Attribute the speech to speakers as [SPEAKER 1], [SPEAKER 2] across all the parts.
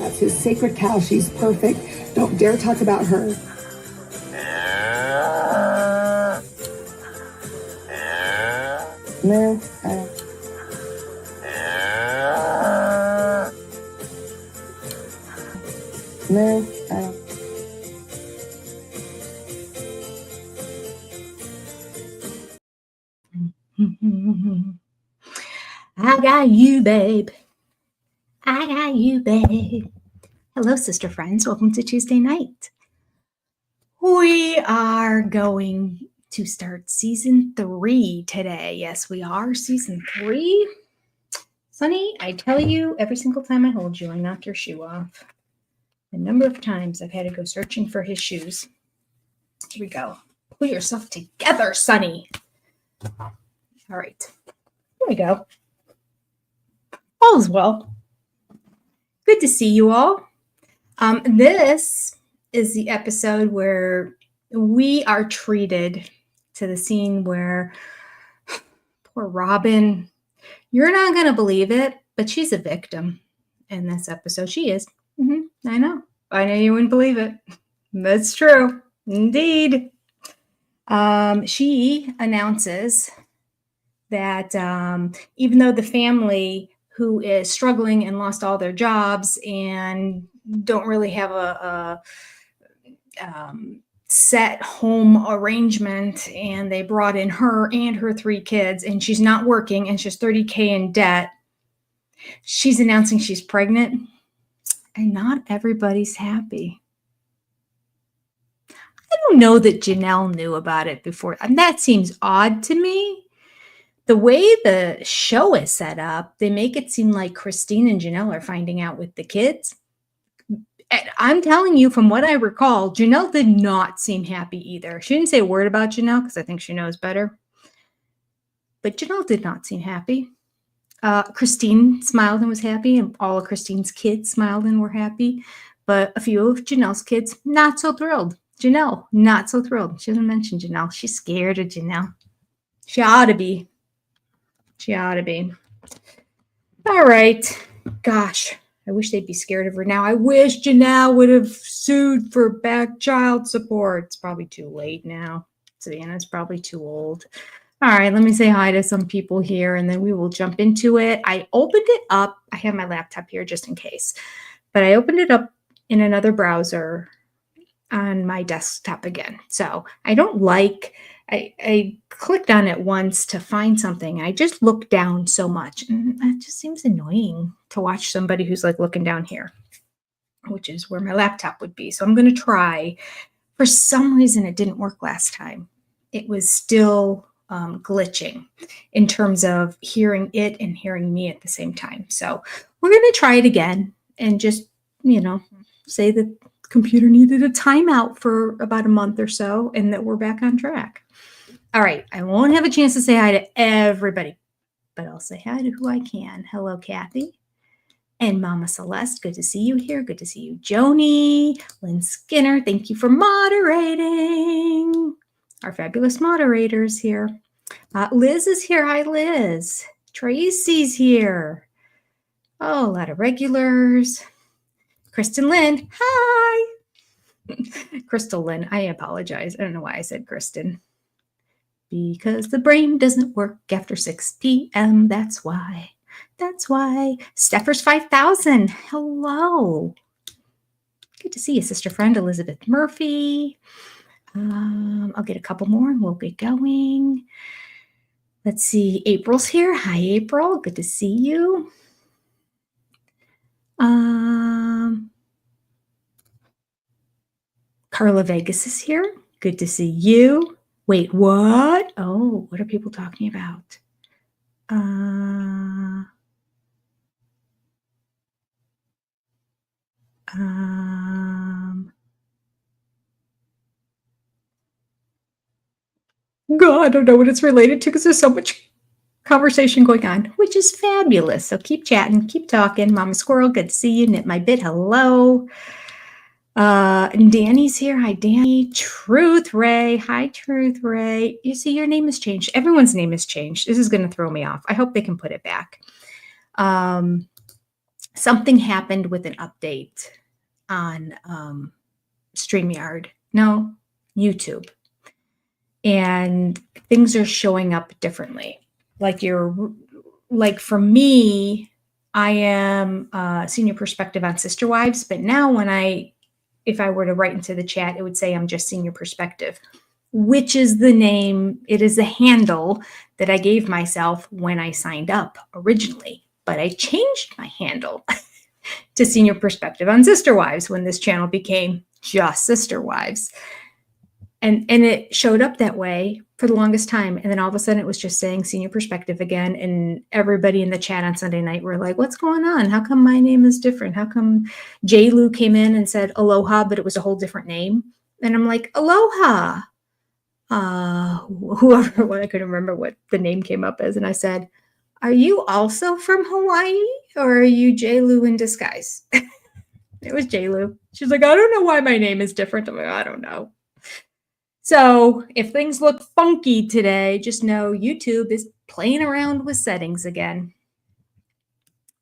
[SPEAKER 1] That's his sacred cow. She's perfect. Don't dare talk about her. No. No.
[SPEAKER 2] I got you, babe. I got you, babe. Hello, sister friends. Welcome to Tuesday night. We are going to start season 3 today. Yes, we are. Season 3. Sonny, I tell you, every single time I hold you, I knock your shoe off. The number of times I've had to go searching for his shoes. Here we go. Pull yourself together, Sonny. All right. Here we go. All is well. Good to see you all. This is the episode where we are treated to the scene where poor Robyn, you're not going to believe it, but she's a victim in this episode. She is. I know you wouldn't believe it. That's true. Indeed. She announces that even though the family who is struggling and lost all their jobs and don't really have a set home arrangement, and they brought in her and her 3 kids, and she's not working, and she's $30,000 in debt. She's announcing she's pregnant, and not everybody's happy. I don't know that Janelle knew about it before. And that seems odd to me. The way the show is set up, they make it seem like Christine and Janelle are finding out with the kids. I'm telling you, from what I recall, Janelle did not seem happy either. She didn't say a word about Janelle because I think she knows better. But Janelle did not seem happy. Christine smiled and was happy, and all of Christine's kids smiled and were happy. But a few of Janelle's kids, not so thrilled. Janelle, not so thrilled. She doesn't mention Janelle. She's scared of Janelle. She ought to be. She ought to be. All right. Gosh, I wish they'd be scared of her now. I wish Janelle would have sued for back child support. It's probably too late now. Savannah's probably too old. All right, let me say hi to some people here, and then we will jump into it. I opened it up. I have my laptop here just in case. But I opened it up in another browser on my desktop again. So I don't like, I clicked on it once to find something. I just looked down so much, and it just seems annoying to watch somebody who's like looking down here, which is where my laptop would be. So I'm going to try. For some reason, it didn't work last time. It was still glitching in terms of hearing it and hearing me at the same time. So we're going to try it again and just, say that computer needed a timeout for about a month or so and that we're back on track. All right. I won't have a chance to say hi to everybody, but I'll say hi to who I can. Hello, Kathy and Mama Celeste. Good to see you here. Good to see you, Joni, Lynn Skinner. Thank you for moderating. Our fabulous moderators here. Liz is here. Hi, Liz. Tracy's here. Oh, a lot of regulars. Kristen Lynn. Hi. Crystal Lynn. I apologize. I don't know why I said Kristen. Because the brain doesn't work after 6 p.m. That's why. That's why. Steffers 5000. Hello. Good to see you, sister friend. Elizabeth Murphy. I'll get a couple more and we'll get going. Let's see. April's here. Hi, April. Good to see you. Carla Vegas is here. Good to see you. Wait, what? Oh, what are people talking about? God, I don't know what it's related to because there's so much conversation going on, which is fabulous. So keep chatting, keep talking. Mama Squirrel, good to see you. Knit My Bit, hello. And Danny's here. Hi, Danny. Truth Ray. Hi, Truth Ray. You see, your name has changed. Everyone's name has changed. This is going to throw me off. I hope they can put it back. something happened with an update on StreamYard. No, YouTube. And things are showing up differently. Like for me, I am Senior Perspective on Sister Wives, but now if I were to write into the chat, it would say I'm just Senior Perspective, which is the name. It is a handle that I gave myself when I signed up originally, but I changed my handle to Senior Perspective on Sister Wives when this channel became just Sister Wives. And it showed up that way for the longest time. And then all of a sudden it was just saying Senior Perspective again. And everybody in the chat on Sunday night were like, what's going on? How come my name is different? How come J. Lou came in and said Aloha, but it was a whole different name? And I'm like, Aloha. Whoever, I couldn't remember what the name came up as. And I said, are you also from Hawaii, or are you J. Lou in disguise? It was J. Lou. She's like, I don't know why my name is different. I'm like, I don't know. So if things look funky today, just know YouTube is playing around with settings again.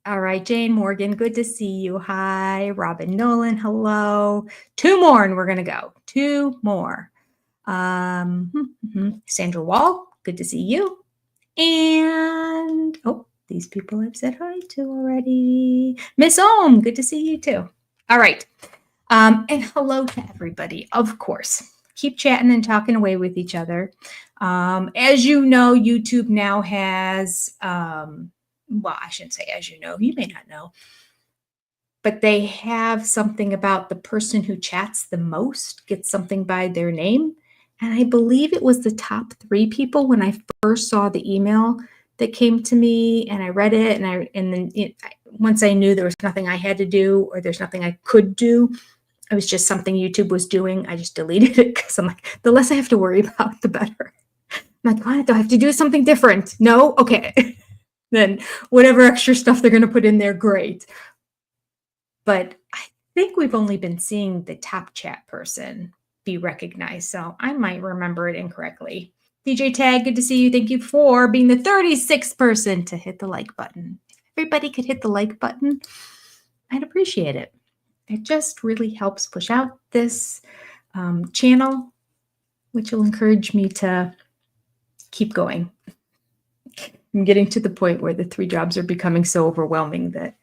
[SPEAKER 2] All right, Jane Morgan, good to see you. Hi, Robyn Nolan, hello. 2 more and we're going to go. 2 more. Sandra Wall, good to see you. And, these people I've said hi to already. Miss Ohm, good to see you too. All right. And hello to everybody, of course. Keep chatting and talking away with each other. As you know, YouTube now has, well, I shouldn't say as you know, you may not know, but they have something about the person who chats the most gets something by their name. And I believe it was the top 3 people when I first saw the email that came to me, and I read it, and then once I knew there was nothing I had to do or there's nothing I could do, it was just something YouTube was doing, I just deleted it because I'm like, the less I have to worry about, the better. I'm like, what? Do I have to do something different? No? Okay. Then whatever extra stuff they're going to put in there, great. But I think we've only been seeing the top chat person be recognized, so I might remember it incorrectly. DJ Tag, good to see you. Thank you for being the 36th person to hit the like button. If everybody could hit the like button, I'd appreciate it. It just really helps push out this channel, which will encourage me to keep going. I'm getting to the point where the 3 jobs are becoming so overwhelming that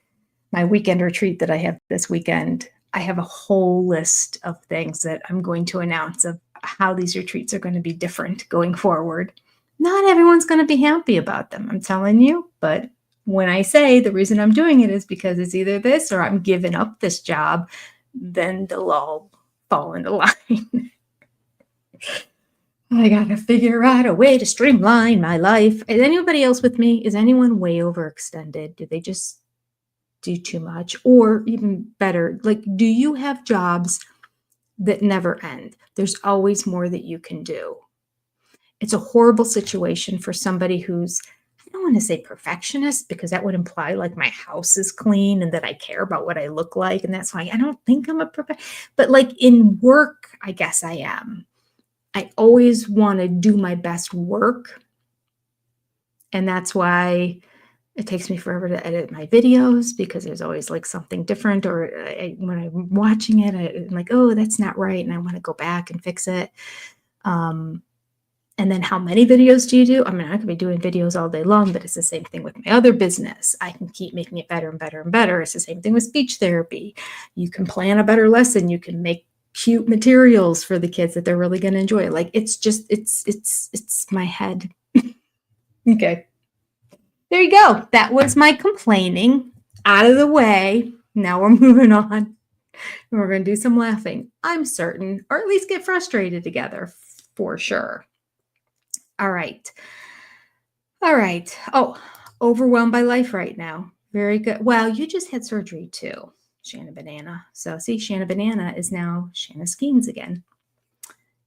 [SPEAKER 2] my weekend retreat that I have this weekend, I have a whole list of things that I'm going to announce of how these retreats are going to be different going forward. Not everyone's going to be happy about them, I'm telling you, but when I say the reason I'm doing it is because it's either this or I'm giving up this job, then they'll all fall into line. I got to figure out a way to streamline my life. Is anybody else with me? Is anyone way overextended? Do they just do too much? Or even better, like, do you have jobs that never end? There's always more that you can do. It's a horrible situation for somebody who's, I don't want to say perfectionist, because that would imply like my house is clean and that I care about what I look like. And that's why I don't think I'm a perfectionist. But like in work, I guess I am. I always want to do my best work. And that's why it takes me forever to edit my videos, because there's always like something different. Or when I'm watching it, I'm like, oh, that's not right. And I want to go back and fix it. And then how many videos do you do? I mean, I could be doing videos all day long, but it's the same thing with my other business. I can keep making it better and better and better. It's the same thing with speech therapy. You can plan a better lesson. You can make cute materials for the kids that they're really going to enjoy. Like, it's just, it's my head. Okay. There you go. That was my complaining out of the way. Now we're moving on. We're going to do some laughing, I'm certain, or at least get frustrated together for sure. All right. All right. Oh, overwhelmed by life right now. Very good. Well, you just had surgery too, Shanna Banana. So see, Shanna Banana is now Shanna Skeens again.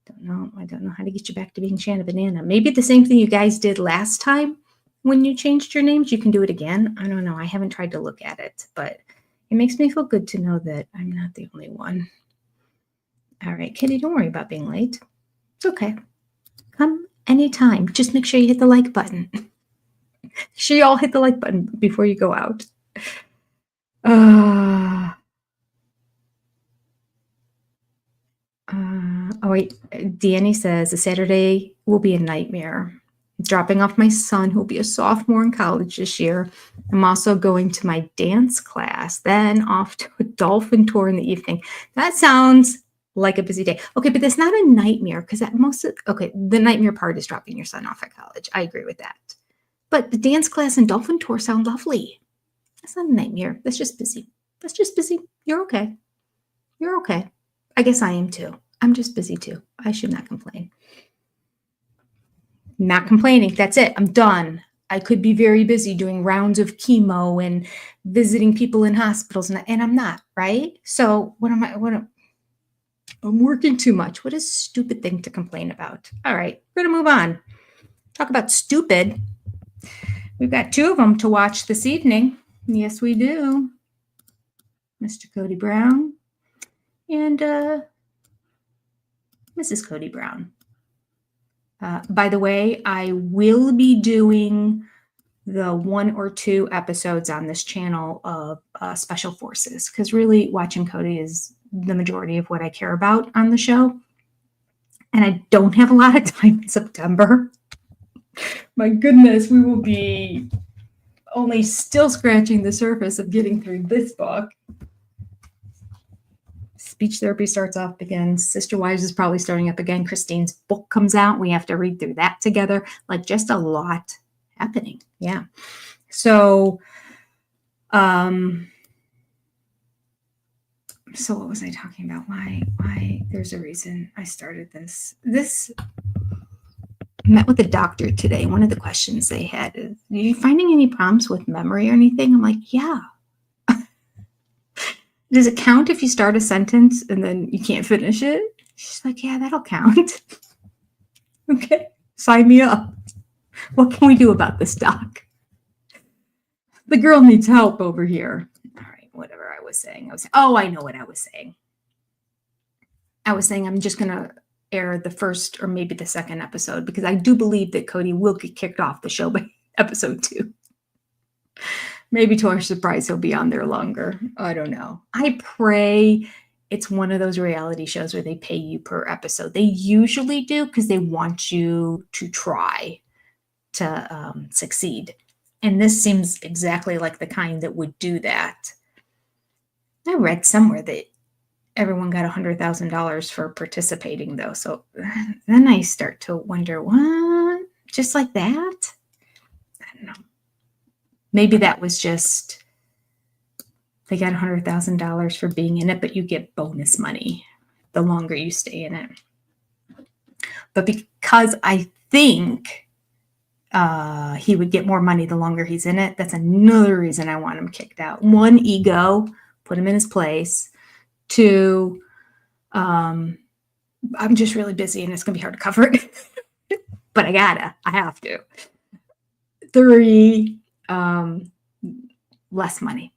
[SPEAKER 2] I don't know how to get you back to being Shanna Banana. Maybe the same thing you guys did last time when you changed your names, you can do it again. I don't know. I haven't tried to look at it, but it makes me feel good to know that I'm not the only one. All right, Kitty, don't worry about being late. It's okay. Come anytime. Just make sure you hit the like button. Make sure you all hit the like button before you go out. Oh wait, Danny says a Saturday will be a nightmare. Dropping off my son, who'll be a sophomore in college this year. I'm also going to my dance class, then off to a dolphin tour in the evening. That sounds like a busy day. Okay, but that's not a nightmare because the nightmare part is dropping your son off at college. I agree with that. But the dance class and dolphin tour sound lovely. That's not a nightmare. That's just busy. That's just busy. You're okay. You're okay. I guess I am too. I'm just busy too. I should not complain. Not complaining. That's it. I'm done. I could be very busy doing rounds of chemo and visiting people in hospitals, and I'm not, right? So I'm working too much. What a stupid thing to complain about. All right, we're going to move on. Talk about stupid. We've got 2 of them to watch this evening. Yes, we do. Mr. Cody Brown and Mrs. Cody Brown. By the way, I will be doing the 1 or 2 episodes on this channel of Special Forces, because really watching Cody is the majority of what I care about on the show. And I don't have a lot of time in September. My goodness, we will be only still scratching the surface of getting through this book. Speech therapy starts up again. Sister Wives is probably starting up again. Christine's book comes out. We have to read through that together. Like, just a lot happening. Yeah. So what was I talking about? Why there's a reason I started this. I met with a doctor today. One of the questions they had is, are you finding any problems with memory or anything? I'm like, yeah. Does it count if you start a sentence and then you can't finish it? She's like, yeah, that'll count. Okay, sign me up. What can we do about this, doc? The girl needs help over here. All right, whatever I was saying. I know what I was saying. I was saying I'm just going to air the first or maybe the second episode, because I do believe that Cody will get kicked off the show by episode 2. Maybe to our surprise, he'll be on there longer. I don't know. I pray it's one of those reality shows where they pay you per episode. They usually do, because they want you to try to succeed. And this seems exactly like the kind that would do that. I read somewhere that everyone got $100,000 for participating, though. So then I start to wonder, what? Just like that? I don't know. Maybe that was just, they got $100,000 for being in it, but you get bonus money the longer you stay in it. But because I think he would get more money the longer he's in it, that's another reason I want him kicked out. 1, ego, put him in his place. 2, I'm just really busy and it's going to be hard to cover it. But I have to. 3, less money.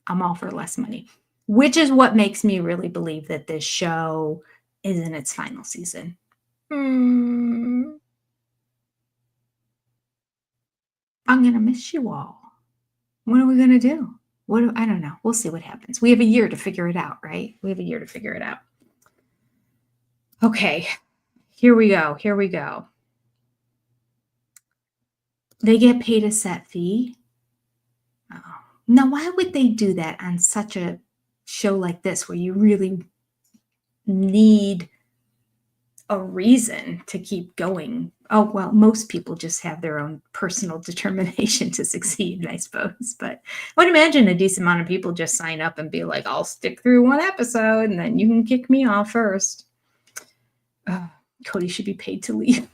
[SPEAKER 2] I'm all for less money, which is what makes me really believe that this show is in its final season. I'm going to miss you all. What are we going to do? I don't know. We'll see what happens. We have a year to figure it out, right? We have a year to figure it out. Okay, here we go. They get paid a set fee. Oh. Now, why would they do that on such a show like this, where you really need a reason to keep going? Oh, well, most people just have their own personal determination to succeed, I suppose. But I would imagine a decent amount of people just sign up and be like, I'll stick through 1 episode and then you can kick me off first. Cody should be paid to leave.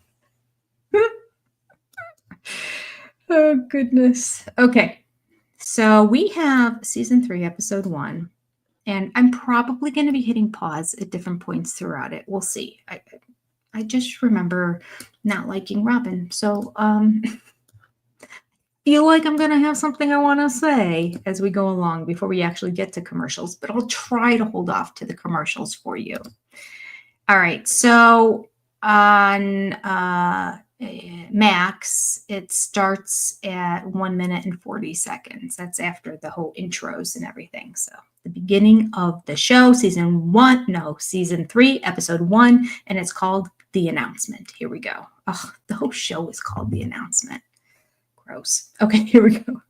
[SPEAKER 2] Oh, goodness. Okay. So we have season 3, episode 1, and I'm probably going to be hitting pause at different points throughout it. We'll see. I just remember not liking Robyn. So feel like I'm going to have something I want to say as we go along before we actually get to commercials, but I'll try to hold off to the commercials for you. All right. So on max, it starts at 1 minute and 40 seconds. That's after the whole intros and everything. So the beginning of the show, season 3, episode 1, and it's called The Announcement. Here we go. Oh, the whole show is called The Announcement. Gross. Okay, here we go.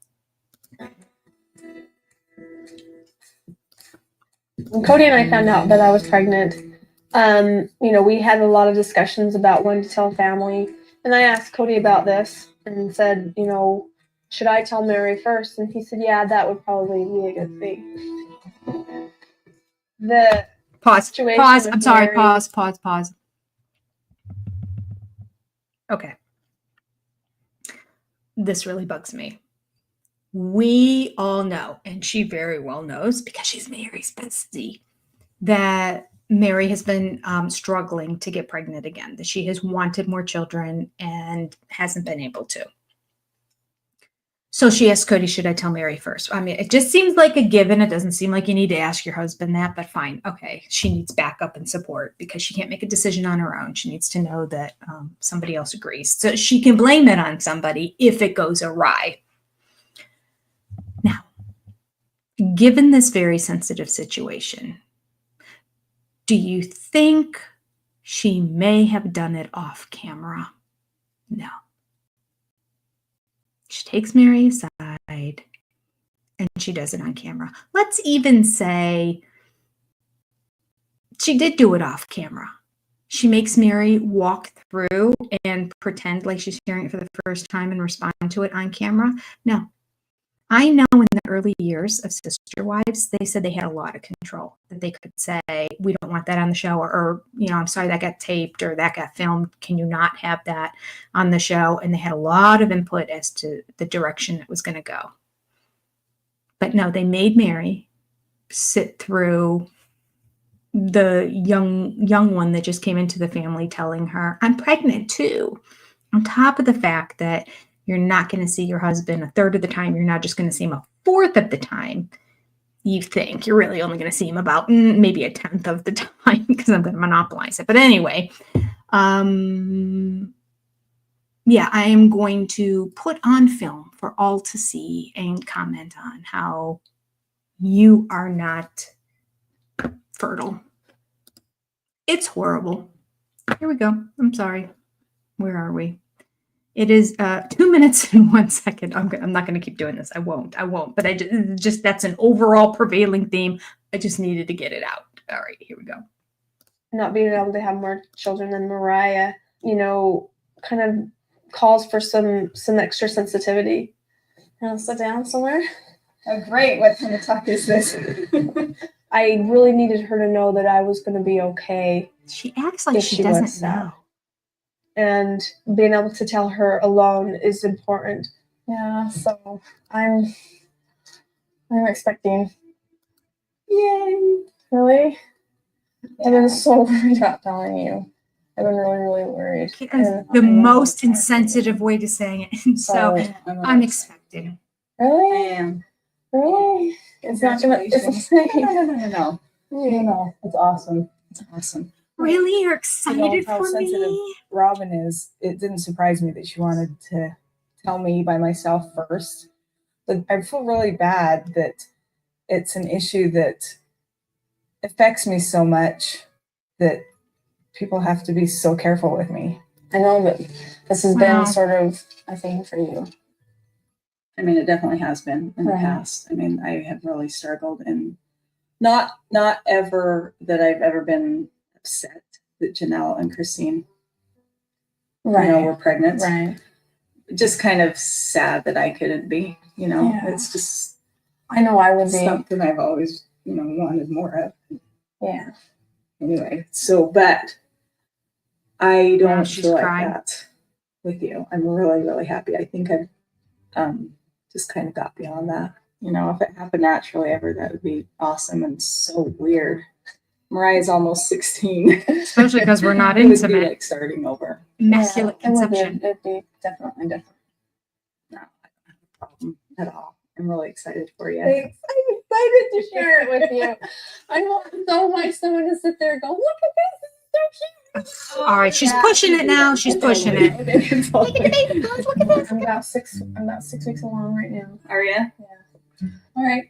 [SPEAKER 3] When Cody and I found out that I was pregnant, we had a lot of discussions about when to tell family. And I asked Cody about this and said, should I tell Mary first? And he said, yeah, that would probably be a good thing. The
[SPEAKER 2] Pause.
[SPEAKER 3] situation
[SPEAKER 2] Pause.
[SPEAKER 3] with
[SPEAKER 2] I'm sorry.
[SPEAKER 3] Mary-
[SPEAKER 2] Pause. Okay. This really bugs me. We all know, and she very well knows because she's Mary's bestie, that Mary has been struggling to get pregnant again, that she has wanted more children and hasn't been able to. So she asked Cody, should I tell Mary first? I mean, it just seems like a given. It doesn't seem like you need to ask your husband that, but fine. Okay. She needs backup and support because she can't make a decision on her own. She needs to know that somebody else agrees. So she can blame it on somebody if it goes awry. Now, given this very sensitive situation, do you think she may have done it off camera? No. She takes Mary aside and she does it on camera. Let's even say she did do it off camera. She makes Mary walk through and pretend like she's hearing it for the first time and respond to it on camera. No. I know in the early years of Sister Wives, they said they had a lot of control, that they could say, we don't want that on the show, or I'm sorry, that got taped or that got filmed. Can you not have that on the show? And they had a lot of input as to the direction it was going to go. But no, they made Mary sit through the young one that just came into the family telling her, I'm pregnant too. On top of the fact that you're not going to see your husband a third of the time. You're not just going to see him a fourth of the time. You think you're really only going to see him about maybe a tenth of the time because I'm going to monopolize it. But anyway, I am going to put on film for all to see and comment on how you are not fertile. It's horrible. Here we go. I'm sorry. Where are we? It is 2 minutes and 1 second. I'm not going to keep doing this. I won't. But I just that's an overall prevailing theme. I just needed to get it out. All right, here we go.
[SPEAKER 3] Not being able to have more children than Mariah, kind of calls for some extra sensitivity. I'll sit down somewhere.
[SPEAKER 4] Oh, great. What kind of talk is this?
[SPEAKER 3] I really needed her to know that I was going to be okay.
[SPEAKER 2] She acts like she doesn't know.
[SPEAKER 3] And being able to tell her alone is important.
[SPEAKER 4] Yeah, so I'm expecting. Yay! Really? Yeah. I've been so worried about telling you. I've been really, really worried.
[SPEAKER 2] The most insensitive way to say it. And so I'm expecting.
[SPEAKER 4] Really? I am. Really? It's not too much. No. No, it's awesome. It's awesome.
[SPEAKER 2] Really? You're excited
[SPEAKER 4] how
[SPEAKER 2] for
[SPEAKER 4] sensitive
[SPEAKER 2] me?
[SPEAKER 4] Robyn is. It didn't surprise me that she wanted to tell me by myself first. But I feel really bad that it's an issue that affects me so much that people have to be so careful with me.
[SPEAKER 3] I know, but this has been sort of a thing for you.
[SPEAKER 4] I mean, it definitely has been in the past. I mean, I have really struggled, and not ever that I've ever been upset that Janelle and Christine, were pregnant.
[SPEAKER 3] Right.
[SPEAKER 4] Just kind of sad that I couldn't be. It's just.
[SPEAKER 3] I know I would be.
[SPEAKER 4] Something I've always, wanted more of.
[SPEAKER 3] Yeah.
[SPEAKER 4] Anyway, but I don't feel like that with you. I'm really, really happy. I think I've just kind of got beyond that. If it happened naturally ever, that would be awesome and so weird. Mariah's almost 16.
[SPEAKER 2] Especially because we're not
[SPEAKER 4] it
[SPEAKER 2] intimate.
[SPEAKER 4] Would be like starting over.
[SPEAKER 2] Immaculate conception.
[SPEAKER 3] It'd be definitely different.
[SPEAKER 4] No, I don't have a problem at all. I'm really excited for you.
[SPEAKER 3] Thanks. I'm excited to share it with you. I want so much someone to sit there and go, look at this. It's so cute.
[SPEAKER 2] All right, she's pushing it now. She's pushing it.
[SPEAKER 3] I'm about 6 weeks along right now.
[SPEAKER 4] Are you?
[SPEAKER 3] Yeah.
[SPEAKER 4] All right.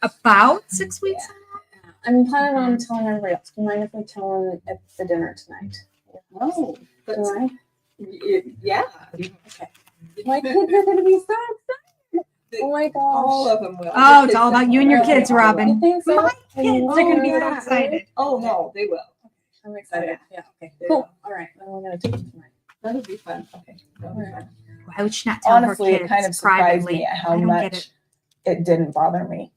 [SPEAKER 2] About 6 weeks.
[SPEAKER 3] I'm planning on telling everybody else. Do you mind if I tell them at the dinner tonight?
[SPEAKER 4] Oh,
[SPEAKER 3] Do I?
[SPEAKER 4] yeah.
[SPEAKER 3] Okay. My kids are going to be so excited. Oh my gosh.
[SPEAKER 4] All of them will.
[SPEAKER 2] Oh, it's all about you and your kids, Robyn.
[SPEAKER 3] You think so?
[SPEAKER 2] My kids are going to be so
[SPEAKER 4] yeah.
[SPEAKER 2] excited.
[SPEAKER 4] Oh, no, they will.
[SPEAKER 3] I'm excited. Yeah. Okay.
[SPEAKER 4] They
[SPEAKER 3] Cool.
[SPEAKER 4] will.
[SPEAKER 3] All right. Then we're going to do it tonight.
[SPEAKER 4] That'll be fun. Okay. That'll be fun.
[SPEAKER 2] Why would she not tell
[SPEAKER 5] Honestly,
[SPEAKER 2] her kids
[SPEAKER 5] it kind of surprised
[SPEAKER 2] privately?
[SPEAKER 5] me at how
[SPEAKER 2] I don't get
[SPEAKER 5] much it didn't bother me.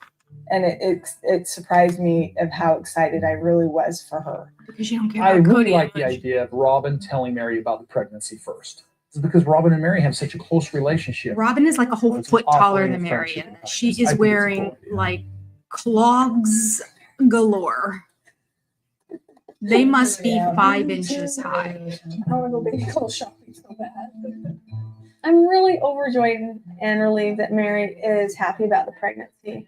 [SPEAKER 5] And it surprised me of how excited I really was for her.
[SPEAKER 2] Because you don't care
[SPEAKER 6] I
[SPEAKER 2] about
[SPEAKER 6] really
[SPEAKER 2] Cody
[SPEAKER 6] like the
[SPEAKER 2] much.
[SPEAKER 6] idea of Robyn telling Mary about the pregnancy first. It's because Robyn and Mary have such a close relationship.
[SPEAKER 2] Robyn is like a whole
[SPEAKER 6] It's
[SPEAKER 2] foot
[SPEAKER 6] awfully
[SPEAKER 2] taller than
[SPEAKER 6] friendship
[SPEAKER 2] Mary, and
[SPEAKER 6] and
[SPEAKER 2] she
[SPEAKER 6] kindness. I
[SPEAKER 2] is
[SPEAKER 6] think it's
[SPEAKER 2] wearing
[SPEAKER 6] adorable.
[SPEAKER 2] like clogs galore. They must be 5 inches high.
[SPEAKER 3] I want to go baby clothes shopping so bad. I'm really overjoyed and relieved that Mary is happy about the pregnancy.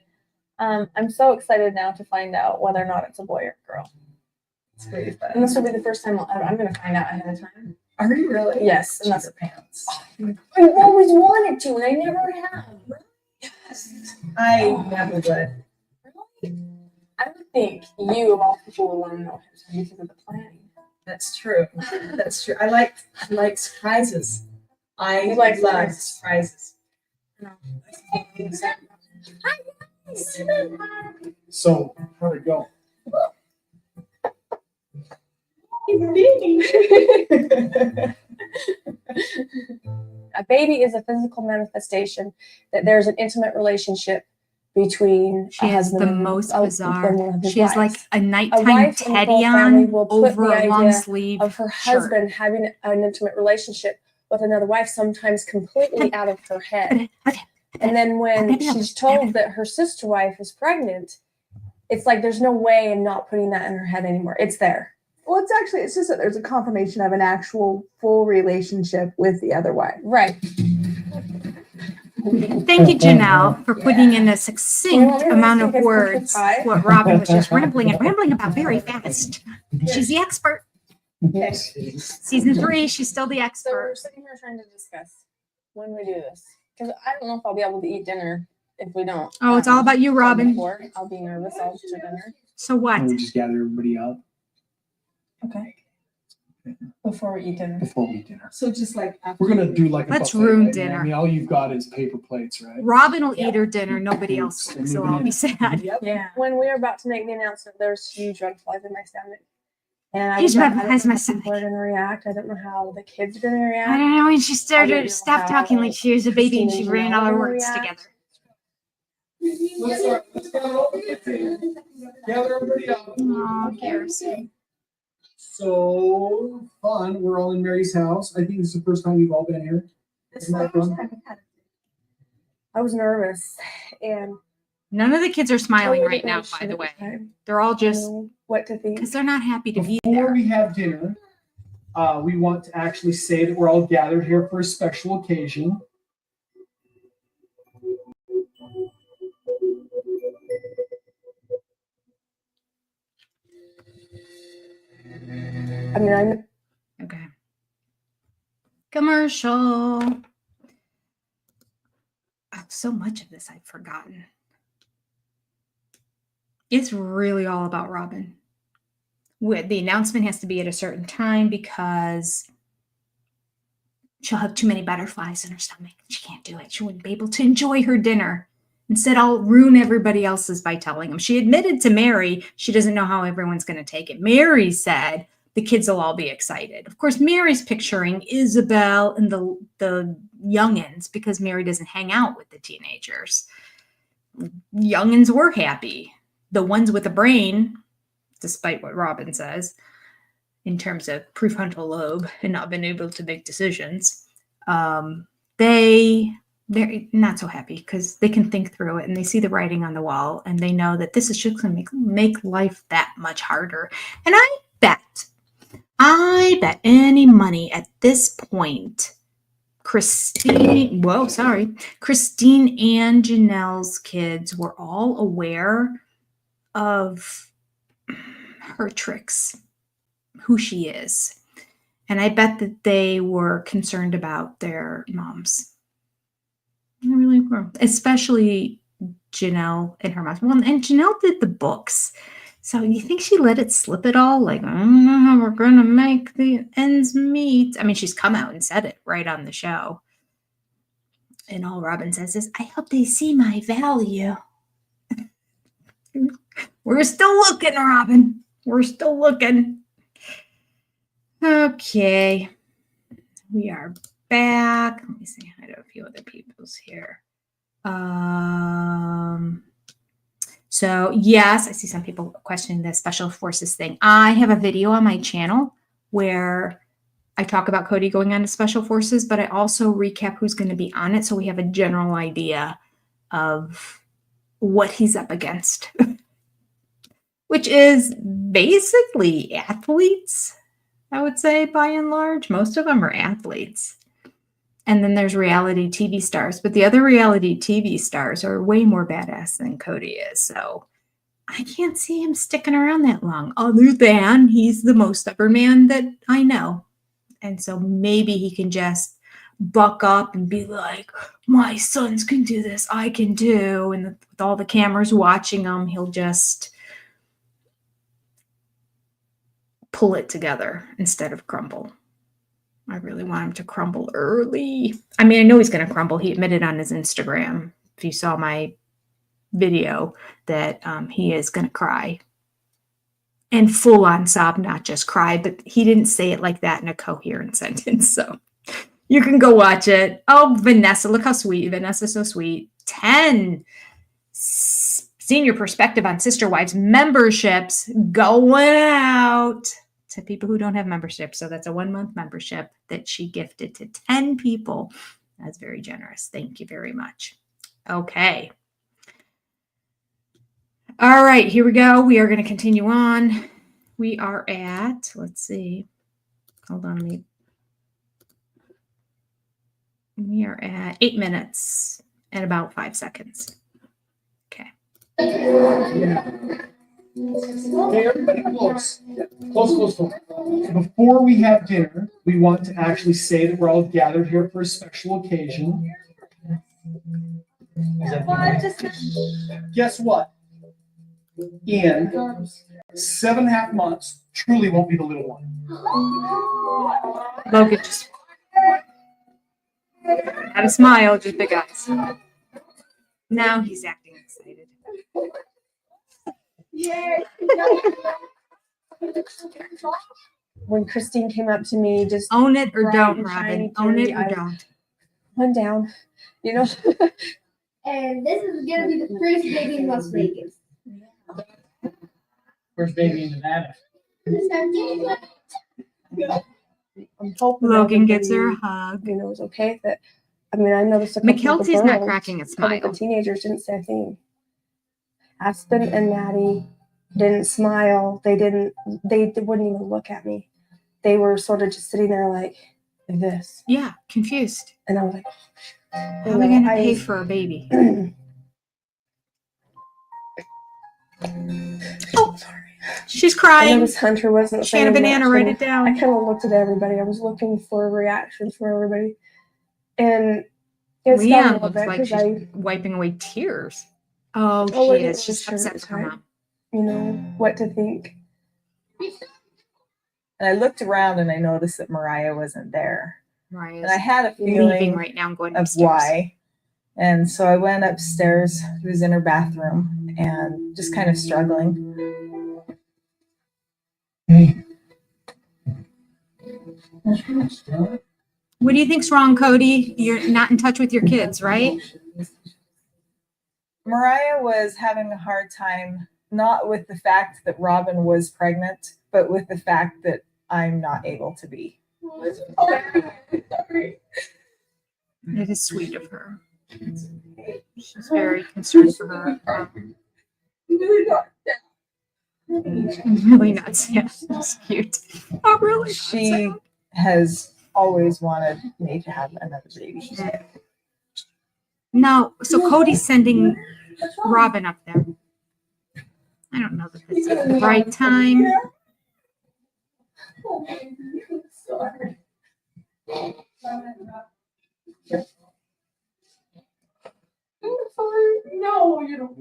[SPEAKER 3] I'm so excited now to find out whether or not it's a boy or a girl.
[SPEAKER 4] It's really
[SPEAKER 3] And
[SPEAKER 4] fun.
[SPEAKER 3] this will be the first time I'm going to find out ahead of time.
[SPEAKER 4] Are you really?
[SPEAKER 3] Yes, and
[SPEAKER 4] Cheap
[SPEAKER 3] that's-
[SPEAKER 4] pants.
[SPEAKER 3] I've always wanted to, and I never have.
[SPEAKER 4] Yes. I never would.
[SPEAKER 3] I would think you, of all people, would want to know ahead of time because of the planning.
[SPEAKER 4] That's true. That's true. I like surprises. I
[SPEAKER 3] You like
[SPEAKER 4] love
[SPEAKER 3] surprises.
[SPEAKER 4] surprises.
[SPEAKER 6] So, how'd it go?
[SPEAKER 3] A baby is a physical manifestation that there's an intimate relationship between
[SPEAKER 2] She
[SPEAKER 3] a
[SPEAKER 2] has
[SPEAKER 3] husband
[SPEAKER 2] the
[SPEAKER 3] and
[SPEAKER 2] most
[SPEAKER 3] a
[SPEAKER 2] bizarre.
[SPEAKER 3] woman and his
[SPEAKER 2] She has like
[SPEAKER 3] wife.
[SPEAKER 2] a nighttime
[SPEAKER 3] wife in the
[SPEAKER 2] teddy
[SPEAKER 3] whole family
[SPEAKER 2] on
[SPEAKER 3] will put
[SPEAKER 2] over
[SPEAKER 3] the
[SPEAKER 2] a long
[SPEAKER 3] idea
[SPEAKER 2] sleeve
[SPEAKER 3] of her
[SPEAKER 2] shirt.
[SPEAKER 3] husband having an intimate relationship with another wife, sometimes completely out of her head. And then when she's told that her sister wife is pregnant, it's like there's no way of not putting that in her head anymore. It's there.
[SPEAKER 1] Well, it's just that there's a confirmation of an actual full relationship with the other wife.
[SPEAKER 3] Right.
[SPEAKER 2] Thank you, Janelle, for putting in a succinct amount of words what Robyn was just rambling about very fast. She's the expert. Season 3, she's still the
[SPEAKER 3] So
[SPEAKER 2] expert.
[SPEAKER 3] we're sitting here trying to discuss when we do this. Because I don't know if I'll be able to eat dinner if we don't.
[SPEAKER 2] Oh, it's all about you, Robyn.
[SPEAKER 3] Before. I'll be nervous. I'll eat dinner.
[SPEAKER 2] So what?
[SPEAKER 6] We just gather everybody up
[SPEAKER 3] Okay. Before we eat dinner.
[SPEAKER 6] before we eat dinner.
[SPEAKER 4] So just like after
[SPEAKER 6] We're gonna do like a
[SPEAKER 2] Let's
[SPEAKER 6] buffet,
[SPEAKER 2] ruin
[SPEAKER 6] right?
[SPEAKER 2] dinner.
[SPEAKER 6] I mean, all you've got is paper plates, right?
[SPEAKER 2] Robyn will eat her dinner. Nobody else will, so I'll be sad.
[SPEAKER 4] Yep.
[SPEAKER 3] Yeah. When we were about to make the announcement, there's huge red flags in my stomach. And I
[SPEAKER 2] Huge
[SPEAKER 3] don't
[SPEAKER 2] red
[SPEAKER 3] know
[SPEAKER 2] flags in my
[SPEAKER 3] how people are going to react. I don't know how the kids are going to
[SPEAKER 2] I
[SPEAKER 3] react.
[SPEAKER 2] don't know. And she
[SPEAKER 3] I
[SPEAKER 2] started
[SPEAKER 3] don't know
[SPEAKER 2] stopped
[SPEAKER 3] how
[SPEAKER 2] talking like she was a baby and she
[SPEAKER 3] Christina
[SPEAKER 2] ran all her
[SPEAKER 3] will
[SPEAKER 2] words
[SPEAKER 3] react.
[SPEAKER 2] together.
[SPEAKER 6] Let's go. Gather everybody up.
[SPEAKER 2] Oh, Garrison.
[SPEAKER 6] So fun. We're all in Mary's house. I think this is the first time we've all been here. Isn't that fun?
[SPEAKER 3] I was nervous. And
[SPEAKER 2] None of the kids are smiling
[SPEAKER 3] totally
[SPEAKER 2] right
[SPEAKER 3] didn't
[SPEAKER 2] now,
[SPEAKER 3] know
[SPEAKER 2] by
[SPEAKER 3] shit
[SPEAKER 2] the
[SPEAKER 3] at
[SPEAKER 2] way.
[SPEAKER 3] time.
[SPEAKER 2] They're all
[SPEAKER 3] I
[SPEAKER 2] just
[SPEAKER 3] don't know what to think.
[SPEAKER 2] because they're not happy to be
[SPEAKER 6] Before
[SPEAKER 2] there.
[SPEAKER 6] we have dinner, we want to actually say that we're all gathered here for a special occasion.
[SPEAKER 3] I mean, I'm
[SPEAKER 2] Okay. Commercial. Oh, so much of this I've forgotten. It's really all about Robyn. The announcement has to be at a certain time because she'll have too many butterflies in her stomach. She can't do it. She wouldn't be able to enjoy her dinner. Instead, I'll ruin everybody else's by telling them. She admitted to Mary she doesn't know how everyone's going to take it. Mary said the kids will all be excited. Of course, Mary's picturing Isabel and the youngins because Mary doesn't hang out with the teenagers. Youngins were happy. The ones with a brain, despite what Robyn says, in terms of prefrontal lobe and not been able to make decisions, they're not so happy because they can think through it and they see the writing on the wall and they know that this is just going to make life that much harder. And I bet any money at this point, Christine and Janelle's kids were all aware of her tricks, who she is. And I bet that they were concerned about their moms. They really were, especially Janelle and her mom. Well, and Janelle did the books. So you think she let it slip at all? Like, I don't know how we're going to make the ends meet. I mean, she's come out and said it right on the show. And all Robyn says is, I hope they see my value. We're still looking, Robyn. We're still looking. Okay. We are back. Let me say hi to a few other people's here. So yes, I see some people questioning the special forces thing. I have a video on my channel where I talk about Cody going on to special forces, but I also recap who's going to be on it. So we have a general idea of what he's up against, which is basically athletes, I would say, by and large. Most of them are athletes. And then there's reality TV stars, but the other reality TV stars are way more badass than Cody is. So I can't see him sticking around that long, other than he's the most stubborn man that I know. And so maybe he can just buck up and be like, my sons can do this, I can do. And with all the cameras watching him, he'll just pull it together instead of crumble. I really want him to crumble early. I mean, I know he's going to crumble. He admitted on his Instagram, if you saw my video, that he is going to cry. And full on sob, not just cry, but he didn't say it like that in a coherent sentence. So you can go watch it. Oh, Vanessa, look how sweet. Vanessa's so sweet. 10 senior perspective on Sister Wives memberships going out to people who don't have membership. So that's a 1-month membership that she gifted to 10 people. That's very generous. Thank you very much. Okay. All right, here we go. We are going to continue on. We are at, let's see. Hold on. We are at 8 minutes and about 5 seconds. Okay.
[SPEAKER 6] Okay, everybody close. Close. Before we have dinner, we want to actually say that we're all gathered here for a special occasion. Guess what? In 7.5 months, truly won't be the little one.
[SPEAKER 2] Logan just had a smile, just big eyes. Now he's acting excited.
[SPEAKER 3] When Christine came up to me, just
[SPEAKER 2] Own it or
[SPEAKER 3] bright
[SPEAKER 2] don't,
[SPEAKER 3] and shiny,
[SPEAKER 2] Robyn. Own it
[SPEAKER 3] teary
[SPEAKER 2] or
[SPEAKER 3] eyes.
[SPEAKER 2] don't.
[SPEAKER 3] Went down, you know.
[SPEAKER 7] And this is gonna be the first baby in Las Vegas.
[SPEAKER 6] First baby in Nevada.
[SPEAKER 3] I'm hoping
[SPEAKER 2] Logan gives her a
[SPEAKER 3] everybody,
[SPEAKER 2] hug.
[SPEAKER 3] you know, is okay. That I mean, I noticed a couple of the
[SPEAKER 2] McKelty's not
[SPEAKER 3] girls,
[SPEAKER 2] cracking a
[SPEAKER 3] a couple of
[SPEAKER 2] smile.
[SPEAKER 3] the teenagers didn't say a thing. Aspen and Maddie didn't smile. They wouldn't even look at me. They were sort of just sitting there like this.
[SPEAKER 2] Yeah, confused.
[SPEAKER 3] And I was like,
[SPEAKER 2] How are we going to pay for a baby? Oh, sorry. She's
[SPEAKER 3] I
[SPEAKER 2] crying.
[SPEAKER 3] noticed Hunter wasn't
[SPEAKER 2] She had a
[SPEAKER 3] saying
[SPEAKER 2] banana,
[SPEAKER 3] much,
[SPEAKER 2] write
[SPEAKER 3] and
[SPEAKER 2] it down.
[SPEAKER 3] I kind of looked at everybody. I was looking for reactions from everybody. And it's not a
[SPEAKER 2] Leanne
[SPEAKER 3] little
[SPEAKER 2] looks
[SPEAKER 3] bit
[SPEAKER 2] like
[SPEAKER 3] because
[SPEAKER 2] she's wiping away tears. Oh,
[SPEAKER 3] Oh, look
[SPEAKER 2] she
[SPEAKER 3] at
[SPEAKER 2] is.
[SPEAKER 3] the
[SPEAKER 2] She's
[SPEAKER 3] shirt,
[SPEAKER 2] upset for her
[SPEAKER 3] right?
[SPEAKER 2] mom.
[SPEAKER 3] you know, what to think.
[SPEAKER 5] And I looked around and I noticed that Mariah wasn't there.
[SPEAKER 2] Mariah's
[SPEAKER 5] And I had a
[SPEAKER 2] leaving
[SPEAKER 5] feeling
[SPEAKER 2] right now and going
[SPEAKER 5] of
[SPEAKER 2] upstairs.
[SPEAKER 5] why. And so I went upstairs, who was in her bathroom, and just kind of struggling.
[SPEAKER 6] Hey.
[SPEAKER 2] What do you think's wrong, Cody? You're not in touch with your kids, right?
[SPEAKER 5] Mariah was having a hard time, not with the fact that Robyn was pregnant, but with the fact that I'm not able to be.
[SPEAKER 2] It is sweet of her. She's very concerned for her. Really not sad. It's cute. Oh, really?
[SPEAKER 5] She has always wanted me to have another baby.
[SPEAKER 2] No, so Cody's sending Robyn up there. I don't know that this is the right time.
[SPEAKER 4] Sorry. No, you don't.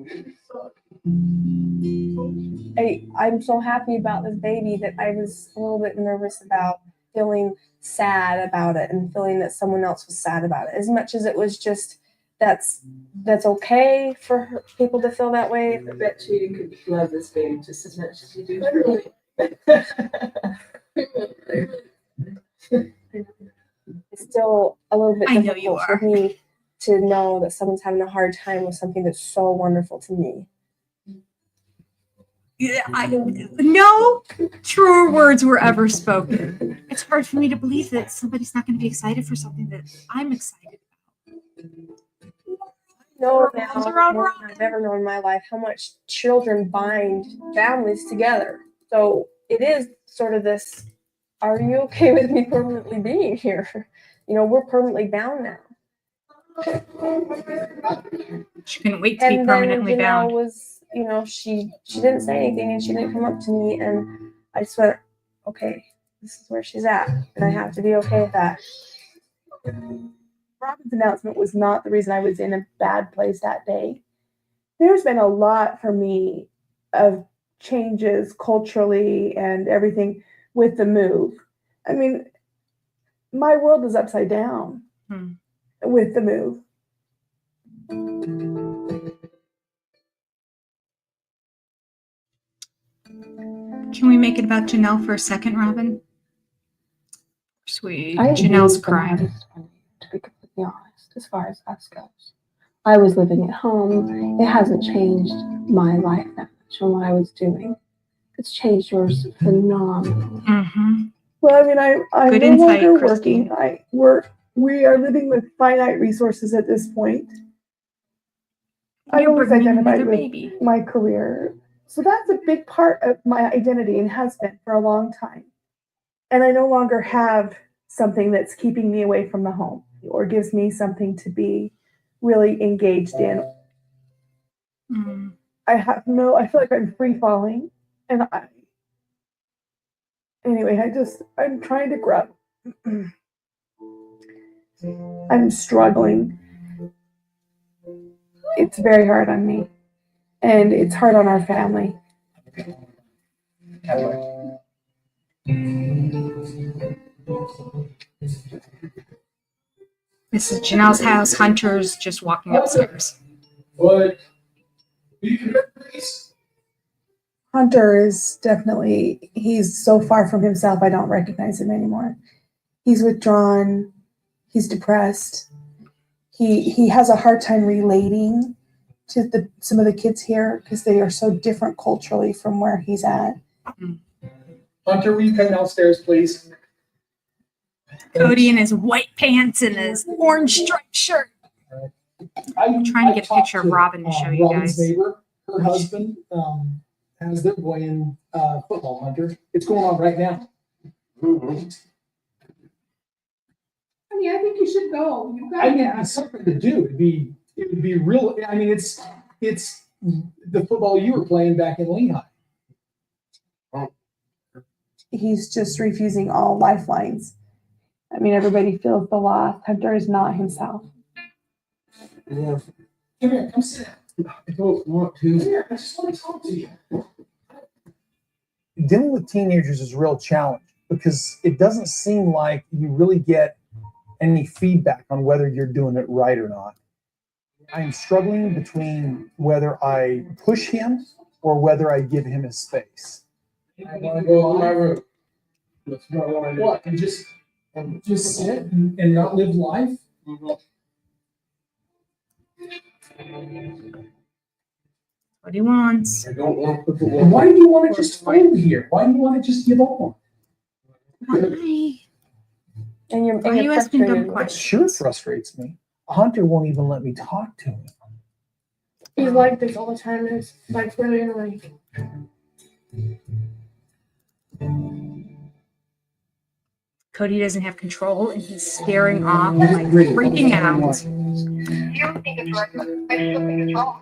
[SPEAKER 3] I'm so happy about this baby that I was a little bit nervous about feeling sad about it and feeling that someone else was sad about it. As much as it was just that's okay for people to feel that way.
[SPEAKER 4] I bet you could love this baby just as much as you do.
[SPEAKER 3] It's still a little bit
[SPEAKER 2] I know you
[SPEAKER 3] difficult for me to know that someone's having a hard time with something that's so wonderful to me.
[SPEAKER 2] Yeah, no truer words were ever spoken. It's hard for me to believe that somebody's not going to be excited for something that I'm excited
[SPEAKER 3] Know
[SPEAKER 2] Girls
[SPEAKER 3] now
[SPEAKER 2] are on
[SPEAKER 3] more than I've ever known in my life how much children bind families together. So it is sort of this, are you okay with me permanently being here? You know, we're permanently bound now.
[SPEAKER 2] about. She couldn't wait to be
[SPEAKER 3] And then
[SPEAKER 2] permanently
[SPEAKER 3] Janelle
[SPEAKER 2] bound.
[SPEAKER 3] was, you know, she didn't say anything and she didn't come up to me, and I just went, okay, this is where she's at, and I have to be okay with that.
[SPEAKER 1] Robyn's announcement was not the reason I was in a bad place that day. There's been a lot for me of changes culturally and everything with the move. I mean, my world is upside down with the move.
[SPEAKER 2] Can we make it about Janelle for a second, Robyn? Sweet.
[SPEAKER 3] I
[SPEAKER 2] Janelle's
[SPEAKER 3] agree with the
[SPEAKER 2] crying.
[SPEAKER 3] hardest one, to be completely honest, as far as us goes. I was living at home. It hasn't changed my life that much and what I was doing. It's changed yours phenomenally.
[SPEAKER 2] Mm-hmm.
[SPEAKER 1] Well, I mean, I'm
[SPEAKER 2] Good
[SPEAKER 1] no
[SPEAKER 2] insight,
[SPEAKER 1] longer
[SPEAKER 2] Christine.
[SPEAKER 1] working. We are living with finite resources at this point. I
[SPEAKER 2] You're
[SPEAKER 1] always
[SPEAKER 2] bringing
[SPEAKER 1] identified
[SPEAKER 2] another
[SPEAKER 1] with
[SPEAKER 2] baby.
[SPEAKER 1] my career. So that's a big part of my identity and has been for a long time. And I no longer have something that's keeping me away from the home or gives me something to be really engaged in.
[SPEAKER 2] Mm.
[SPEAKER 1] I feel like I'm free falling. And I'm trying to grow. I'm struggling. It's very hard on me. And it's hard on our family.
[SPEAKER 2] This is Janelle's house. Hunter's just walking upstairs.
[SPEAKER 6] What?
[SPEAKER 1] Hunter is definitely, he's so far from himself, I don't recognize him anymore. He's withdrawn. He's depressed. He has a hard time relating to some of the kids here because they are so different culturally from where he's at.
[SPEAKER 6] Hunter, will you come downstairs, please?
[SPEAKER 2] Cody in his white pants and his orange striped shirt. I'm trying to get a picture of Robyn to show you
[SPEAKER 6] Robyn's
[SPEAKER 2] guys.
[SPEAKER 6] neighbor, her husband, has their boy in football, Hunter. It's going on right now.
[SPEAKER 1] I mean, I think you should go. You
[SPEAKER 6] I mean, it's something to do. It would be real. I mean, it's the football you were playing back in Lehigh.
[SPEAKER 1] He's just refusing all lifelines. I mean, everybody feels the loss. Hunter is not himself.
[SPEAKER 6] Come here, come sit. I don't want to. Come here, I just want to talk to you.
[SPEAKER 8] Dealing with teenagers is a real challenge because it doesn't seem like you really get any feedback on whether you're doing it right or not. I'm struggling between whether I push him or whether I give him his space.
[SPEAKER 6] I want to go in my room. That's what I want to do. What? And just sit and not live life?
[SPEAKER 2] What he wants.
[SPEAKER 6] I don't want to put the wall. Why do you want to just fold here? Why do you want to just give up?
[SPEAKER 2] Why?
[SPEAKER 3] And you're
[SPEAKER 2] Why are you asking dumb
[SPEAKER 3] frustrated.
[SPEAKER 8] It
[SPEAKER 2] questions?
[SPEAKER 8] sure frustrates me. Hunter won't even let me talk to him.
[SPEAKER 3] He's like this all the time, and it's like really annoying.
[SPEAKER 2] Cody doesn't have control and he's staring off, like freaking out.
[SPEAKER 7] You don't think it's right. I still think it's wrong.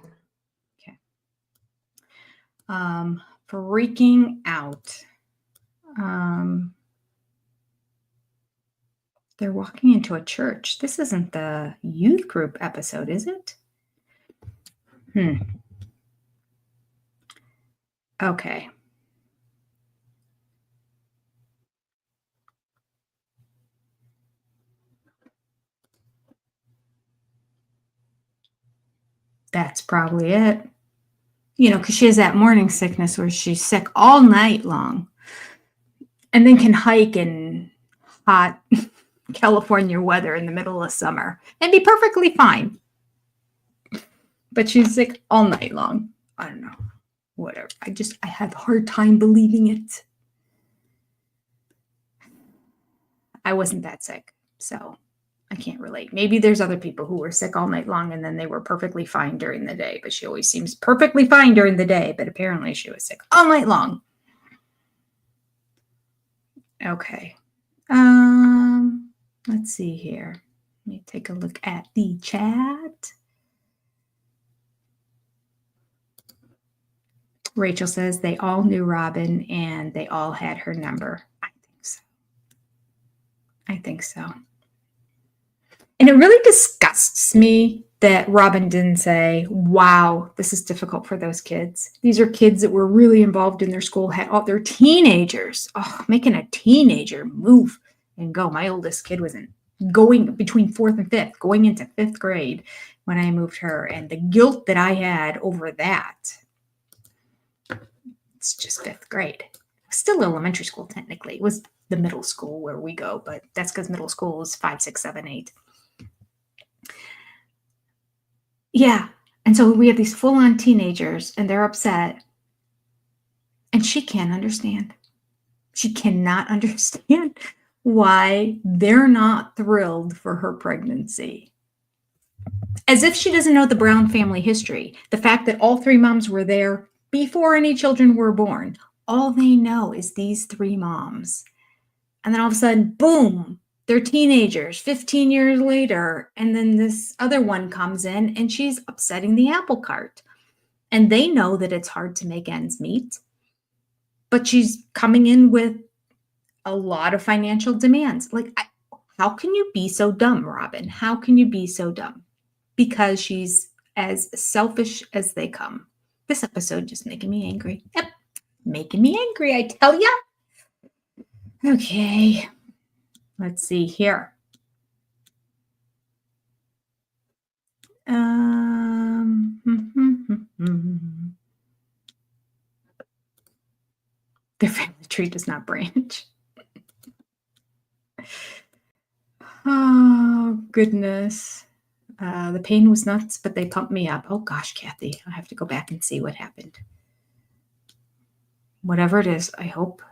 [SPEAKER 2] Freaking out. They're walking into a church. This isn't the youth group episode, is it? Okay. That's probably it. You know, because she has that morning sickness where she's sick all night long and then can hike in hot California weather in the middle of summer and be perfectly fine. But she's sick all night long. I don't know. Whatever. I have a hard time believing it. I wasn't that sick, so I can't relate. Maybe there's other people who were sick all night long and then they were perfectly fine during the day, but she always seems perfectly fine during the day, but apparently she was sick all night long. Okay. Let's see here. Let me take a look at the chat. Rachel says they all knew Robyn and they all had her number. I think so. I think so. And it really disgusts me that Robyn didn't say, wow, this is difficult for those kids. These are kids that were really involved in their school, had all their teenagers. Oh, making a teenager move and go. My oldest kid was going between 4th and 5th, going into 5th grade when I moved her. And the guilt that I had over that. It's just 5th grade. Still elementary school, technically. It was the middle school where we go, but that's because middle school is 5, 6, 7, 8. Yeah. And so we have these full-on teenagers and they're upset. And she can't understand. She cannot understand why they're not thrilled for her pregnancy. As if she doesn't know the Brown family history. The fact that all 3 moms were there before any children were born. All they know is these 3 moms. And then all of a sudden, boom, they're teenagers 15 years later. And then this other one comes in and she's upsetting the apple cart. And they know that it's hard to make ends meet. But she's coming in with a lot of financial demands. Like, how can you be so dumb, Robyn? How can you be so dumb? Because she's as selfish as they come. This episode just making me angry. Yep, making me angry, I tell ya. Okay, let's see here. Their family tree does not branch. Oh, goodness. The pain was nuts, but they pumped me up. Oh, gosh, Kathy, I have to go back and see what happened. Whatever it is, I hope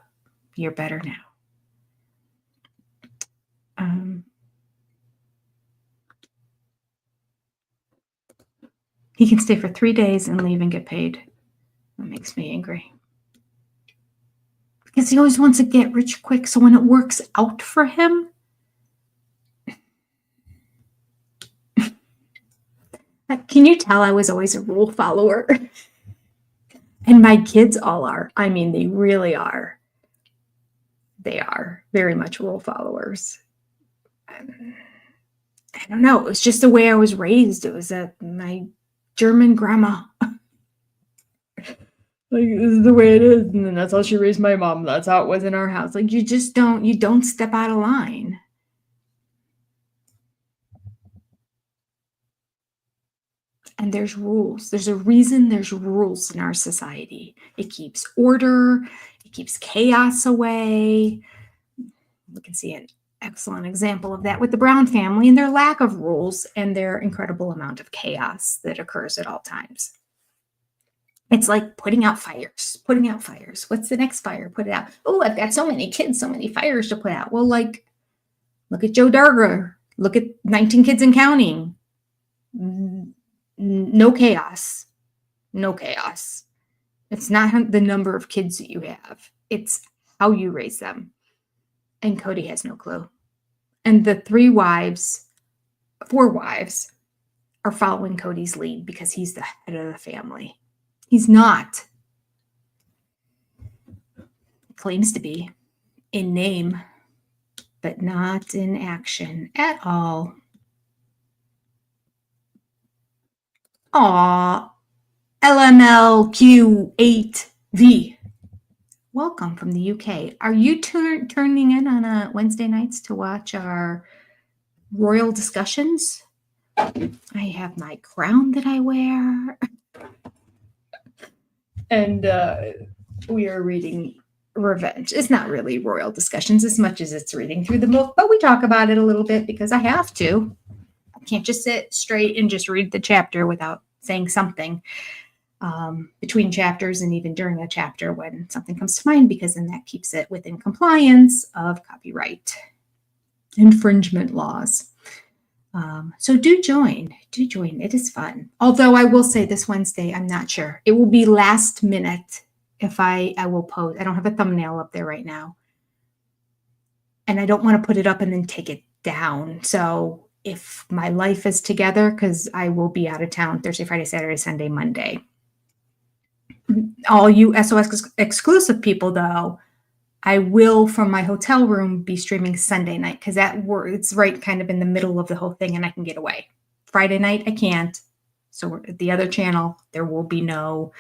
[SPEAKER 2] you're better now. He can stay for 3 days and leave and get paid. That makes me angry. Because he always wants to get rich quick, so when it works out for him, can you tell I was always a rule follower? And my kids all are. I mean, they really are. They are very much rule followers. I don't know. It was just the way I was raised. It was my German grandma. Like, this is the way it is. And then that's how she raised my mom. That's how it was in our house. Like, you don't step out of line. And there's rules. There's a reason there's rules in our society. It keeps order. It keeps chaos away. We can see an excellent example of that with the Brown family and their lack of rules and their incredible amount of chaos that occurs at all times. It's like putting out fires. What's the next fire? Put it out. Oh, I've got so many kids, so many fires to put out. Well, like, look at Joe Darger. Look at 19 kids and counting. No chaos. No chaos. It's not the number of kids that you have. It's how you raise them. And Cody has no clue. And the 4 wives are following Cody's lead because he's the head of the family. He's not. claims to be in name, but not in action at all. Aw, LMLQ8V. Welcome from the UK. Are you turning in on Wednesday nights to watch our royal discussions? I have my crown that I wear. And we are reading Revenge. It's not really royal discussions as much as it's reading through the book, but we talk about it a little bit because I have to. I can't just sit straight and just read the chapter without saying something between chapters and even during a chapter when something comes to mind, because then that keeps it within compliance of copyright infringement laws. So do join. It is fun. Although I will say this Wednesday, I'm not sure. It will be last minute if I will post. I don't have a thumbnail up there right now. And I don't want to put it up and then take it down. So if my life is together, because I will be out of town Thursday, Friday, Saturday, Sunday, Monday. All you SOS exclusive people, though, I will from my hotel room be streaming Sunday night because it's right kind of in the middle of the whole thing and I can get away. Friday night, I can't. So at the other channel, there will be no,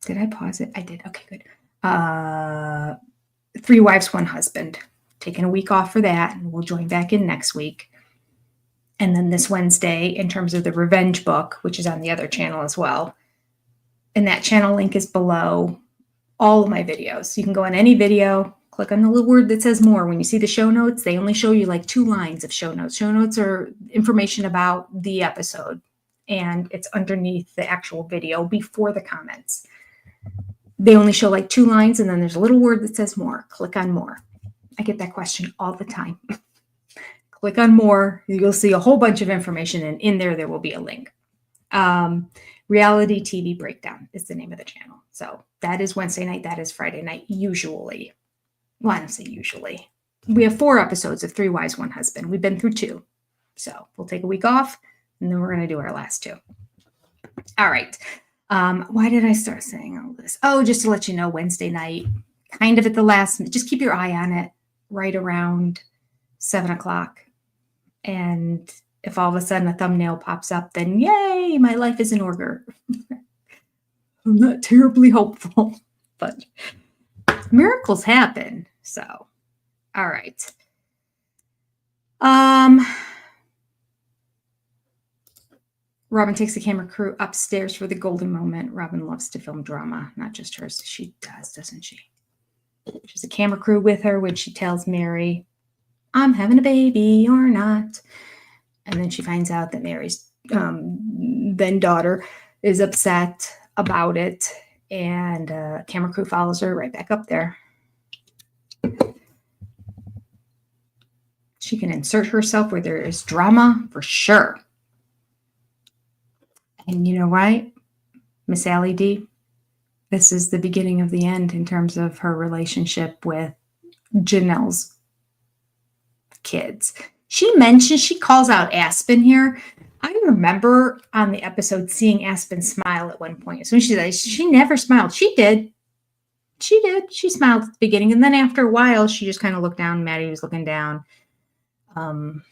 [SPEAKER 2] did I pause it? I did. Okay, good. 3 Wives, 1 Husband. Taking a week off for that, and we'll join back in next week. And then this Wednesday, in terms of the Revenge book, which is on the other channel as well. And that channel link is below all of my videos. You can go on any video, click on the little word that says more. When you see the show notes, they only show you like 2 lines of show notes. Show notes are information about the episode, and it's underneath the actual video before the comments. They only show like 2 lines, and then there's a little word that says more. Click on more. I get that question all the time. Click on more. You'll see a whole bunch of information, and in there will be a link. Reality TV Breakdown is the name of the channel. So that is Wednesday night. That is Friday night, usually. Well, I don't say usually. We have 4 episodes of 3 Wives, 1 Husband. We've been through 2. So we'll take a week off, and then we're going to do our last 2. All right. Why did I start saying all this? Oh, just to let you know, Wednesday night, kind of at the last minute, just keep your eye on it right around 7 o'clock. And if all of a sudden a thumbnail pops up, then yay, my life is in order. I'm not terribly hopeful, but miracles happen. So, all right. Robyn takes the camera crew upstairs for the golden moment. Robyn loves to film drama, not just hers. She does, doesn't she? She's a camera crew with her when she tells Mary, I'm having a baby or not. And then she finds out that Mary's then daughter is upset about it. And camera crew follows her right back up there. She can insert herself where there is drama for sure. And you know what, Miss Allie D, this is the beginning of the end in terms of her relationship with Janelle's kids. She calls out Aspen here. I remember on the episode seeing Aspen smile at one point. So she never smiled. She did. She smiled at the beginning. And then after a while, she just kind of looked down. Maddie was looking down. Then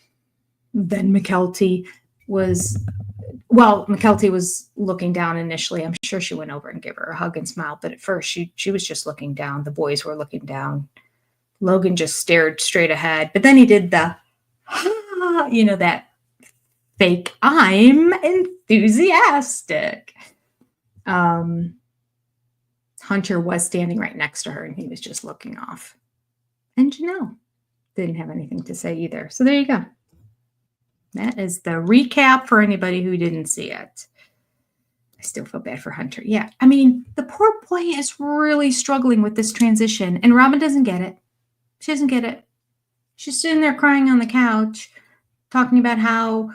[SPEAKER 2] McKelty was looking down initially. I'm sure she went over and gave her a hug and smiled. But at first, she was just looking down. The boys were looking down. Logan just stared straight ahead. But then he did the, that fake, I'm enthusiastic. Hunter was standing right next to her, and he was just looking off. And Janelle didn't have anything to say either. So there you go. That is the recap for anybody who didn't see it. I still feel bad for Hunter. Yeah, I mean, the poor boy is really struggling with this transition, and Robyn doesn't get it. She doesn't get it. She's sitting there crying on the couch, talking about how,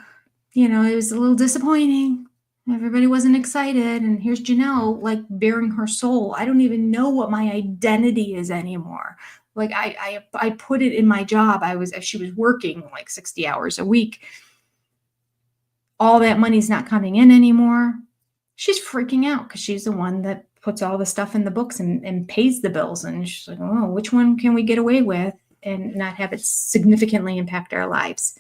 [SPEAKER 2] it was a little disappointing. Everybody wasn't excited. And here's Janelle, like, bearing her soul. I don't even know what my identity is anymore. Like, I put it in my job. She was working like 60 hours a week. All that money's not coming in anymore. She's freaking out because she's the one that puts all the stuff in the books and pays the bills. And she's like, oh, which one can we get away with and not have it significantly impact our lives?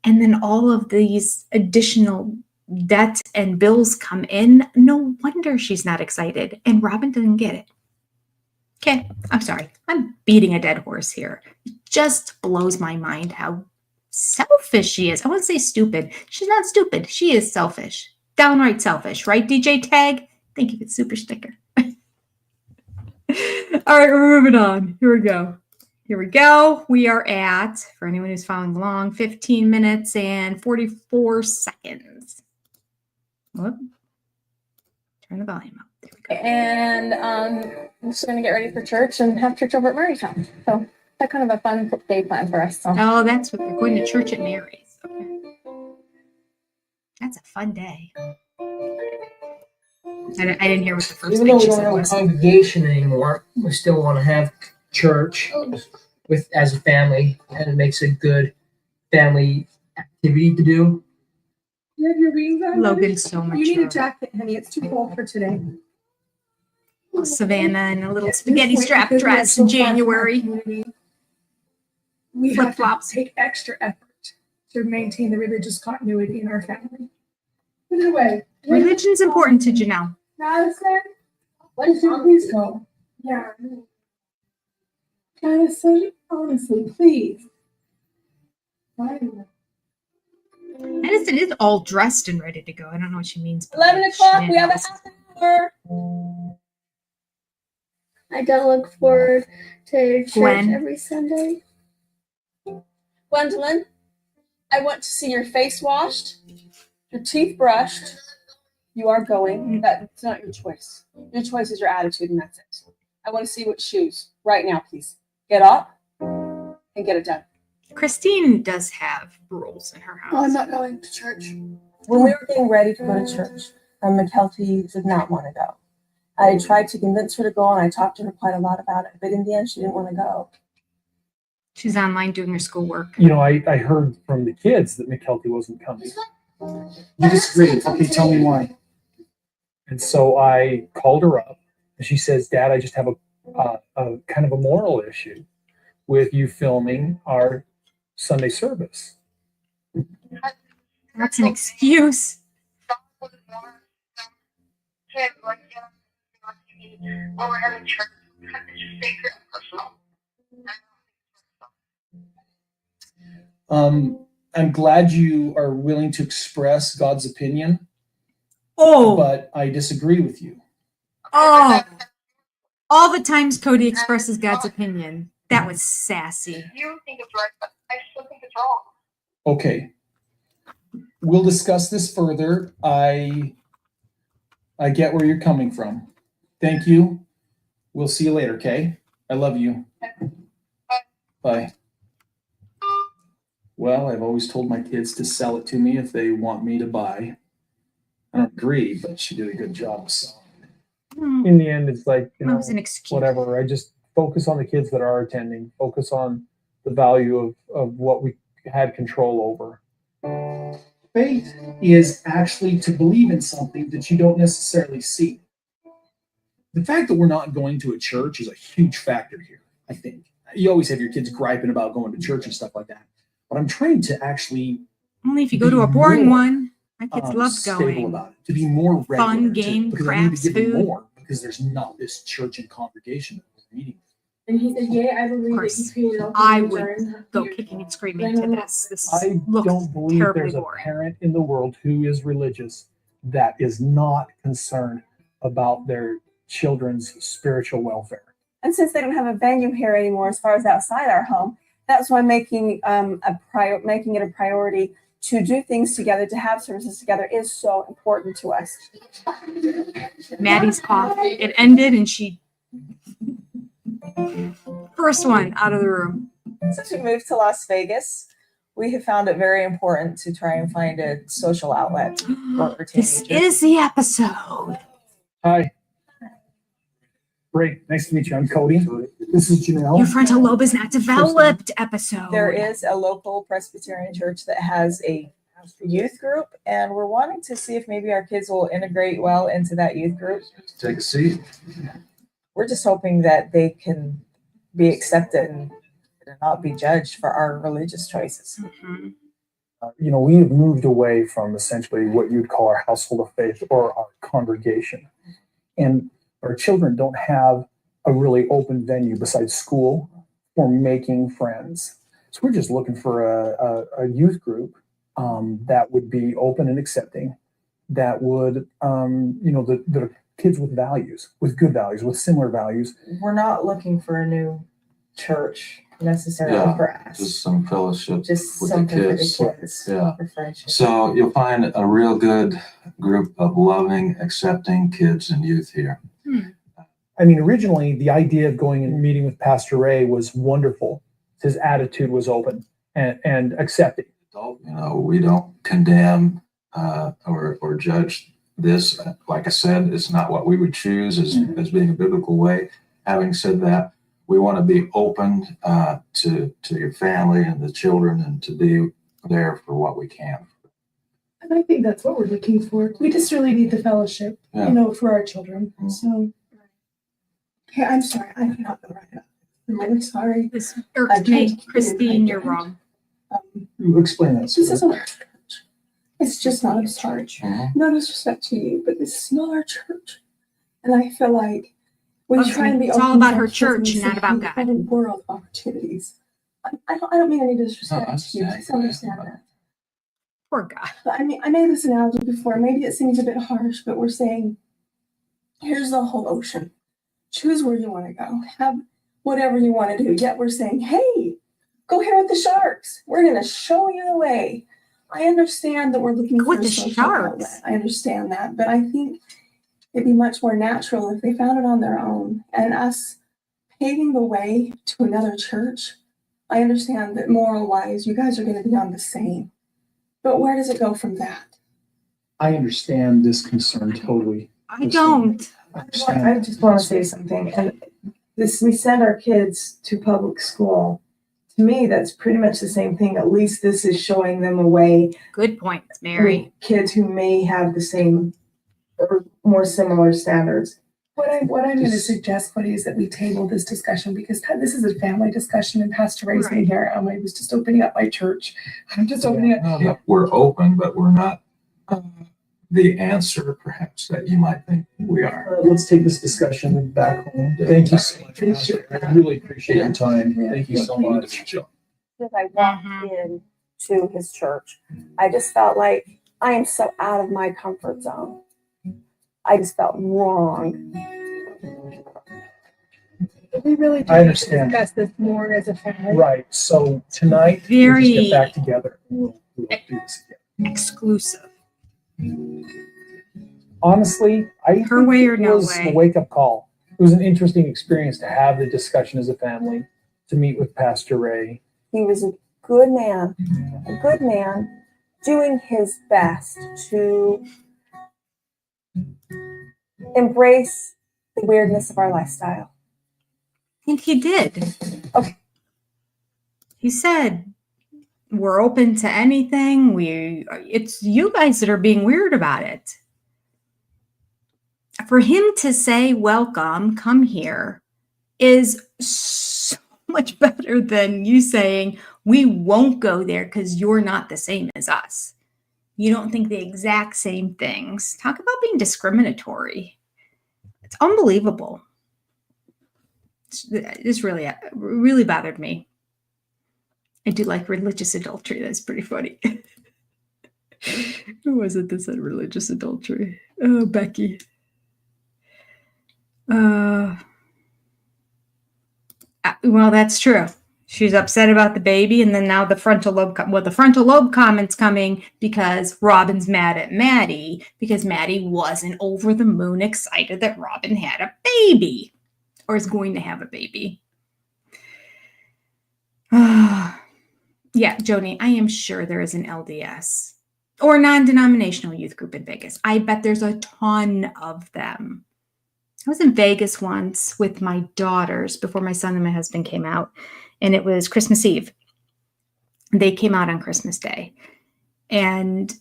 [SPEAKER 2] And then all of these additional debts and bills come in. No wonder she's not excited. And Robyn didn't get it. Okay, I'm sorry. I'm beating a dead horse here. It just blows my mind how selfish she is. I wouldn't say stupid. She's not stupid. She is selfish. Downright selfish, right, DJ Tag? Thank you for the super sticker. All right, we're moving on. Here we go. Here we go. We are at, for anyone who's following along, 15 minutes and 44 seconds. Whoop. Turn the volume up. There we go.
[SPEAKER 3] And I'm just going to get ready for church and have church over at Mary's house. So that's kind of a fun day plan for us. So.
[SPEAKER 2] Oh, that's what they're going to church at Mary's. Okay. That's a fun day. I didn't hear what the first
[SPEAKER 9] Even
[SPEAKER 2] thing
[SPEAKER 9] though we
[SPEAKER 2] she
[SPEAKER 9] don't
[SPEAKER 2] said
[SPEAKER 9] have a
[SPEAKER 2] was.
[SPEAKER 9] congregation anymore, we still want to have church with as a family, and it makes a good family activity to do.
[SPEAKER 1] You have your wings on?
[SPEAKER 2] Logan's so much.
[SPEAKER 1] You need a jacket, honey. It's too cold for today.
[SPEAKER 2] Savannah in a little spaghetti strap dress in January.
[SPEAKER 1] We have to
[SPEAKER 2] Flip-flops.
[SPEAKER 1] take extra effort to maintain the religious continuity in our family. Put it away.
[SPEAKER 2] Religion's important to Janelle.
[SPEAKER 1] Madison, please go. Yeah. Madison, honestly, please.
[SPEAKER 2] Madison is all dressed and ready to go. I don't know what she means. by
[SPEAKER 3] 11 o'clock, we have a
[SPEAKER 2] shenanigans.
[SPEAKER 3] half an hour.
[SPEAKER 7] I don't look forward to church
[SPEAKER 2] Gwen.
[SPEAKER 7] every Sunday.
[SPEAKER 3] Gwendolyn, I want to see your face washed, your teeth brushed. You are going. That's not your choice. Your choice is your attitude, and that's it. I want to see what shoes right now, please. Get up and get it done.
[SPEAKER 2] Christine does have rules in her house.
[SPEAKER 1] Oh, I'm not going to church.
[SPEAKER 10] When we were getting ready to go to church, McKelty did not want to go. I tried to convince her to go, and I talked to her quite a lot about it, but in the end, she didn't want to go.
[SPEAKER 2] She's online doing her schoolwork.
[SPEAKER 8] You know, I heard from the kids that McKelty wasn't coming. You disagree. Okay, tell me why. And so I called her up, and she says, Dad, I just have a kind of a moral issue with you filming our Sunday service.
[SPEAKER 2] That's an excuse.
[SPEAKER 6] I'm glad you are willing to express God's opinion,
[SPEAKER 2] Oh,
[SPEAKER 6] but I disagree with you.
[SPEAKER 2] oh. All the times Cody expresses God's opinion. That was sassy.
[SPEAKER 11] You think it's right, but I still think it's wrong.
[SPEAKER 6] Okay. We'll discuss this further. I get where you're coming from. Thank you. We'll see you later, okay? I love you. Bye. Well, I've always told my kids to sell it to me if they want me to buy. I don't agree, but she did a good job of selling.
[SPEAKER 8] In the end, it's like, you
[SPEAKER 2] That
[SPEAKER 8] know,
[SPEAKER 2] was an excuse.
[SPEAKER 8] whatever. I just focus on the kids that are attending, focus on the value of what we had control over.
[SPEAKER 6] Faith is actually to believe in something that you don't necessarily see. The fact that we're not going to a church is a huge factor here, I think. You always have your kids griping about going to church and stuff like that. But I'm trying to actually
[SPEAKER 2] Only if you go to a boring
[SPEAKER 6] more,
[SPEAKER 2] one. My kids love
[SPEAKER 6] stable
[SPEAKER 2] going.
[SPEAKER 6] about it, to be more regular.
[SPEAKER 2] Fun, game,
[SPEAKER 6] because I need
[SPEAKER 2] crafts,
[SPEAKER 6] to give them
[SPEAKER 2] food.
[SPEAKER 6] more because there's not this church and congregation that we're meeting.
[SPEAKER 1] And he said, yeah, I believe that
[SPEAKER 2] course,
[SPEAKER 1] he created all
[SPEAKER 2] I
[SPEAKER 1] things
[SPEAKER 2] would
[SPEAKER 1] and
[SPEAKER 2] Go kicking and screaming to this. This
[SPEAKER 8] I
[SPEAKER 2] looks
[SPEAKER 8] don't believe
[SPEAKER 2] terribly
[SPEAKER 8] there's a
[SPEAKER 2] boring.
[SPEAKER 8] parent in the world who is religious that is not concerned about their children's spiritual welfare.
[SPEAKER 10] And since they don't have a venue here anymore, as far as outside our home, that's why making it a priority to do things together, to have services together, is so important to us.
[SPEAKER 2] Maddie's cough. It ended and she first one out of the room.
[SPEAKER 5] Since we moved to Las Vegas, we have found it very important to try and find a social outlet for our
[SPEAKER 2] This
[SPEAKER 5] teenagers.
[SPEAKER 2] is the episode.
[SPEAKER 8] Hi. Great. Nice to meet you. I'm Cody. This is Janelle.
[SPEAKER 2] Your frontal lobe is not developed episode.
[SPEAKER 5] There is a local Presbyterian church that has a youth group, and we're wanting to see if maybe our kids will integrate well into that youth group.
[SPEAKER 12] Take a seat.
[SPEAKER 5] We're just hoping that they can be accepted and not be judged for our religious choices.
[SPEAKER 2] Mhm.
[SPEAKER 8] We have moved away from essentially what you'd call our household of faith or our congregation. And our children don't have a really open venue besides school for making friends. So we're just looking for a youth group that would be open and accepting, that would, that are kids with values, with good values, with similar values.
[SPEAKER 5] We're not looking for a new church necessarily for us.
[SPEAKER 12] Just some fellowship
[SPEAKER 5] Just
[SPEAKER 12] with
[SPEAKER 5] something
[SPEAKER 12] the
[SPEAKER 5] for the
[SPEAKER 12] kids.
[SPEAKER 5] kids.
[SPEAKER 12] Yeah.
[SPEAKER 5] For friendship.
[SPEAKER 12] So you'll find a real good group of loving, accepting kids and youth here.
[SPEAKER 8] I mean, originally the idea of going and meeting with Pastor Ray was wonderful. His attitude was open and accepting.
[SPEAKER 12] We don't condemn or judge this. Like I said, it's not what we would choose as being a biblical way. Having said that, we want to be open to your family and the children, and to be there for what we can.
[SPEAKER 1] And I think that's what we're looking for. We just really need the fellowship, for our children. So,
[SPEAKER 10] Hey, I'm sorry. I cannot go right up. I'm really sorry.
[SPEAKER 2] This irks me. Christine, you're wrong.
[SPEAKER 8] You explain that.
[SPEAKER 10] This isn't our church. It's just not a church.
[SPEAKER 12] Mm-hmm.
[SPEAKER 10] No disrespect to you, but this is not our church. And I feel like we try and be
[SPEAKER 2] It's
[SPEAKER 10] open
[SPEAKER 2] all about
[SPEAKER 10] to
[SPEAKER 2] her
[SPEAKER 10] our kids
[SPEAKER 2] church,
[SPEAKER 10] and
[SPEAKER 2] not
[SPEAKER 10] say,
[SPEAKER 2] about
[SPEAKER 10] "Hey,
[SPEAKER 2] God."
[SPEAKER 10] a world of opportunities. I don't mean any disrespect
[SPEAKER 12] No,
[SPEAKER 10] to you. Just understand that.
[SPEAKER 2] Poor guy.
[SPEAKER 10] I mean, I made this analogy before. Maybe it seems a bit harsh, but we're saying, here's the whole ocean. Choose where you want to go. Have whatever you want to do. Yet we're saying, hey, go here with the sharks. We're going to show you the way. I understand that we're looking for
[SPEAKER 2] With
[SPEAKER 10] a
[SPEAKER 2] the
[SPEAKER 10] social
[SPEAKER 2] sharks.
[SPEAKER 10] outlet. I understand that. But I think it'd be much more natural if they found it on their own. And us paving the way to another church, I understand that moral-wise, you guys are going to be on the same. But where does it go from that?
[SPEAKER 8] I understand this concern totally.
[SPEAKER 2] I don't.
[SPEAKER 5] I just want to say something. And this, we send our kids to public school. To me, that's pretty much the same thing. At least this is showing them a way.
[SPEAKER 2] Good point, Mary.
[SPEAKER 5] with Kids who may have the same or more similar standards.
[SPEAKER 1] what I'm going to suggest, buddy, is that we table this discussion because this is a family discussion, and Pastor Ray's been here. I was just opening up my church. I'm just opening up.
[SPEAKER 12] Yeah, we're open, but we're not the answer, perhaps, that you might think we are.
[SPEAKER 8] Let's take this discussion back home. Thank you so much, Pastor. I really appreciate your time. Thank you so much.
[SPEAKER 10] As I walked in to his church, I just felt like I am so out of my comfort zone. I just felt wrong.
[SPEAKER 1] We really do
[SPEAKER 8] I understand.
[SPEAKER 1] discuss this more as a family.
[SPEAKER 8] Right. So tonight, we'll just get back together. We'll do this again.
[SPEAKER 2] Exclusive.
[SPEAKER 8] Honestly, I
[SPEAKER 2] Her
[SPEAKER 8] think
[SPEAKER 2] way or
[SPEAKER 8] it
[SPEAKER 2] no
[SPEAKER 8] was
[SPEAKER 2] way.
[SPEAKER 8] a wake-up call. It was an interesting experience to have the discussion as a family, to meet with Pastor Ray.
[SPEAKER 10] He was a good man doing his best to embrace the weirdness of our lifestyle.
[SPEAKER 2] I think he did.
[SPEAKER 10] Okay.
[SPEAKER 2] He said, we're open to anything. It's you guys that are being weird about it. For him to say, welcome, come here, is so much better than you saying, we won't go there because you're not the same as us. You don't think the exact same things. Talk about being discriminatory. It's unbelievable. This really bothered me. I do like religious adultery. That's pretty funny. Who was it that said religious adultery? Oh, Becky. Well, that's true. She's upset about the baby, and then now the frontal lobe. The frontal lobe comment's coming because Robyn's mad at Maddie because Maddie wasn't over the moon excited that Robyn had a baby or is going to have a baby. Yeah, Joni, I am sure there is an LDS or non-denominational youth group in Vegas. I bet there's a ton of them. I was in Vegas once with my daughters before my son and my husband came out, and it was Christmas Eve. They came out on Christmas Day. And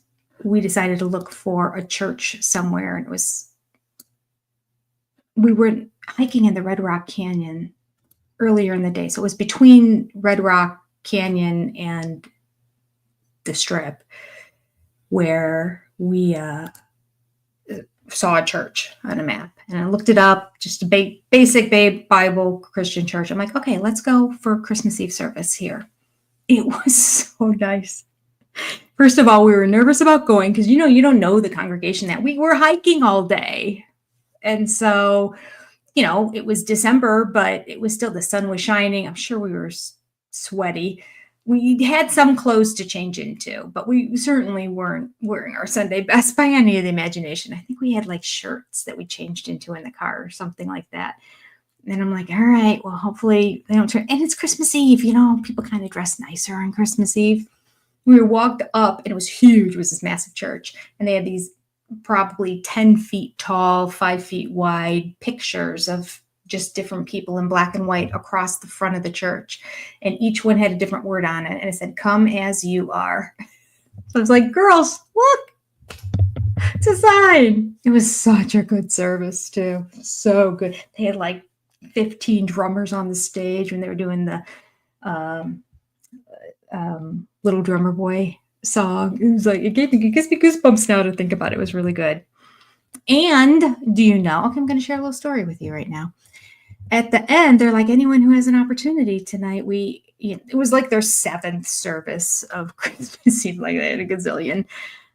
[SPEAKER 2] we decided to look for a church somewhere. And we were hiking in the Red Rock Canyon earlier in the day. So it was between Red Rock Canyon and the Strip where we saw a church on a map. And I looked it up, just a basic Bible Christian church. I'm like, okay, let's go for Christmas Eve service here. It was so nice. First of all, we were nervous about going because, you don't know the congregation that we were hiking all day. And so, it was December, but it was still, the sun was shining. I'm sure we were sweaty. We had some clothes to change into, but we certainly weren't wearing our Sunday best by any of the imagination. I think we had like shirts that we changed into in the car or something like that. And I'm like, all right, well, hopefully they don't turn. And it's Christmas Eve, people kind of dress nicer on Christmas Eve. We walked up and it was huge. It was this massive church. And they had these probably 10 feet tall, 5 feet wide pictures of just different people in black and white across the front of the church. And each one had a different word on it. And it said, "Come as you are." So I was like, girls, look, it's a sign. It was such a good service too. So good. They had like 15 drummers on the stage when they were doing the Little Drummer Boy song. It was like, it gives me goosebumps now to think about it. It was really good. And do you know, okay, I'm going to share a little story with you right now. At the end, they're like, anyone who has an opportunity tonight, it was like their 7th service of Christmas Eve, like they had a gazillion.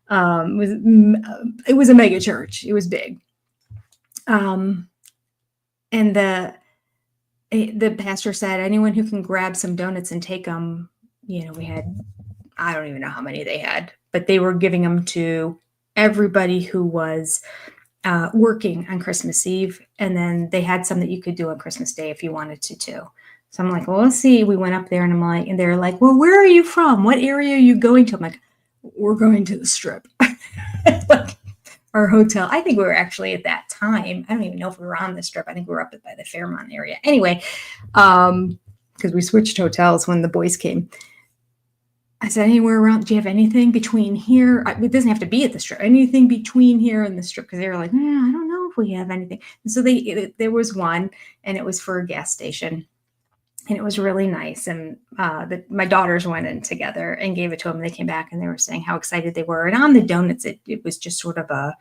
[SPEAKER 2] It was a mega church. It was big. And the pastor said, anyone who can grab some donuts and take them, we had, I don't even know how many they had, but they were giving them to everybody who was working on Christmas Eve. And then they had some that you could do on Christmas Day if you wanted to too. So I'm like, well, let's see. We went up there and they're like, well, where are you from? What area are you going to? I'm like, we're going to the Strip. Like our hotel. I think we were actually at that time. I don't even know if we were on the Strip. I think we were up by the Fairmont area. Anyway, because we switched hotels when the boys came. I said, anywhere around, do you have anything between here? It doesn't have to be at the Strip. Anything between here and the Strip? Because they were like, I don't know if we have anything. And so there was one, and it was for a gas station. And it was really nice. And my daughters went in together and gave it to them. They came back and they were saying how excited they were. And on the donuts, it was just sort of a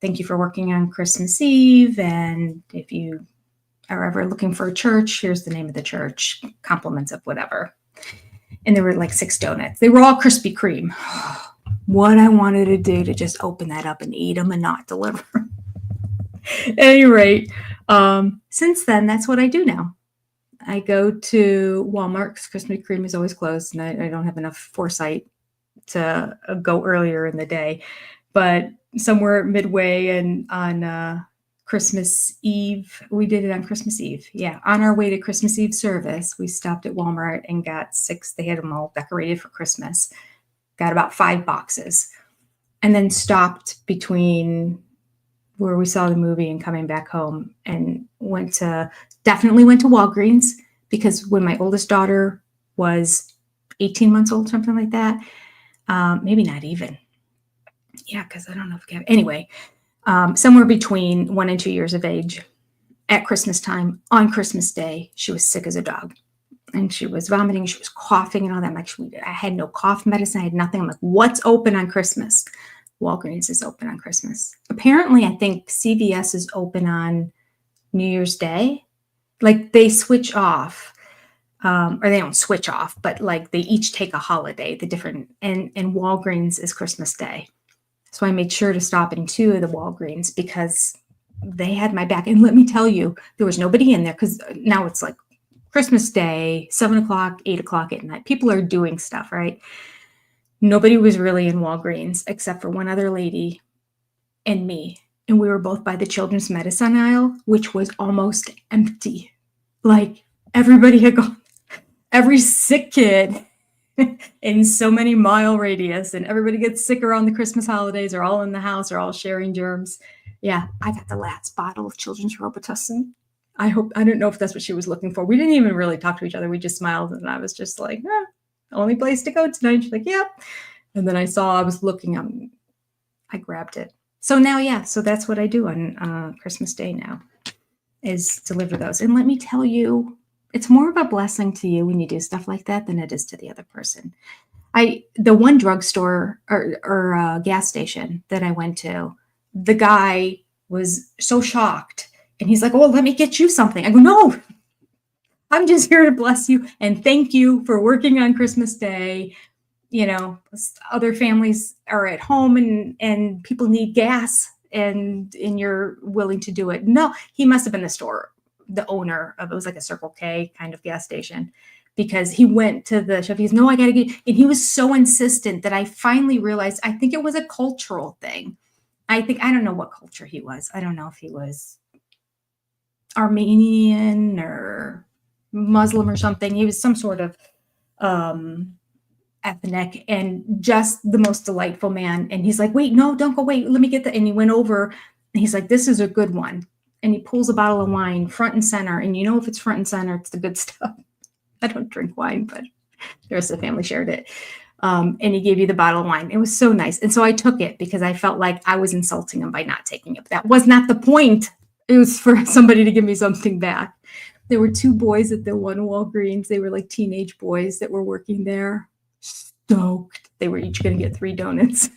[SPEAKER 2] thank you for working on Christmas Eve. And if you are ever looking for a church, here's the name of the church, compliments of whatever. And there were like 6 donuts. They were all Krispy Kreme. What I wanted to do to just open that up and eat them and not deliver. At any rate, since then, that's what I do now. I go to Walmart because Krispy Kreme is always closed, and I don't have enough foresight to go earlier in the day. But somewhere midway and on Christmas Eve, we did it on Christmas Eve. Yeah, on our way to Christmas Eve service, we stopped at Walmart and got 6. They had them all decorated for Christmas. Got about 5 boxes, and then stopped between where we saw the movie and coming back home, and definitely went to Walgreens, because when my oldest daughter was 18 months old, something like that, maybe not even. Yeah, because I don't know if we have. Anyway, somewhere between 1 and 2 years of age, at Christmas time, on Christmas Day, she was sick as a dog. And she was vomiting, she was coughing and all that. I'm like, I had no cough medicine, I had nothing. I'm like, what's open on Christmas? Walgreens is open on Christmas. Apparently, I think CVS is open on New Year's Day. Like they switch off, or they don't switch off, but like they each take a holiday, and Walgreens is Christmas Day. So I made sure to stop in 2 of the Walgreens because they had my back. And let me tell you, there was nobody in there because now it's like Christmas Day, 7 o'clock, 8 o'clock at night. People are doing stuff, right? Nobody was really in Walgreens except for one other lady and me. And we were both by the children's medicine aisle, which was almost empty. Like everybody had gone, every sick kid in so many mile radius, and everybody gets sick around the Christmas holidays, are all in the house, are all sharing germs. Yeah, I got the last bottle of children's Robitussin. I don't know if that's what she was looking for. We didn't even really talk to each other. We just smiled, and I was just like, the only place to go tonight. She's like, yep. And then I was looking up, I grabbed it. So now, yeah, so that's what I do on Christmas Day now, is deliver those. And let me tell you, it's more of a blessing to you when you do stuff like that than it is to the other person. The one drugstore or gas station that I went to, the guy was so shocked. And he's like, oh, let me get you something. I go, no, I'm just here to bless you and thank you for working on Christmas Day. You know, other families are at home and people need gas and you're willing to do it. No, he must have been the owner of, it was like a Circle K kind of gas station, because he went to the chef. He's, no, I got to get, and he was so insistent that I finally realized, I think it was a cultural thing. I don't know what culture he was. I don't know if he was Armenian or Muslim or something. He was some sort of ethnic, and just the most delightful man. And he's like, wait, no, don't go, wait, let me get that. And he went over and he's like, this is a good one. And he pulls a bottle of wine front and center. And you know, if it's front and center, it's the good stuff. I don't drink wine, but the rest of the family shared it. And he gave you the bottle of wine. It was so nice. And so I took it because I felt like I was insulting him by not taking it. That was not the point. It was for somebody to give me something back. There were two boys at the one Walgreens. They were like teenage boys that were working there. Stoked. They were each going to get 3 donuts.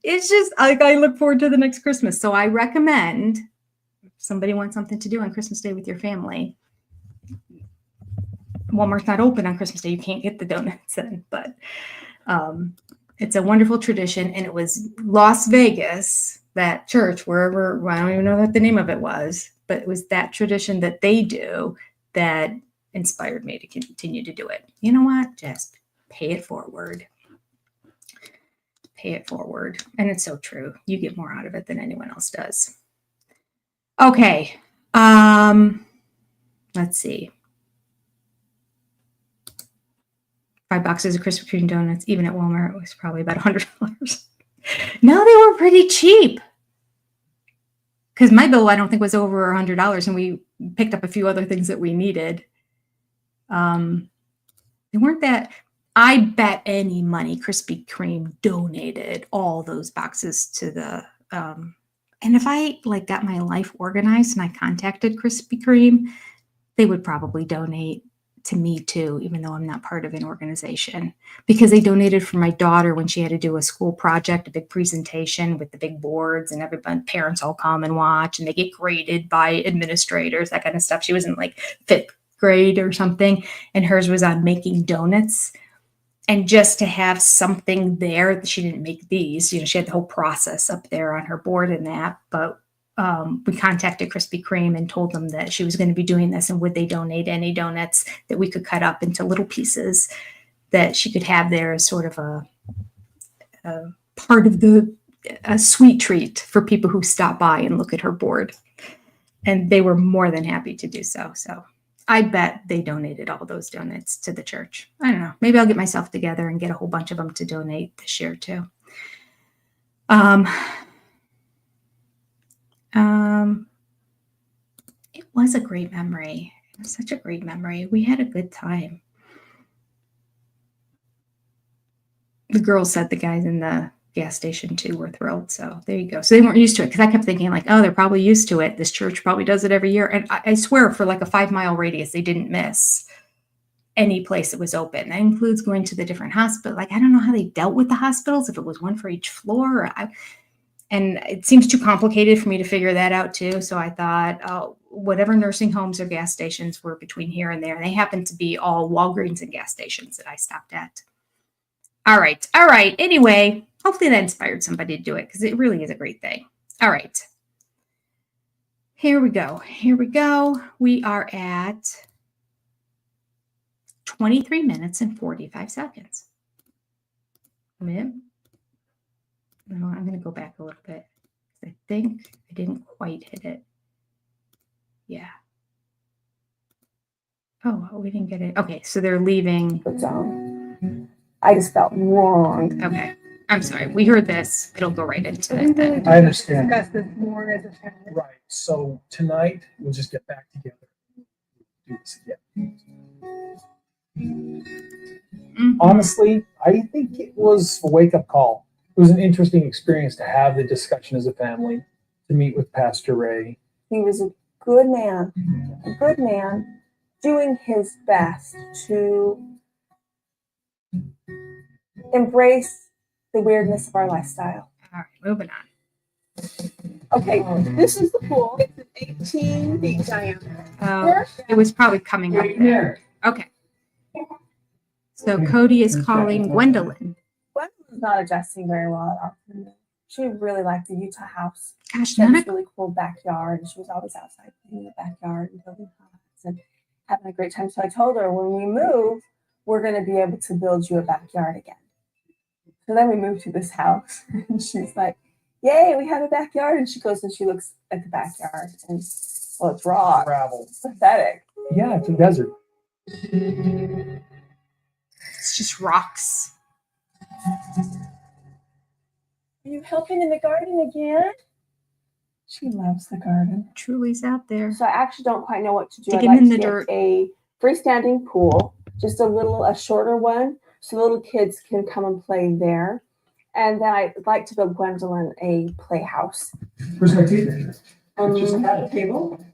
[SPEAKER 2] It's just like, I look forward to the next Christmas. So I recommend, if somebody wants something to do on Christmas Day with your family, Walmart's not open on Christmas Day. You can't get the donuts then, but it's a wonderful tradition. And it was Las Vegas, that church, wherever, I don't even know what the name of it was, but it was that tradition that they do that inspired me to continue to do it. You know what? Just pay it forward. Pay it forward. And it's so true. You get more out of it than anyone else does. Okay. Let's see. 5 boxes of Krispy Kreme donuts, even at Walmart, was probably about $100. No, they were pretty cheap. Because my bill, I don't think, was over $100, and we picked up a few other things that we needed. They weren't that. I bet any money Krispy Kreme donated all those boxes to the. And if I got my life organized and I contacted Krispy Kreme, they would probably donate to me too, even though I'm not part of an organization, because they donated for my daughter when she had to do a school project, a big presentation with the big boards, and everybody, parents all come and watch, and they get graded by administrators, that kind of stuff. She was in 5th grade or something, and hers was on making donuts. And just to have something there, she didn't make these, she had the whole process up there on her board and that, but we contacted Krispy Kreme and told them that she was going to be doing this, and would they donate any donuts that we could cut up into little pieces that she could have there as sort of a part of a sweet treat for people who stop by and look at her board. And they were more than happy to do so. So I bet they donated all those donuts to the church. I don't know. Maybe I'll get myself together and get a whole bunch of them to donate this year too. It was a great memory. It was such a great memory. We had a good time. The girls said the guys in the gas station too were thrilled. So there you go. So they weren't used to it, because I kept thinking oh, they're probably used to it. This church probably does it every year. And I swear for a 5-mile radius, they didn't miss any place that was open. That includes going to the different hospitals. I don't know how they dealt with the hospitals, if it was one for each floor. And it seems too complicated for me to figure that out too. So I thought, whatever nursing homes or gas stations were between here and there, they happened to be all Walgreens and gas stations that I stopped at. All right. Anyway, hopefully that inspired somebody to do it, because it really is a great thing. All right. Here we go. We are at 23 minutes and 45 seconds. No, I'm going to go back a little bit. I think I didn't quite hit it. Yeah. Oh, we didn't get it. Okay, so they're leaving.
[SPEAKER 1] I just felt wrong.
[SPEAKER 2] Okay. I'm sorry. We heard this. It'll go right into it then.
[SPEAKER 8] I understand.
[SPEAKER 1] Discuss this more as a family.
[SPEAKER 8] Right. So tonight we'll just get back together. Do this again. Honestly, I think it was a wake-up call. It was an interesting experience to have the discussion as a family, to meet with Pastor Ray.
[SPEAKER 10] He was a good man doing his best to embrace the weirdness of our lifestyle.
[SPEAKER 2] All right, moving on.
[SPEAKER 10] Okay, this is the pool. It's 18 feet diameter.
[SPEAKER 2] Oh, it was probably coming up there. Okay. So Cody is calling Gwendolyn.
[SPEAKER 10] Gwendolyn's not adjusting very well at all. She really liked the Utah house.
[SPEAKER 2] Gosh,
[SPEAKER 10] She had
[SPEAKER 2] none
[SPEAKER 10] this
[SPEAKER 2] of
[SPEAKER 10] really cool backyard, and she was always outside in the backyard and building huts and having a great time. So I told her, when we move, we're going to be able to build you a backyard again. So then we moved to this house, and she's like, "Yay, we have a backyard!" And she goes and she looks at the backyard, and well, it's raw,
[SPEAKER 8] Gravel.
[SPEAKER 10] it's pathetic.
[SPEAKER 8] Yeah, it's a desert.
[SPEAKER 2] it's just rocks.
[SPEAKER 10] Are you helping in the garden again? She loves the garden.
[SPEAKER 2] Truly's out there.
[SPEAKER 10] So I actually don't quite know what to do.
[SPEAKER 2] Digging
[SPEAKER 10] I'd like
[SPEAKER 2] in
[SPEAKER 10] to
[SPEAKER 2] the
[SPEAKER 10] get
[SPEAKER 2] dirt.
[SPEAKER 10] a freestanding pool, just a shorter one, so little kids can come and play there. And then I'd like to build Gwendolyn a playhouse.
[SPEAKER 8] Where's my table?
[SPEAKER 10] Just
[SPEAKER 5] at the table.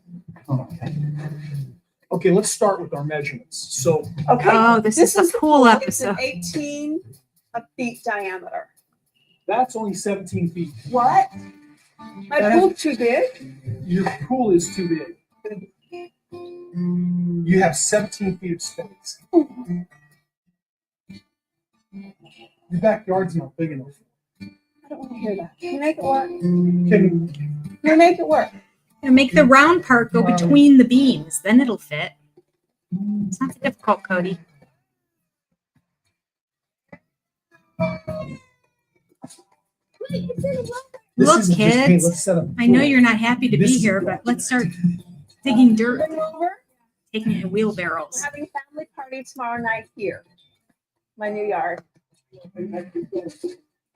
[SPEAKER 6] Okay, let's start with our measurements. So
[SPEAKER 10] Okay.
[SPEAKER 2] Oh, this is
[SPEAKER 10] is
[SPEAKER 2] a pool
[SPEAKER 10] It's
[SPEAKER 2] episode.
[SPEAKER 10] an 18 feet diameter.
[SPEAKER 6] that's only 17 feet.
[SPEAKER 10] What? My
[SPEAKER 6] That
[SPEAKER 10] pool's too big?
[SPEAKER 6] Your pool is too big. You have 17 feet of space. Your backyard's not big enough.
[SPEAKER 10] I don't want to hear that. Can you make it work?
[SPEAKER 6] Can
[SPEAKER 10] Can you make it work?
[SPEAKER 2] And make the round part go between the beams. Then it'll fit. It's not difficult, Cody. Look,
[SPEAKER 8] isn't just paint.
[SPEAKER 2] kids,
[SPEAKER 8] Let's set up a
[SPEAKER 2] I know
[SPEAKER 8] pool.
[SPEAKER 2] you're not happy to
[SPEAKER 8] This
[SPEAKER 2] be
[SPEAKER 8] is
[SPEAKER 2] here,
[SPEAKER 8] the-
[SPEAKER 2] but let's start digging dirt,
[SPEAKER 10] Bring it over.
[SPEAKER 2] taking it in
[SPEAKER 10] We're
[SPEAKER 2] wheelbarrows.
[SPEAKER 10] having a family party tomorrow night here, my new yard.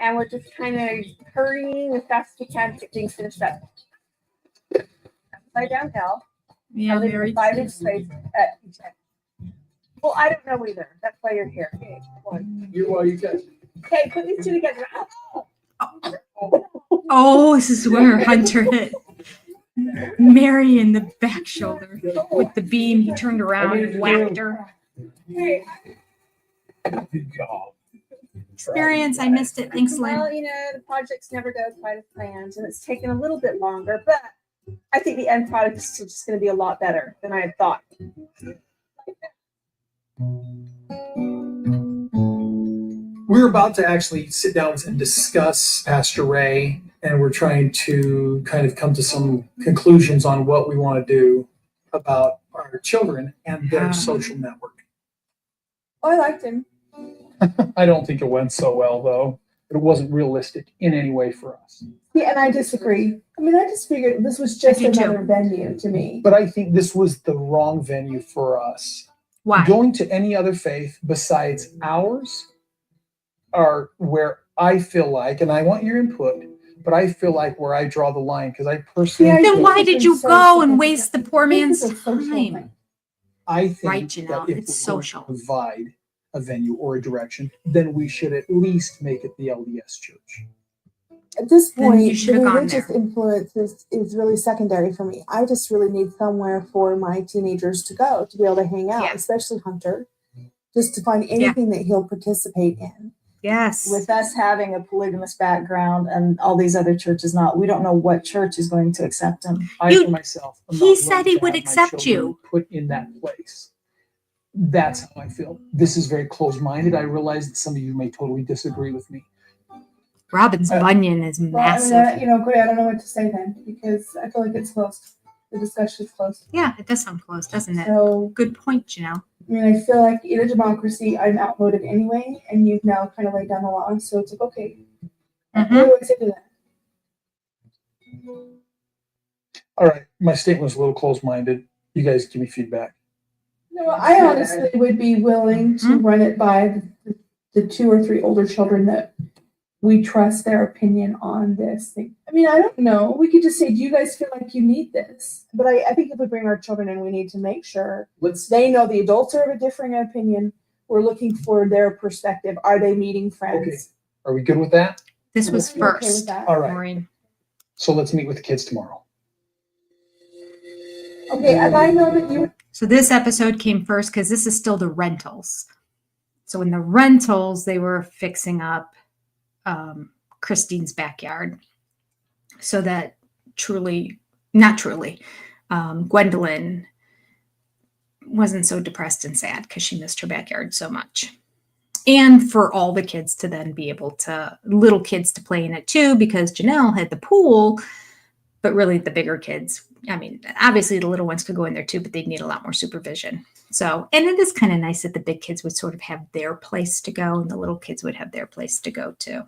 [SPEAKER 10] And we're just kind of hurrying as fast as we can to get things finished up. Upside down hill.
[SPEAKER 2] Yeah,
[SPEAKER 10] I live in
[SPEAKER 2] very
[SPEAKER 10] a 5-inch space at each end. Well, I don't know either. That's why you're here. Okay, one.
[SPEAKER 6] you guys.
[SPEAKER 10] Okay, put these two together.
[SPEAKER 2] Oh, this is where Hunter hit Mary in the back shoulder with the beam. He turned around and whacked her.
[SPEAKER 10] Hey,
[SPEAKER 6] Good job.
[SPEAKER 2] Experience, I missed it. Thanks, Lynn.
[SPEAKER 10] well, the projects never go quite as planned, and it's taken a little bit longer, but I think the end product is just going to be a lot better than I had thought.
[SPEAKER 6] We're about to actually sit down and discuss Pastor Ray, and we're trying to kind of come to some conclusions on what we want to do about our children and their social network.
[SPEAKER 1] Oh, I liked him.
[SPEAKER 8] I don't think it went so well, though. It wasn't realistic in any way for us.
[SPEAKER 1] Yeah, and I disagree. I mean, I just figured this was just
[SPEAKER 2] I do too.
[SPEAKER 1] another venue to me.
[SPEAKER 8] But I think this was the wrong venue for us.
[SPEAKER 2] Why?
[SPEAKER 8] Going to any other faith besides ours are where I feel like, and I want your input, but I feel like where I draw the line, because I personally
[SPEAKER 1] Yeah, I
[SPEAKER 2] Then
[SPEAKER 8] feel-
[SPEAKER 2] why did you go and waste the poor man's
[SPEAKER 1] This is a social
[SPEAKER 2] time?
[SPEAKER 1] thing.
[SPEAKER 8] I think
[SPEAKER 2] Right, Janelle,
[SPEAKER 8] that if
[SPEAKER 2] it's
[SPEAKER 8] we're going to
[SPEAKER 2] social.
[SPEAKER 8] provide a venue or a direction, then we should at least make it the LDS church.
[SPEAKER 1] At this
[SPEAKER 2] Then
[SPEAKER 1] point,
[SPEAKER 2] you should
[SPEAKER 1] the
[SPEAKER 2] have gone
[SPEAKER 1] religious
[SPEAKER 2] there.
[SPEAKER 1] influence is really secondary for me. I just really need somewhere for my teenagers to go to be able to hang out,
[SPEAKER 2] Yeah.
[SPEAKER 1] especially Hunter, just to find anything that he'll participate in.
[SPEAKER 2] Yes.
[SPEAKER 4] With us having a polygamous background and all these other churches not, we don't know what church is going to accept him.
[SPEAKER 8] I
[SPEAKER 2] You-
[SPEAKER 8] for myself, I'm
[SPEAKER 2] he
[SPEAKER 8] not
[SPEAKER 2] said
[SPEAKER 8] willing
[SPEAKER 2] he
[SPEAKER 8] to
[SPEAKER 2] would
[SPEAKER 8] have my
[SPEAKER 2] accept
[SPEAKER 8] children
[SPEAKER 2] you.
[SPEAKER 8] Put in that place. That's how I feel. This is very closed-minded. I realize that some of you may totally disagree with me.
[SPEAKER 2] Robyn's bunion is
[SPEAKER 1] Well,
[SPEAKER 2] massive.
[SPEAKER 1] I mean, Cody, I don't know what to say then because I feel like it's closed. The discussion is closed.
[SPEAKER 2] Yeah, it does sound close, doesn't it?
[SPEAKER 1] So,
[SPEAKER 2] Good point, Janelle.
[SPEAKER 1] I mean, I feel like in a democracy, I'm outvoted anyway, and you've now kind of laid down the law, so it's like, okay.
[SPEAKER 2] Mhm.
[SPEAKER 1] What do I say to that?
[SPEAKER 8] All right, my statement was a little closed-minded. You guys give me feedback.
[SPEAKER 1] No, I honestly would be willing to run it by the 2 or 3 older children that we trust their opinion on this thing. I mean, I don't know. We could just say, do you guys feel like you need this? But I think if we bring our children in, we need to make sure
[SPEAKER 6] Let's
[SPEAKER 1] they know the adults are of a differing opinion. We're looking for their perspective. Are they meeting friends?
[SPEAKER 8] Okay. Are we good with that?
[SPEAKER 2] This was
[SPEAKER 1] You okay with
[SPEAKER 2] first.
[SPEAKER 1] that?
[SPEAKER 8] All right.
[SPEAKER 2] Maureen.
[SPEAKER 8] So let's meet with the kids tomorrow.
[SPEAKER 1] Okay, and I know that you.
[SPEAKER 2] So this episode came first because this is still the rentals. So in the rentals, they were fixing up Christine's backyard so that Gwendolyn wasn't so depressed and sad because she missed her backyard so much. And for all the kids to then be able to, little kids to play in it too, because Janelle had the pool, but really the bigger kids, I mean, obviously the little ones could go in there too, but they'd need a lot more supervision. So, and it is kind of nice that the big kids would sort of have their place to go and the little kids would have their place to go too.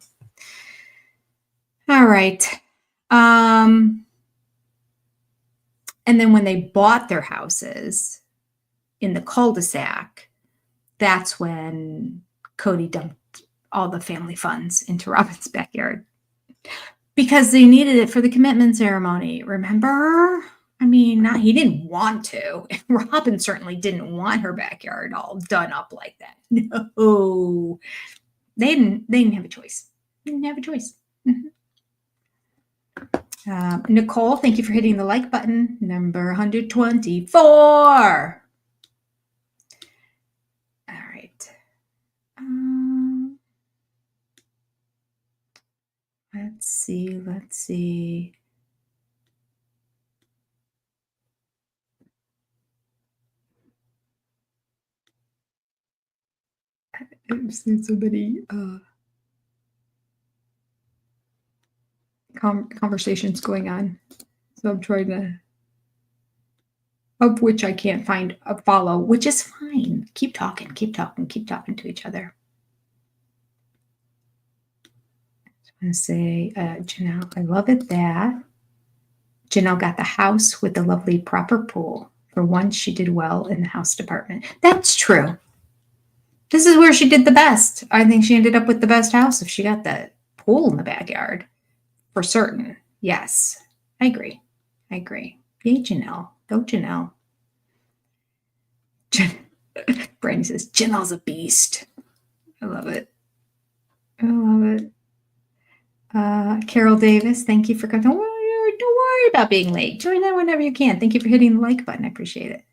[SPEAKER 2] All right. And then when they bought their houses in the cul-de-sac, that's when Cody dumped all the family funds into Robyn's backyard because they needed it for the commitment ceremony. Remember? I mean, he didn't want to. Robyn certainly didn't want her backyard all done up like that. No, they didn't have a choice. They didn't have a choice. Mm-hmm. Nicole, thank you for hitting the like button. Number 124. All right. Let's see. I've seen so many conversations going on. So I'm trying to, of which I can't find a follow, which is fine. Keep talking to each other. I say, Janelle, I love it that Janelle got the house with the lovely proper pool. For once, she did well in the house department. That's true. This is where she did the best. I think she ended up with the best house if she got that pool in the backyard. For certain. Yes. I agree. Yay, Janelle. Go, Janelle. Brandy says, Janelle's a beast. I love it. Carol Davis, thank you for coming. Don't worry about being late. Join in whenever you can. Thank you for hitting the like button. I appreciate it.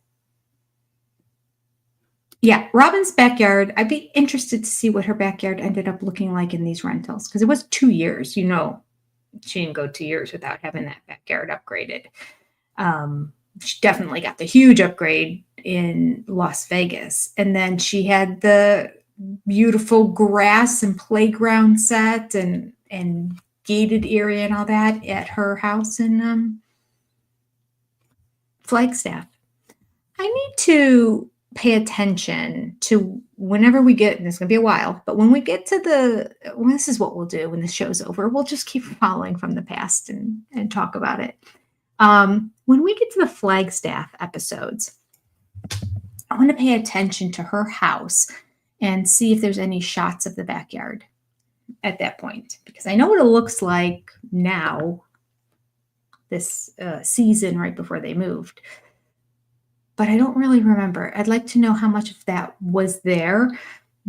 [SPEAKER 2] Yeah, Robyn's backyard. I'd be interested to see what her backyard ended up looking like in these rentals because it was 2 years. You know, she didn't go 2 years without having that backyard upgraded. She definitely got the huge upgrade in Las Vegas, and then she had the beautiful grass and playground set and gated area and all that at her house in Flagstaff. I need to pay attention to whenever we get, and it's going to be a while, but when we get to this is what we'll do when the show's over. We'll just keep following from the past and talk about it. When we get to the Flagstaff episodes, I want to pay attention to her house and see if there's any shots of the backyard at that point, because I know what it looks like now, this season right before they moved, but I don't really remember. I'd like to know how much of that was there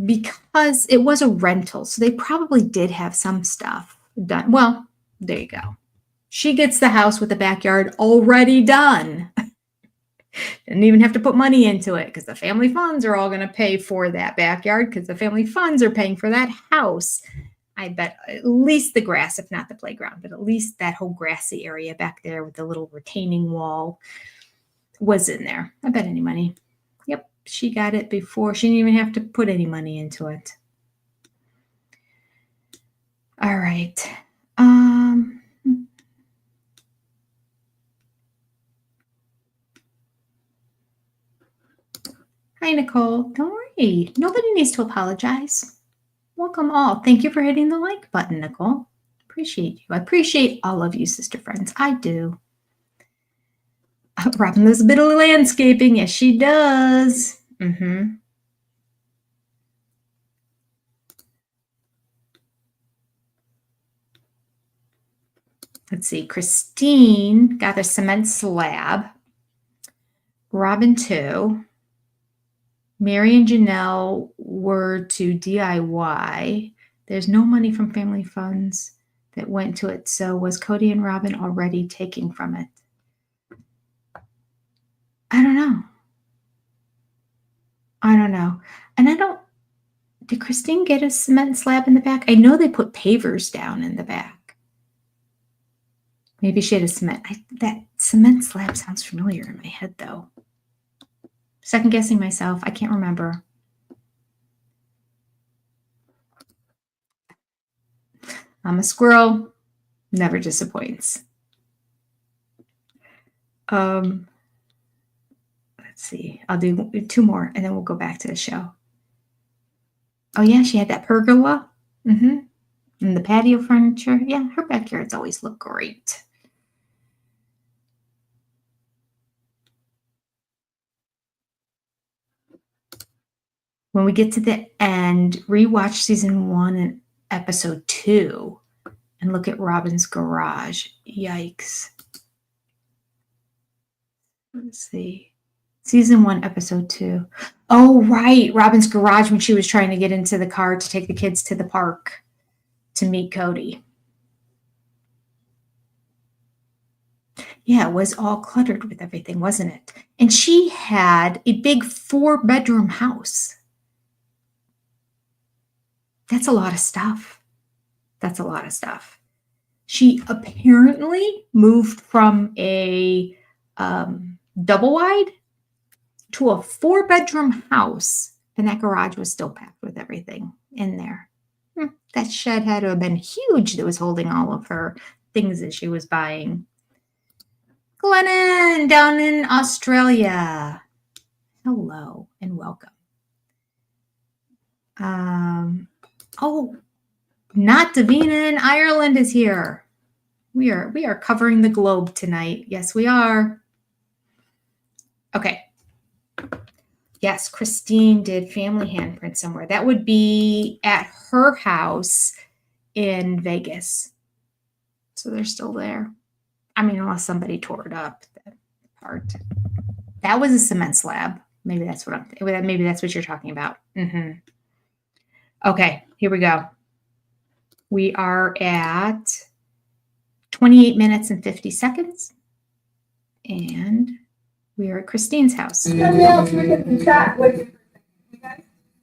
[SPEAKER 2] because it was a rental. So they probably did have some stuff done. Well, there you go. She gets the house with the backyard already done. Didn't even have to put money into it because the family funds are all going to pay for that backyard because the family funds are paying for that house. I bet at least the grass, if not the playground, but at least that whole grassy area back there with the little retaining wall was in there. I bet any money. Yep, she got it before. She didn't even have to put any money into it. All right. Hi, Nicole. Don't worry. Nobody needs to apologize. Welcome all. Thank you for hitting the like button, Nicole. Appreciate you. I appreciate all of you, sister friends. I do. Robyn does a bit of landscaping. Yes, she does. Let's see. Christine got a cement slab. Robyn too. Mary and Janelle were to DIY. There's no money from family funds that went to it. So was Cody and Robyn already taking from it? I don't know. And did Christine get a cement slab in the back? I know they put pavers down in the back. Maybe she had a that cement slab sounds familiar in my head though. Second guessing myself. I can't remember. I'm a squirrel. Never disappoints. Let's see. I'll do 2 more and then we'll go back to the show. Oh yeah, she had that pergola. And the patio furniture. Yeah, her backyards always look great. When we get to the end, rewatch season 1 and episode 2 and look at Robyn's garage. Yikes. Let's see. Season 1, episode 2. Oh, right. Robyn's garage when she was trying to get into the car to take the kids to the park to meet Cody. Yeah, it was all cluttered with everything, wasn't it? And she had a big 4-bedroom house. That's a lot of stuff. She apparently moved from a double wide to a 4-bedroom house, and that garage was still packed with everything in there. That shed had to have been huge that was holding all of her things that she was buying. Glennon down in Australia. Hello and welcome. Oh, not Davina in Ireland is here. We are covering the globe tonight. Yes, we are. Okay. Yes, Christine did family handprints somewhere. That would be at her house in Vegas. So they're still there. I mean, unless somebody tore it up, that part. That was a cement slab. Maybe that's what maybe that's what you're talking about. Okay, here we go. We are at 28 minutes and 50 seconds. And we are at Christine's house.
[SPEAKER 8] We're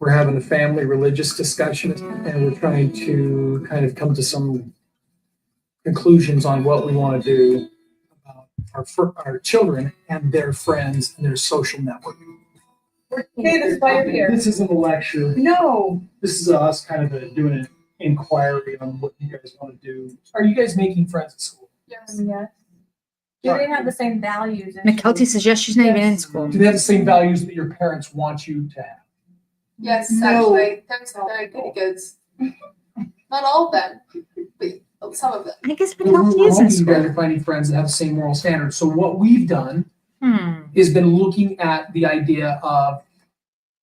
[SPEAKER 8] having a family religious discussion, and we're trying to kind of come to some conclusions on what we want to do about our children and their friends and their social networking. This isn't a lecture.
[SPEAKER 5] No.
[SPEAKER 8] This is us kind of doing an inquiry on what you guys want to do. Are you guys making friends at school?
[SPEAKER 3] Yes. Do they have the same values?
[SPEAKER 2] McKelty says yes, she's not even in school.
[SPEAKER 8] Do they have the same values that your parents want you to have?
[SPEAKER 11] Yes,
[SPEAKER 5] No.
[SPEAKER 11] actually. There's very good goods. Not all of them, but some of them.
[SPEAKER 2] I guess
[SPEAKER 8] We're
[SPEAKER 2] McKelty is in
[SPEAKER 8] hoping you guys
[SPEAKER 2] school.
[SPEAKER 8] are finding friends that have the same moral standards. So what we've done has been looking at the idea of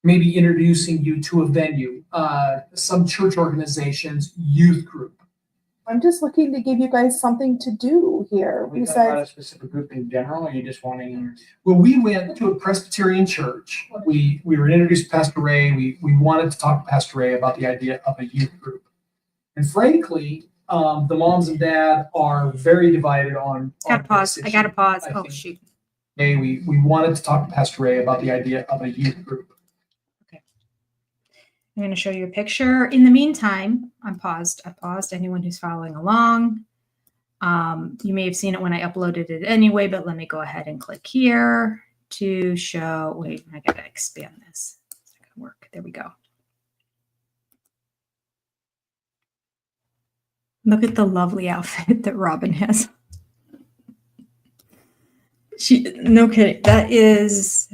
[SPEAKER 8] maybe introducing you to a venue, some church organizations, youth group.
[SPEAKER 1] I'm just looking to give you guys something to do here.
[SPEAKER 13] We talking about a specific group in general, or are you just wanting?
[SPEAKER 8] Well, we went to a Presbyterian church. We were introduced to Pastor Ray. We wanted to talk to Pastor Ray about the idea of a youth group. And frankly, the moms and dad are very divided on
[SPEAKER 2] Gotta pause.
[SPEAKER 8] this
[SPEAKER 2] I gotta
[SPEAKER 8] issue.
[SPEAKER 2] pause.
[SPEAKER 8] I
[SPEAKER 2] Oh,
[SPEAKER 8] think.
[SPEAKER 2] shoot.
[SPEAKER 8] Hey, we wanted to talk to Pastor Ray about the idea of a youth group.
[SPEAKER 2] I'm going to show you a picture. In the meantime, I'm paused. I paused. Anyone who's following along. You may have seen it when I uploaded it anyway, but let me go ahead and click here to show. Wait, I got to expand this. It's not going to work. There we go. Look at the lovely outfit that Robyn has. No kidding. That is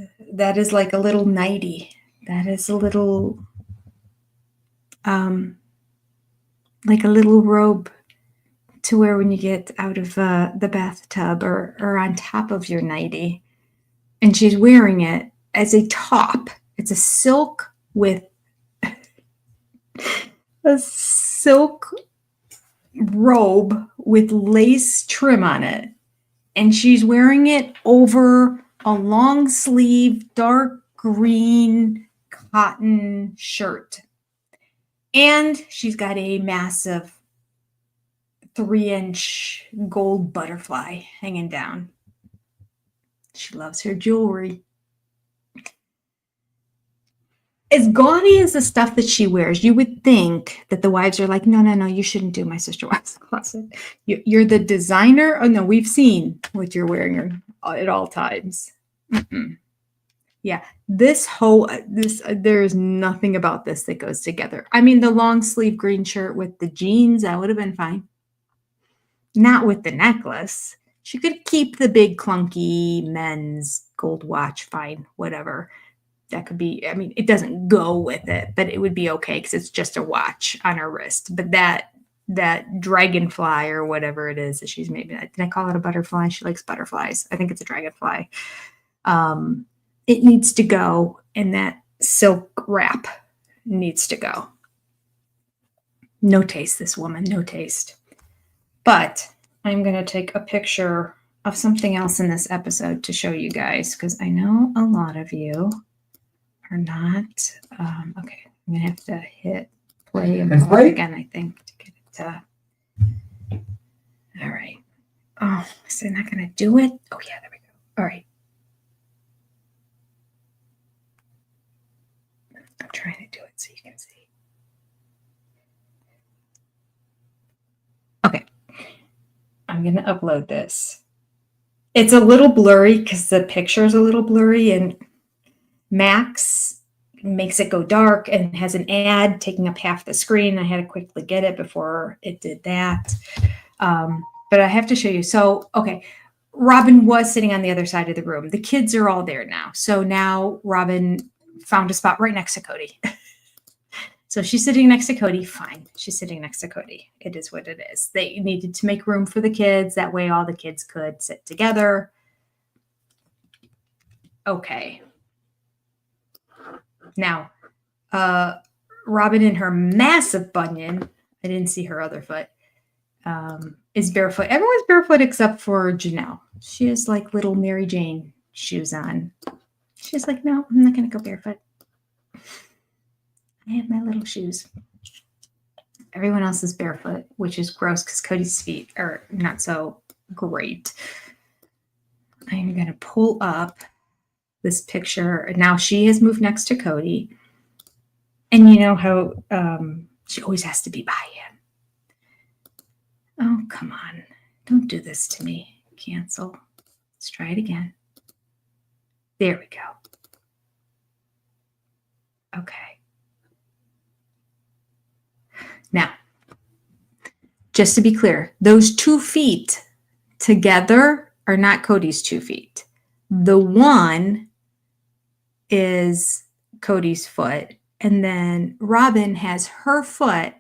[SPEAKER 2] like a little nightie. That is a little, like a little robe to wear when you get out of the bathtub or on top of your nightie. And she's wearing it as a top. It's a silk with a silk robe with lace trim on it. And she's wearing it over a long sleeve, dark green cotton shirt. And she's got a massive 3-inch gold butterfly hanging down. She loves her jewelry. As gaudy as the stuff that she wears, you would think that the wives are like, no, you shouldn't do my sister wives closet. You're the designer. Oh no, we've seen what you're wearing at all times. Mm-mm. Yeah, there's nothing about this that goes together. I mean, the long sleeve green shirt with the jeans, that would have been fine. Not with the necklace. She could keep the big clunky men's gold watch, fine, whatever. That could be, I mean, it doesn't go with it, but it would be okay because it's just a watch on her wrist. But that dragonfly or whatever it is that she's made, did I call it a butterfly? She likes butterflies. I think it's a dragonfly. It needs to go, and that silk wrap needs to go. No taste, this woman, no taste. But I'm going to take a picture of something else in this episode to show you guys, because I know a lot of you are not. Okay, I'm going to have to hit play and pause again, I think, to get it to. All right. Oh, is it not going to do it? Oh, yeah, there we go. All right. I'm trying to do it so you can see. Okay. I'm going to upload this. It's a little blurry because the picture is a little blurry, and Max makes it go dark and has an ad taking up half the screen. I had to quickly get it before it did that. But I have to show you. So, okay. Robyn was sitting on the other side of the room. The kids are all there now. So now Robyn found a spot right next to Cody. So she's sitting next to Cody. Fine. She's sitting next to Cody. It is what it is. They needed to make room for the kids. That way all the kids could sit together. Okay. Now, Robyn in her massive bunion, I didn't see her other foot, is barefoot. Everyone's barefoot except for Janelle. She has like little Mary Jane shoes on. She's like, no, I'm not going to go barefoot. I have my little shoes. Everyone else is barefoot, which is gross because Cody's feet are not so great. I'm going to pull up this picture. Now she has moved next to Cody. And you know how she always has to be by him. Oh, come on. Don't do this to me. Cancel. Let's try it again. There we go. Okay. Now, just to be clear, those 2 feet together are not Cody's 2 feet. The one is Cody's foot, and then Robyn has her foot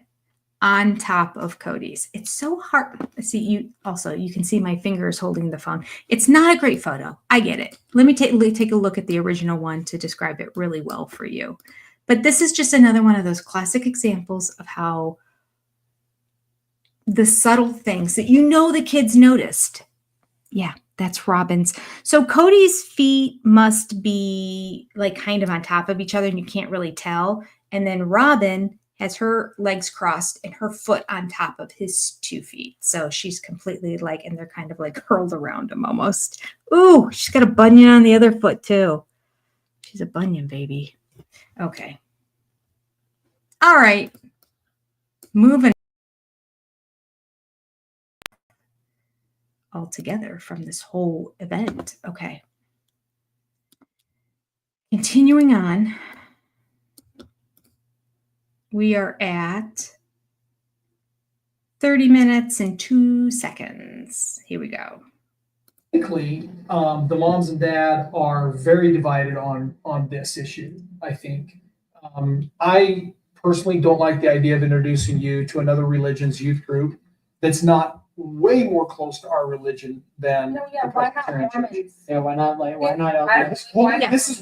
[SPEAKER 2] on top of Cody's. It's so hard. See, you can see my fingers holding the phone. It's not a great photo. I get it. Let me take a look at the original one to describe it really well for you. But this is just another one of those classic examples of how the subtle things that the kids noticed. Yeah, that's Robyn's. So Cody's feet must be like kind of on top of each other and you can't really tell. And then Robyn has her legs crossed and her foot on top of his 2 feet. So she's completely and they're kind of like curled around him almost. Ooh, she's got a bunion on the other foot too. She's a bunion baby. Okay. All right. Moving all together from this whole event. Okay. Continuing on. We are at 30 minutes and 2 seconds. Here we go.
[SPEAKER 6] Frankly, the moms and dad are very divided on this issue, I think. I personally don't like the idea of introducing you to another religion's youth group that's not way more close to our religion than the Presbyterian Church.
[SPEAKER 13] Yeah, why not? Why not?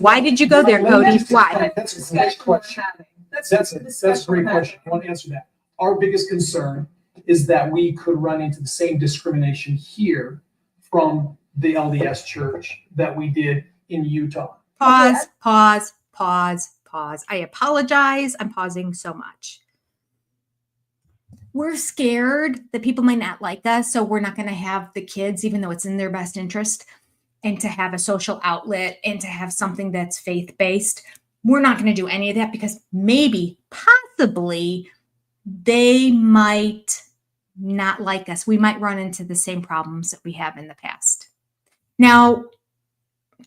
[SPEAKER 2] Why did you go there, Cody? Why?
[SPEAKER 6] That's a great question. That's a great question. I want to answer that. Our biggest concern is that we could run into the same discrimination here from the LDS church that we did in Utah.
[SPEAKER 2] Pause. pause. I apologize. I'm pausing so much. We're scared that people might not like us, so we're not going to have the kids, even though it's in their best interest, and to have a social outlet and to have something that's faith-based. We're not going to do any of that because maybe, possibly, they might not like us. We might run into the same problems that we have in the past. Now,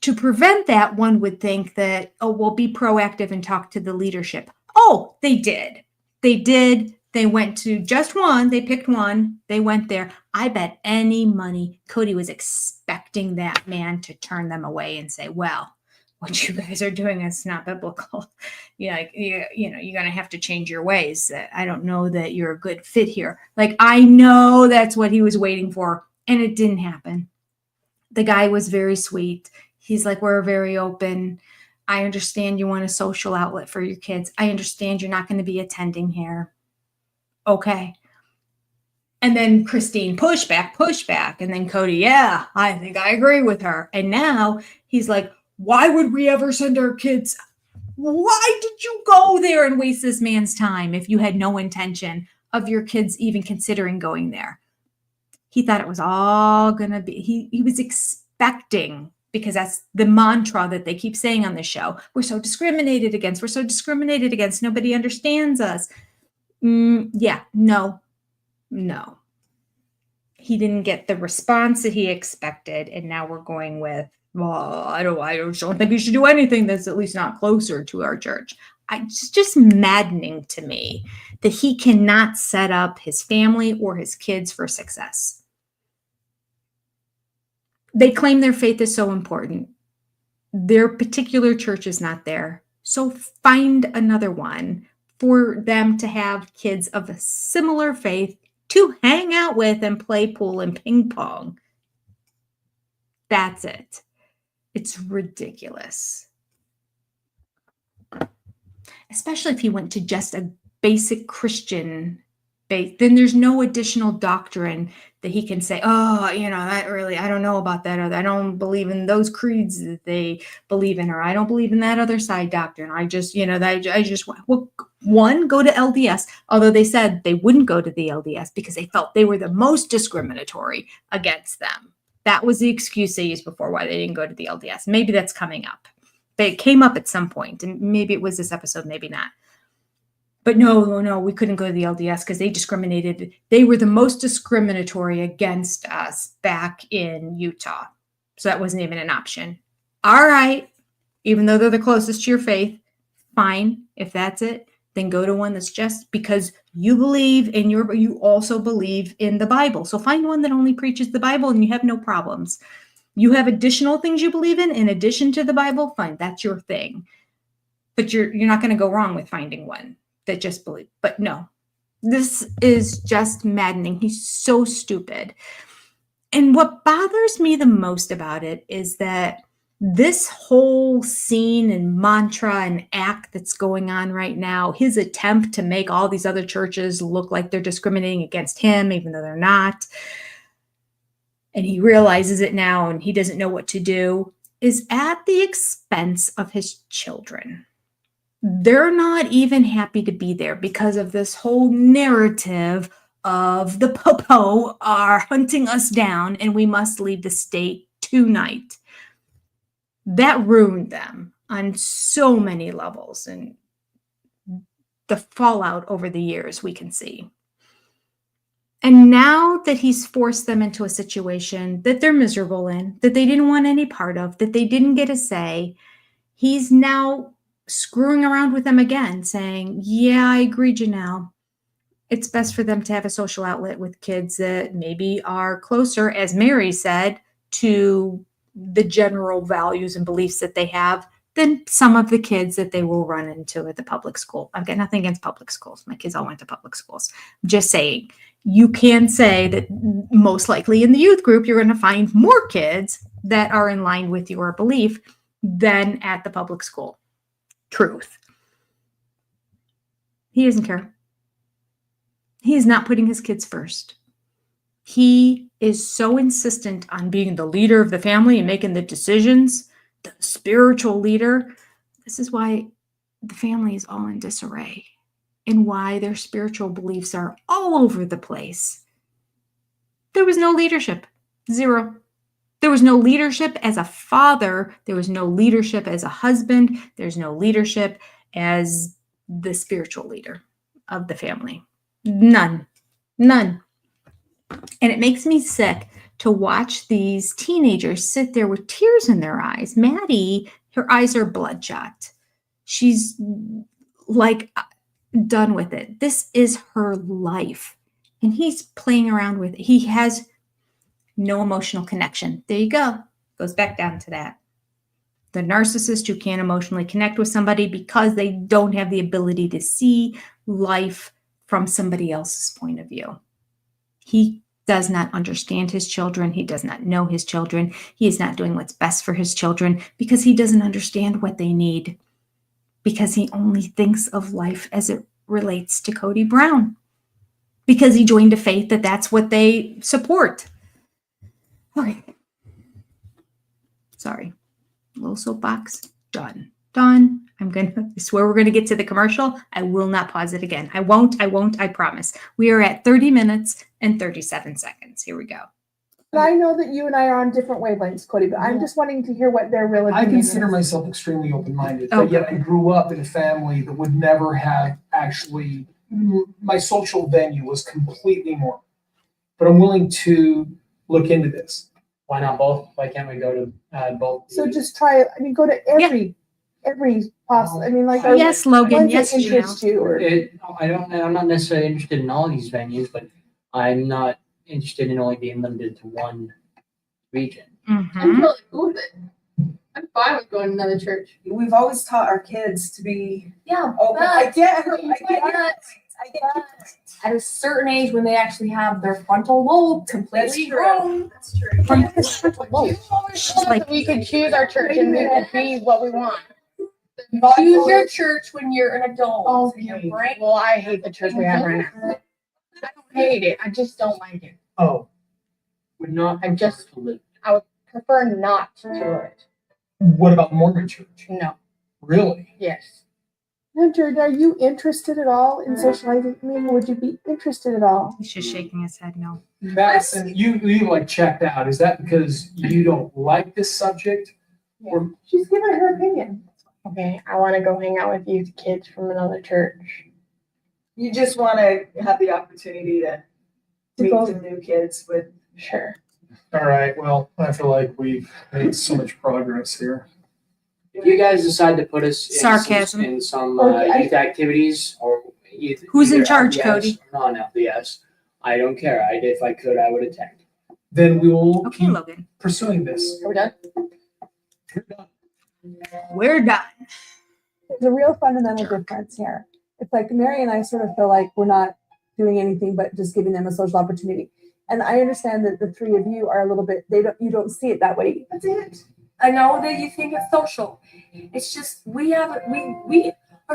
[SPEAKER 2] to prevent that, one would think that, oh, we'll be proactive and talk to the leadership. Oh, they did. They did. They went to just one. They picked one. They went there. I bet any money Cody was expecting that man to turn them away and say, well, what you guys are doing is not biblical. You're going to have to change your ways. I don't know that you're a good fit here. Like, I know that's what he was waiting for, and it didn't happen. The guy was very sweet. He's like, we're very open. I understand you want a social outlet for your kids. I understand you're not going to be attending here. Okay. And then Christine, push back. And then Cody, yeah, I think I agree with her. And now he's like, why would we ever send our kids? Why did you go there and waste this man's time if you had no intention of your kids even considering going there? He thought it was all going to be, he was expecting, because that's the mantra that they keep saying on the show. We're so discriminated against. Nobody understands us. Yeah, no. He didn't get the response that he expected. And now we're going with, well, I don't think you should do anything that's at least not closer to our church. It's just maddening to me that he cannot set up his family or his kids for success. They claim their faith is so important. Their particular church is not there. So find another one for them to have kids of a similar faith to hang out with and play pool and ping pong. That's it. It's ridiculous. Especially if he went to just a basic Christian faith, then there's no additional doctrine that he can say, oh, that really, I don't know about that. Or I don't believe in those creeds that they believe in, or I don't believe in that other side doctrine. I just, go to LDS. Although they said they wouldn't go to the LDS because they felt they were the most discriminatory against them. That was the excuse they used before why they didn't go to the LDS. Maybe that's coming up. But it came up at some point, and maybe it was this episode, maybe not. But no, we couldn't go to the LDS because they discriminated. They were the most discriminatory against us back in Utah. So that wasn't even an option. All right. Even though they're the closest to your faith, fine. If that's it, then go to one that's just because you believe in you also believe in the Bible. So find one that only preaches the Bible and you have no problems. You have additional things you believe in addition to the Bible, fine, that's your thing. But you're not going to go wrong with finding one that just believe. But no, this is just maddening. He's so stupid. And what bothers me the most about it is that this whole scene and mantra and act that's going on right now, his attempt to make all these other churches look like they're discriminating against him, even though they're not, and he realizes it now and he doesn't know what to do, is at the expense of his children. They're not even happy to be there because of this whole narrative of the popo are hunting us down and we must leave the state tonight. That ruined them on so many levels, and the fallout over the years we can see. And now that he's forced them into a situation that they're miserable in, that they didn't want any part of, that they didn't get a say, he's now screwing around with them again, saying, yeah, I agree, Janelle. It's best for them to have a social outlet with kids that maybe are closer, as Mary said, to the general values and beliefs that they have than some of the kids that they will run into at the public school. I've got nothing against public schools. My kids all went to public schools. I'm just saying, you can say that most likely in the youth group, you're going to find more kids that are in line with your belief than at the public school. Truth. He doesn't care. He is not putting his kids first. He is so insistent on being the leader of the family and making the decisions, the spiritual leader. This is why the family is all in disarray and why their spiritual beliefs are all over the place. There was no leadership. Zero. There was no leadership as a father. There was no leadership as a husband. There's no leadership as the spiritual leader of the family. None. None. And it makes me sick to watch these teenagers sit there with tears in their eyes. Maddie, her eyes are bloodshot. She's like done with it. This is her life. And he's playing around with it. He has no emotional connection. There you go. Goes back down to that. The narcissist who can't emotionally connect with somebody because they don't have the ability to see life from somebody else's point of view. He does not understand his children. He does not know his children. He is not doing what's best for his children because he doesn't understand what they need, because he only thinks of life as it relates to Cody Brown, because he joined a faith that's what they support. Okay. Sorry. Little soapbox. Done. I swear we're going to get to the commercial. I will not pause it again. I won't, I promise. We are at 30 minutes and 37 seconds. Here we go.
[SPEAKER 1] But I know that you and I are on different wavelengths, Cody, but I'm just wanting to hear what their real opinion
[SPEAKER 8] I consider
[SPEAKER 1] is.
[SPEAKER 8] myself extremely open-minded,
[SPEAKER 2] Okay.
[SPEAKER 8] but yet I grew up in a family that would never have actually, my social venue was completely normal. But I'm willing to look into this.
[SPEAKER 13] Why not both? Why can't we go to both?
[SPEAKER 1] So just try it. I mean, go to every possible. I mean, like,
[SPEAKER 2] Yes, Logan.
[SPEAKER 1] ones
[SPEAKER 2] Yes,
[SPEAKER 1] that interest you. Or,
[SPEAKER 13] I'm not necessarily interested in all these venues, but I'm not interested in only being limited to one region.
[SPEAKER 11] I'm totally cool with it. I'm fine with going to another church.
[SPEAKER 5] We've always taught our kids to be
[SPEAKER 7] Yeah,
[SPEAKER 5] open. I get her.
[SPEAKER 10] At a certain age, when they actually have their frontal lobe completely grown.
[SPEAKER 5] That's true.
[SPEAKER 2] From his frontal lobe.
[SPEAKER 3] Like we could choose our church and we could be what we want.
[SPEAKER 10] Choose your church when you're an adult.
[SPEAKER 3] Oh,
[SPEAKER 10] Your brain.
[SPEAKER 3] well, I hate the church we have right now. I don't hate it. I just don't like it.
[SPEAKER 8] Oh,
[SPEAKER 13] Would not.
[SPEAKER 3] I just prefer not to do it.
[SPEAKER 8] what about Mormon church?
[SPEAKER 3] No.
[SPEAKER 8] Really?
[SPEAKER 3] Yes.
[SPEAKER 1] Hunter, are you interested at all in socializing? I mean, would you be interested at all?
[SPEAKER 2] He's just shaking his head no.
[SPEAKER 8] Madison, you like checked out. Is that because you don't like this subject? Or
[SPEAKER 1] She's giving her opinion.
[SPEAKER 3] Okay, I want to go hang out with youth kids from another church.
[SPEAKER 5] You just want to have the opportunity to meet
[SPEAKER 1] go.
[SPEAKER 5] some new kids with.
[SPEAKER 3] Sure.
[SPEAKER 8] all right, well, I feel like we've made so much progress here.
[SPEAKER 13] If you guys decide to put us
[SPEAKER 2] Sarcasm.
[SPEAKER 13] in some
[SPEAKER 1] Okay.
[SPEAKER 13] youth activities or
[SPEAKER 2] Who's in
[SPEAKER 13] either
[SPEAKER 2] charge,
[SPEAKER 13] LDS
[SPEAKER 2] Cody?
[SPEAKER 13] or non-LDS, I don't care. If I could, I would attend.
[SPEAKER 8] Then we will
[SPEAKER 2] Okay,
[SPEAKER 8] keep
[SPEAKER 2] Logan.
[SPEAKER 8] pursuing this.
[SPEAKER 3] Are we done?
[SPEAKER 2] We're done.
[SPEAKER 1] There's a real fundamental difference here. It's like Mary and I sort of feel like we're not doing anything but just giving them a social opportunity. And I understand that the three of you are a little bit, you don't see it that way.
[SPEAKER 10] That's it. I know that you think it's social. It's just we are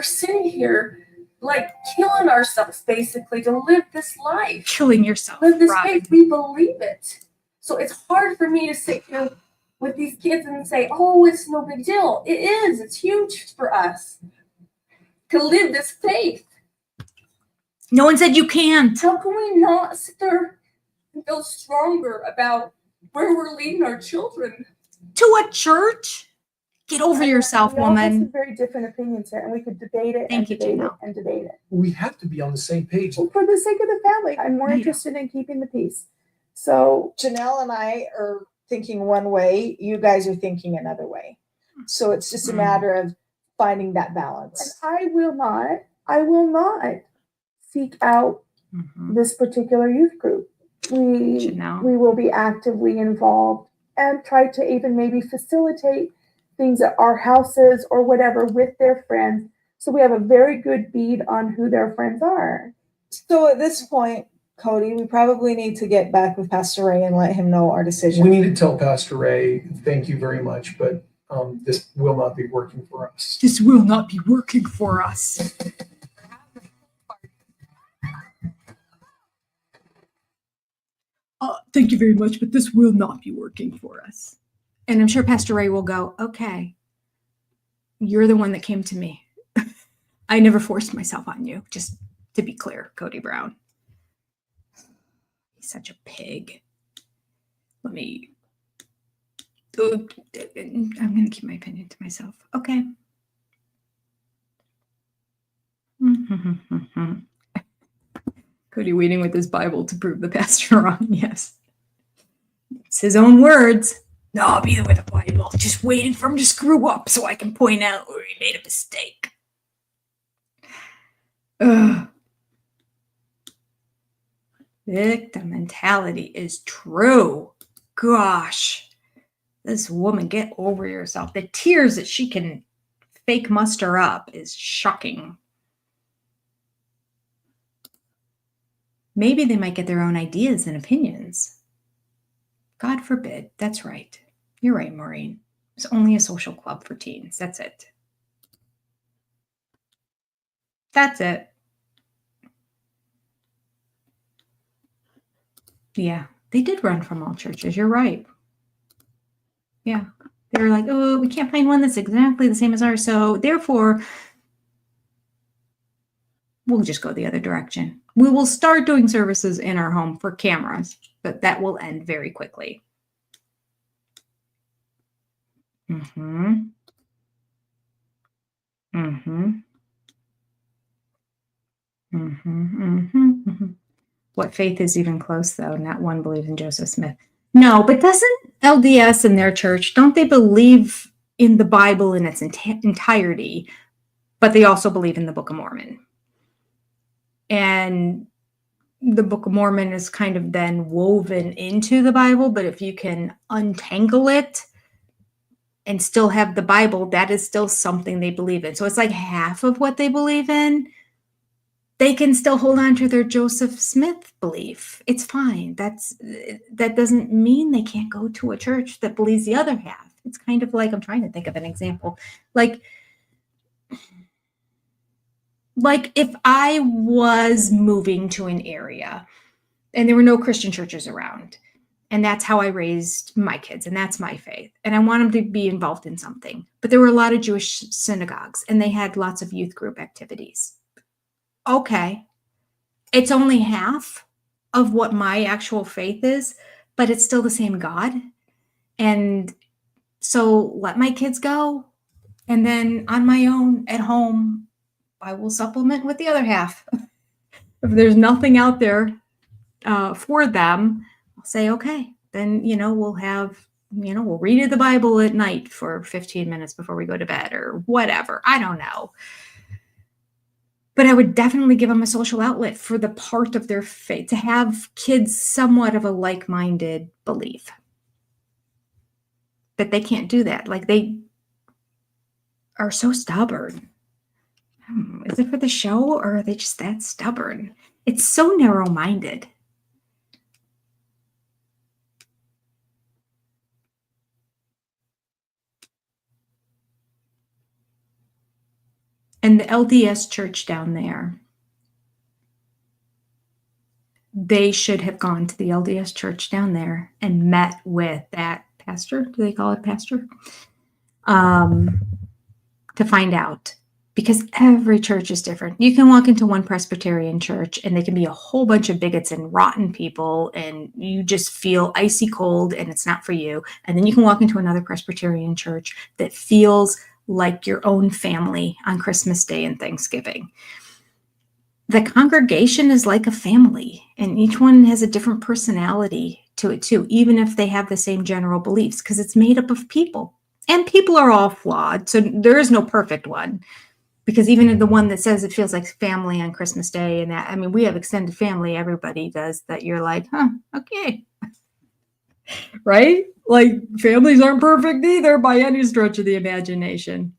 [SPEAKER 10] sitting here like killing ourselves basically to live this life.
[SPEAKER 2] Killing yourself,
[SPEAKER 10] Live this
[SPEAKER 2] Robyn.
[SPEAKER 10] faith. We believe it. So it's hard for me to sit here with these kids and say, oh, it's no big deal. It is. It's huge for us to live this faith.
[SPEAKER 2] No one said you can't.
[SPEAKER 10] How can we not sit there and feel stronger about where we're leading our children?
[SPEAKER 2] To a church? Get over yourself,
[SPEAKER 1] We all have some
[SPEAKER 2] woman.
[SPEAKER 1] very different opinions here, and we could debate it
[SPEAKER 2] Thank you,
[SPEAKER 1] and debate it
[SPEAKER 2] Janelle.
[SPEAKER 1] and debate it.
[SPEAKER 8] We have to be on the same page.
[SPEAKER 1] Well, for the sake of the family, I'm more
[SPEAKER 2] Yeah.
[SPEAKER 1] interested in keeping the peace. So
[SPEAKER 5] Janelle and I are thinking one way, you guys are thinking another way. So it's just a matter of finding that
[SPEAKER 1] and
[SPEAKER 5] balance.
[SPEAKER 1] I will not seek out
[SPEAKER 2] Mhm.
[SPEAKER 1] this particular youth group.
[SPEAKER 2] Janelle.
[SPEAKER 1] We will be actively involved and try to even maybe facilitate things at our houses or whatever with their friends. So we have a very good bead on who their friends are.
[SPEAKER 5] So at this point, Cody, we probably need to get back with Pastor Ray and let him know our decision.
[SPEAKER 8] We need to tell Pastor Ray, thank you very much, but this will not be working for us.
[SPEAKER 2] This will not be working for us. Thank you very much, but this will not be working for us. And I'm sure Pastor Ray will go, okay, you're the one that came to me. I never forced myself on you, just to be clear, Cody Brown. He's such a pig. Let me, I'm going to keep my opinion to myself. Okay. Cody waiting with his Bible to prove the pastor wrong. Yes. It's his own words. No, I'll be there with a Bible, just waiting for him to screw up so I can point out where he made a mistake. Ugh. Victim mentality is true. Gosh, this woman, get over yourself. The tears that she can fake muster up is shocking. Maybe they might get their own ideas and opinions. God forbid. That's right. You're right, Maureen. It's only a social club for teens. That's it. That's it. Yeah, they did run from all churches. You're right. Yeah. They were like, oh, we can't find one that's exactly the same as ours. So therefore, we'll just go the other direction. We will start doing services in our home for cameras, but that will end very quickly. Mm-hmm. Mm-hmm. Mm-hmm. Mm-hmm. Mm-hmm. What faith is even close, though? Not one believes in Joseph Smith. No, but doesn't LDS in their church, don't they believe in the Bible in its entirety, but they also believe in the Book of Mormon? And the Book of Mormon is kind of then woven into the Bible, but if you can untangle it and still have the Bible, that is still something they believe in. So it's like half of what they believe in. They can still hold on to their Joseph Smith belief. It's fine. That doesn't mean they can't go to a church that believes the other half. It's kind of like, I'm trying to think of an example. Like if I was moving to an area and there were no Christian churches around, and that's how I raised my kids, and that's my faith, and I want them to be involved in something, but there were a lot of Jewish synagogues, and they had lots of youth group activities. Okay, it's only half of what my actual faith is, but it's still the same God. And so let my kids go. And then on my own at home, I will supplement with the other half. If there's nothing out there for them, I'll say, okay, then, we'll have, we'll read the Bible at night for 15 minutes before we go to bed or whatever. I don't know. But I would definitely give them a social outlet for the part of their faith, to have kids somewhat of a like-minded belief. But they can't do that. Like, they are so stubborn. Is it for the show, or are they just that stubborn? It's so narrow-minded. And the LDS church down there, they should have gone to the LDS church down there and met with that pastor. Do they call it pastor? To find out. Because every church is different. You can walk into one Presbyterian church and they can be a whole bunch of bigots and rotten people, and you just feel icy cold and it's not for you. And then you can walk into another Presbyterian church that feels like your own family on Christmas Day and Thanksgiving. The congregation is like a family, and each one has a different personality to it too, even if they have the same general beliefs, because it's made up of people. And people are all flawed, so there is no perfect one. Because even the one that says it feels like family on Christmas Day, and that, I mean, we have extended family, everybody does, that you're like, okay. Right? Like, families aren't perfect either by any stretch of the imagination.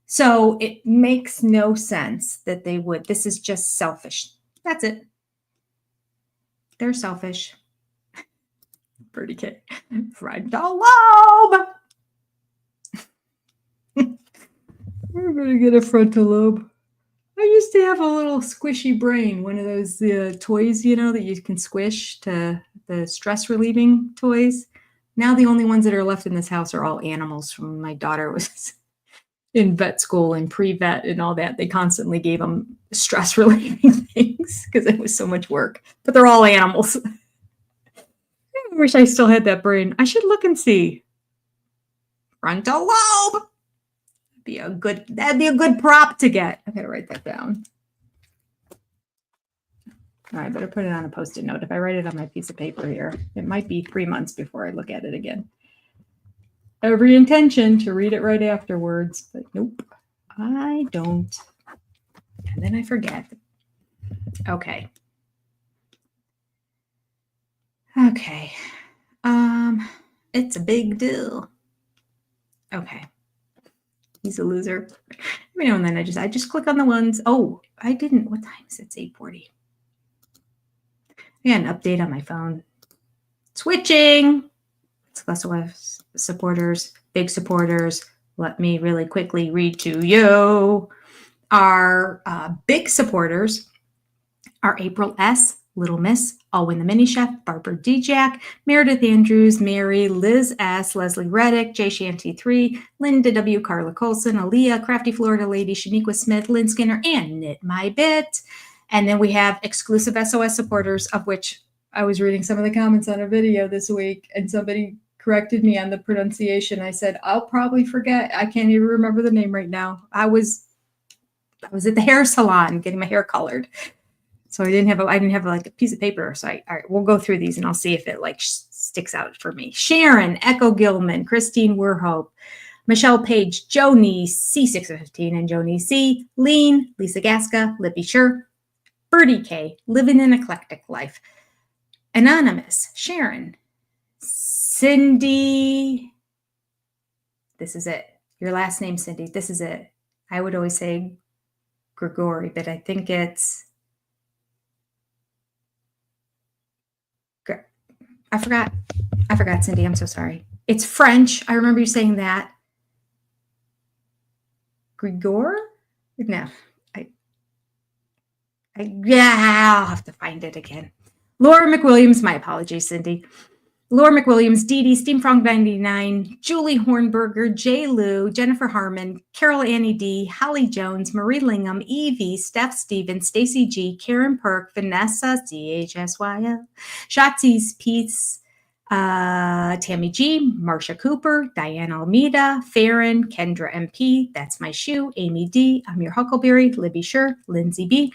[SPEAKER 2] So it makes no sense that they would. This is just selfish. That's it. They're selfish. Pretty kid. Frontal lobe. We're going to get a frontal lobe. I used to have a little squishy brain, one of those toys, that you can squish, to the stress relieving toys. Now the only ones that are left in this house are all animals from when my daughter was in vet school and pre-vet and all that, they constantly gave them stress relieving things because it was so much work. But they're all animals. I wish I still had that brain. I should look and see. Frontal lobe. That'd be a good prop to get. I gotta write that down. All right, I better put it on a post-it note. If I write it on my piece of paper here, it might be 3 months before I look at it again. Every intention to read it right afterwards, but nope, I don't. And then I forget. Okay. Okay. It's a big deal. Okay. He's a loser. Every now and then I just click on the ones. Oh, I didn't. What time is it? It's 8:40. I got an update on my phone. Switching. SUBCHANNEL supporters, big supporters. Let me really quickly read to you. Our big supporters are April S., Little Miss, Alwyn the Mini Chef, Barbara D. Jack, Meredith Andrews, Mary, Liz S., Leslie Reddick, J. Shanty 3, Linda W., Carla Colson, Aaliyah, Crafty Florida Lady, Shaniqua Smith, Lynn Skinner, and Knit My Bit. And then we have exclusive SOS supporters, of which I was reading some of the comments on a video this week, and somebody corrected me on the pronunciation. I said, I'll probably forget. I can't even remember the name right now. I was at the hair salon getting my hair colored. So I didn't have like a piece of paper. So all right, we'll go through these and I'll see if it like sticks out for me. Sharon, Echo Gilman, Christine Werhope, Michelle Page, Joni C615 and Joni C, Lean, Lisa Gasca, Lippy Sure, Birdie K, Living an Eclectic Life, Anonymous, Sharon, Cindy. This is it. Your last name, Cindy. This is it. I would always say Grigori, but I think it's I forgot, Cindy. I'm so sorry. It's French. I remember you saying that. Grigor? No. I'll have to find it again. Laura McWilliams. My apologies, Cindy. Laura McWilliams, Dee Dee, Steamfrog 99, Julie Hornberger, J. Lou, Jennifer Harmon, Carol Annie D, Holly Jones, Marie Lingham, Evie, Steph Stevens, Stacy G, Karen Perk, Vanessa, CHSYL, Shotzi's Peace, Tammy G, Marsha Cooper, Diane Almeida, Farron, Kendra MP, That's My Shoe, Amy D, I'm Your Huckleberry, Libby Sure, Lindsay B,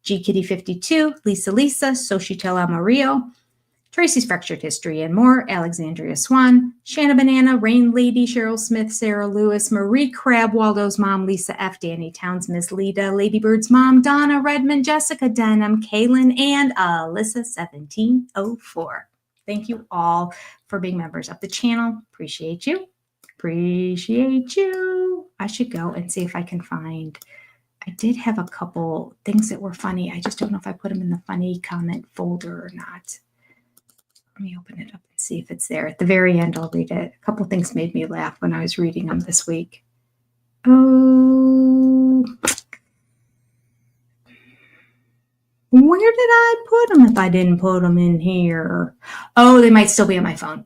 [SPEAKER 2] G Kitty 52, Lisa, Xochitl Amarillo, Tracy's Fractured History and More, Alexandria Swan, Shanna Banana, Rain Lady, Cheryl Smith, Sarah Lewis, Marie Crab, Waldo's mom, Lisa F., Danny Towns, Miss Lita, Ladybird's mom, Donna Redmond, Jessica Denham, Kaylin, and Alyssa 1704. Thank you all for being members of the channel. Appreciate you. Appreciate you. I should go and see if I can find. I did have a couple things that were funny. I just don't know if I put them in the funny comment folder or not. Let me open it up and see if it's there. At the very end, I'll read it. A couple things made me laugh when I was reading them this week. Oh, where did I put them if I didn't put them in here? Oh, they might still be on my phone.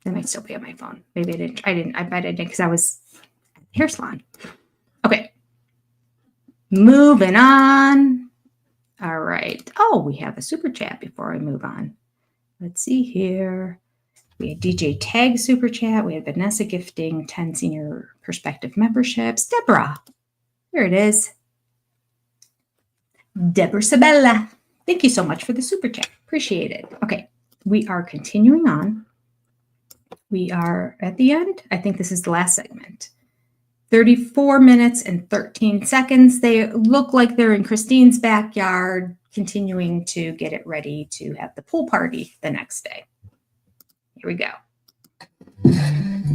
[SPEAKER 2] They might still be on my phone. Maybe I didn't. I bet I did because I was at the hair salon. Okay. Moving on. All right. Oh, we have a super chat before I move on. Let's see here. We had DJ Tag super chat. We had Vanessa gifting 10 senior perspective memberships. Deborah. There it is. Deborah Sabella. Thank you so much for the super chat. Appreciate it. Okay. We are continuing on. We are at the end. I think this is the last segment. 34 minutes and 13 seconds. They look like they're in Christine's backyard, continuing to get it ready to have the pool party the next day. Here we go.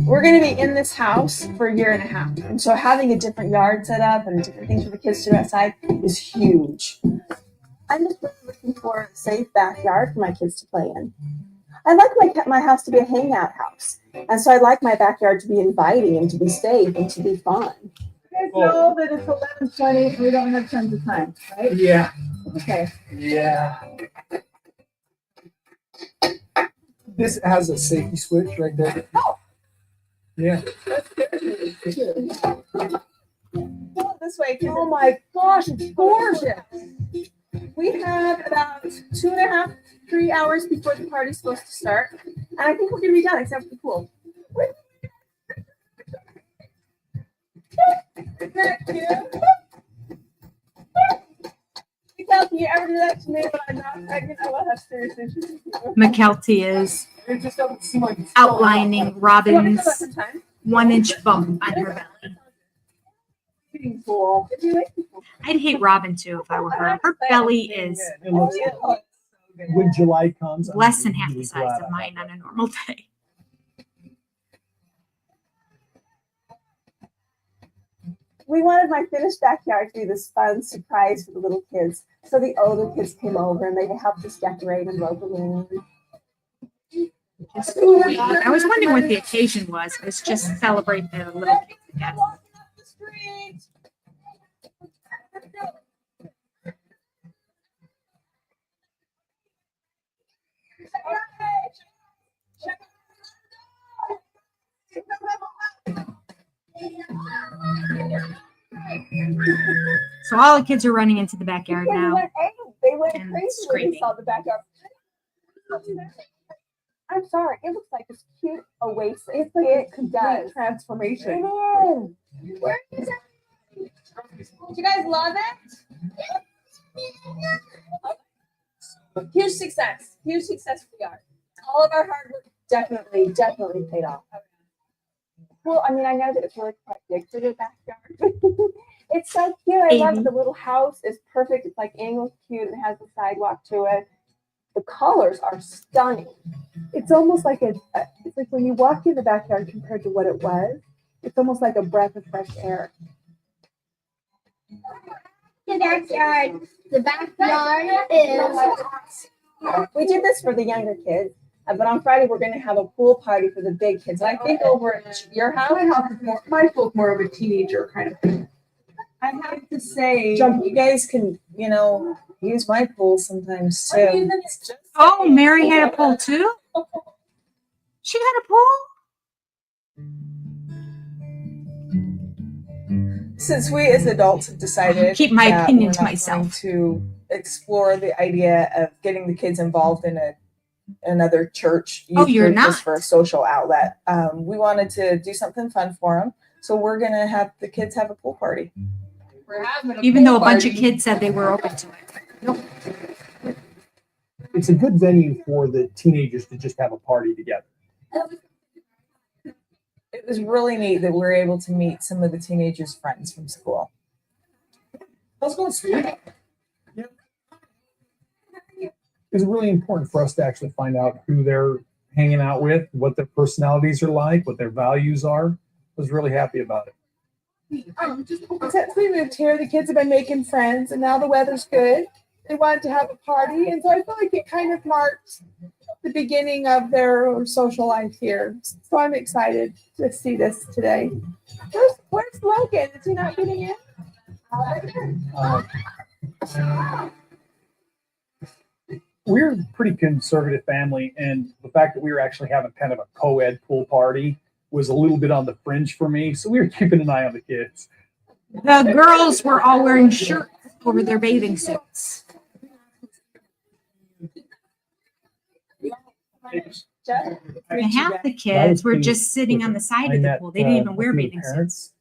[SPEAKER 10] We're going to be in this house for a year and a half. And so having a different yard set up and different things for the kids to do outside is huge. I'm just really looking for a safe backyard for my kids to play in. I like my house to be a hangout house. And so I like my backyard to be inviting and to be safe and to be fun.
[SPEAKER 4] You guys know that it's 11:20 and we don't have tons of time, right?
[SPEAKER 6] Yeah.
[SPEAKER 4] Okay.
[SPEAKER 6] Yeah.
[SPEAKER 8] This has a safety switch right there. Yeah.
[SPEAKER 4] This way. Oh my gosh, it's gorgeous. We have about 2.5, 3 hours before the party's supposed to start. And I think we're gonna be done except for the pool. Isn't that cute? Mikel, can you ever do that to me when I'm not pregnant? I will have serious issues with you.
[SPEAKER 2] McKelty is outlining Robyn's 1-inch bump on her belly.
[SPEAKER 4] Pool.
[SPEAKER 2] I'd hate Robyn too if I were her. Her belly is
[SPEAKER 8] It looks when July comes, I'm
[SPEAKER 2] less than half the
[SPEAKER 8] really
[SPEAKER 2] size
[SPEAKER 8] glad
[SPEAKER 2] of
[SPEAKER 8] I
[SPEAKER 2] mine
[SPEAKER 8] have
[SPEAKER 2] on a normal day.
[SPEAKER 4] We wanted my finished backyard to be this fun surprise for the little kids. So the older kids came over and they helped us decorate and blow balloons.
[SPEAKER 2] I was wondering what the occasion was. It was just to celebrate the little kids together. So all the kids are running into the backyard now.
[SPEAKER 4] They went
[SPEAKER 2] and
[SPEAKER 4] crazy when
[SPEAKER 2] screaming.
[SPEAKER 4] they saw the backyard. I'm sorry, it looks like this cute oasis. It's like a complete transformation. It is. Where is it? Did you guys love it? Huge success. Huge success for yard. All of our hard work definitely paid off. Well, I mean, I know that it's really quite big for the backyard. It's so cute. I love it. The little house is perfect. It's like angled cute and has a sidewalk to it. The colors are stunning. It's almost like it's like when you walk in the backyard compared to what it was, it's almost like a breath of fresh air.
[SPEAKER 7] The backyard. The backyard is.
[SPEAKER 4] We did this for the younger kids, but on Friday we're going to have a pool party for the big kids. And I think over at your house,
[SPEAKER 1] My pool's more of a teenager kind of thing.
[SPEAKER 4] I have to say, you guys can, use my pool sometimes too.
[SPEAKER 2] Oh, Mary had a pool too? She had a pool?
[SPEAKER 4] Since we as adults have decided
[SPEAKER 2] Keep my
[SPEAKER 4] that
[SPEAKER 2] opinion
[SPEAKER 4] we're
[SPEAKER 2] to
[SPEAKER 4] not
[SPEAKER 2] myself.
[SPEAKER 4] going to explore the idea of getting the kids involved in another church youth
[SPEAKER 2] you're
[SPEAKER 4] group
[SPEAKER 2] not?
[SPEAKER 4] just for a social outlet. We wanted to do something fun for them, so we're gonna have the kids have a pool party.
[SPEAKER 11] We're having
[SPEAKER 2] Even though a bunch of kids said they were open to it.
[SPEAKER 8] It's a good venue for the teenagers to just have a party together.
[SPEAKER 4] It was really neat that we were able to meet some of the teenagers' friends from school.
[SPEAKER 6] Let's go see it.
[SPEAKER 8] It's really important for us to actually find out who they're hanging out with, what their personalities are like, what their values are. I was really happy about it.
[SPEAKER 1] Since we moved here, the kids have been making friends, and now the weather's good. They wanted to have a party, and so I feel like it kind of marks the beginning of their social life here. So I'm excited to see this today. Where's Logan? Is he not getting in?
[SPEAKER 8] We're a pretty conservative family, and the fact that we were actually having kind of a co-ed pool party was a little bit on the fringe for me. So we were keeping an eye on the kids.
[SPEAKER 2] The girls were all wearing shirts over their bathing suits. And half the kids were just sitting on the side of the pool. They didn't even wear bathing suits.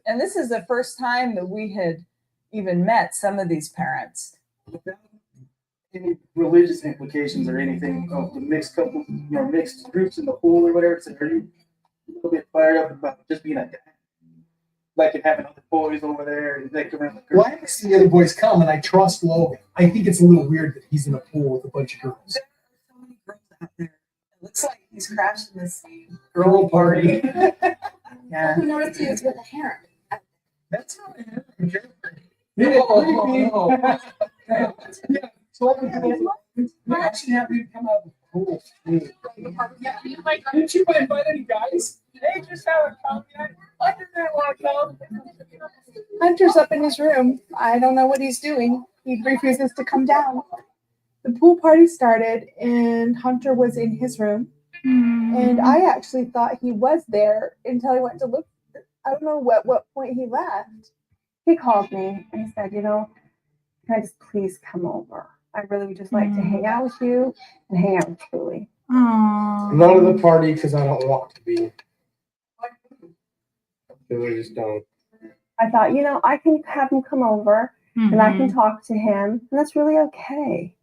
[SPEAKER 4] And this is the first time that we had even met some of these parents.
[SPEAKER 14] Any religious implications or anything of the mixed couple, mixed groups in the pool or whatever. So are you a little bit fired up about just being a guy? Like and having other boys over there and they come around the girls?
[SPEAKER 6] Well, I haven't seen the other boys come, and I trust Logan. I think it's a little weird that he's in a pool with a bunch of girls.
[SPEAKER 4] There are so many girls out there. It looks like he's crashing this girl party. Yeah.
[SPEAKER 7] Who noticed he was with a harem?
[SPEAKER 6] That's not a yeah. So we actually have you come out with pool. Didn't you invite any guys?
[SPEAKER 1] They just haven't come yet. Hunter didn't want to come. Hunter's up in his room. I don't know what he's doing. He refuses to come down. the pool party started and Hunter was in his room. And I actually thought he was there until I went to look. I don't know what point he left.
[SPEAKER 3] He called me and he said, you know, can I just please come over? I really would just like to hang out with you and hang out with Julie.
[SPEAKER 2] Aww.
[SPEAKER 14] None of the party because I don't want to be. Because I just don't.
[SPEAKER 3] I thought, you know, I can have him come over and I can talk to him, and that's really okay.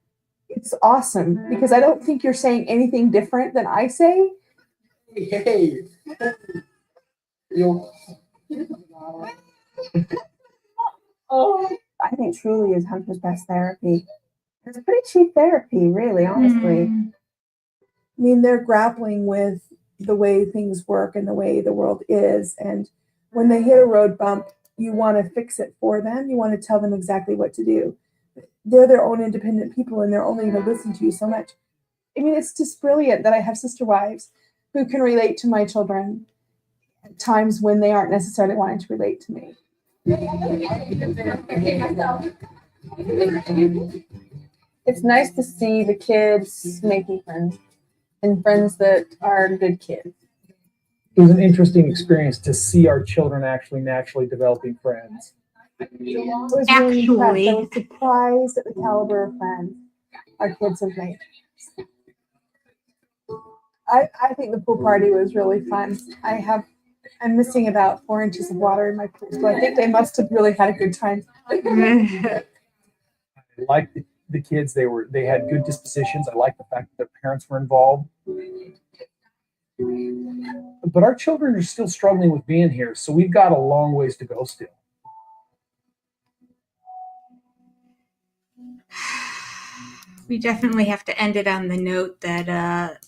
[SPEAKER 1] It's awesome because I don't think you're saying anything different than I say.
[SPEAKER 14] Hey.
[SPEAKER 3] Oh, I think truly is Hunter's best therapy. It's pretty cheap therapy, really, honestly.
[SPEAKER 1] I mean, they're grappling with the way things work and the way the world is. And when they hit a road bump, you want to fix it for them. You want to tell them exactly what to do. They're their own independent people and they're only going to listen to you so much. I mean, it's just brilliant that I have sister wives who can relate to my children at times when they aren't necessarily wanting to relate to me.
[SPEAKER 3] It's nice to see the kids making friends and friends that are good kids.
[SPEAKER 8] It was an interesting experience to see our children actually naturally developing friends.
[SPEAKER 1] I was really impressed. I was surprised at the caliber of friends our kids have made. I think the pool party was really fun. I'm missing about 4 inches of water in my pool, so I think they must have really had a good time.
[SPEAKER 8] I liked the kids. They had good dispositions. I liked the fact that their parents were involved. But our children are still struggling with being here, so we've got a long ways to go still.
[SPEAKER 2] We definitely have to end it on the note that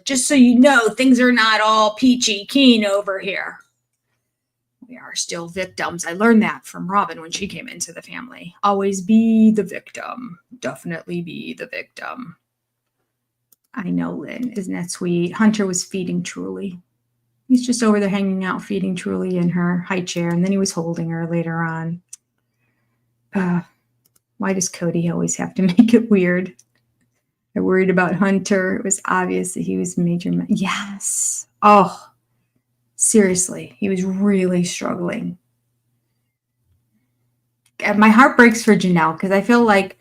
[SPEAKER 2] just so you know, things are not all peachy keen over here. We are still victims. I learned that from Robyn when she came into the family. Always be the victim. Definitely be the victim. I know, Lynn. Isn't that sweet? Hunter was feeding Truly. He's just over there hanging out, feeding Truly in her high chair, and then he was holding her later on. Why does Cody always have to make it weird? I worried about Hunter. It was obvious that he was major. Yes. Oh, seriously. He was really struggling. And my heart breaks for Janelle because I feel like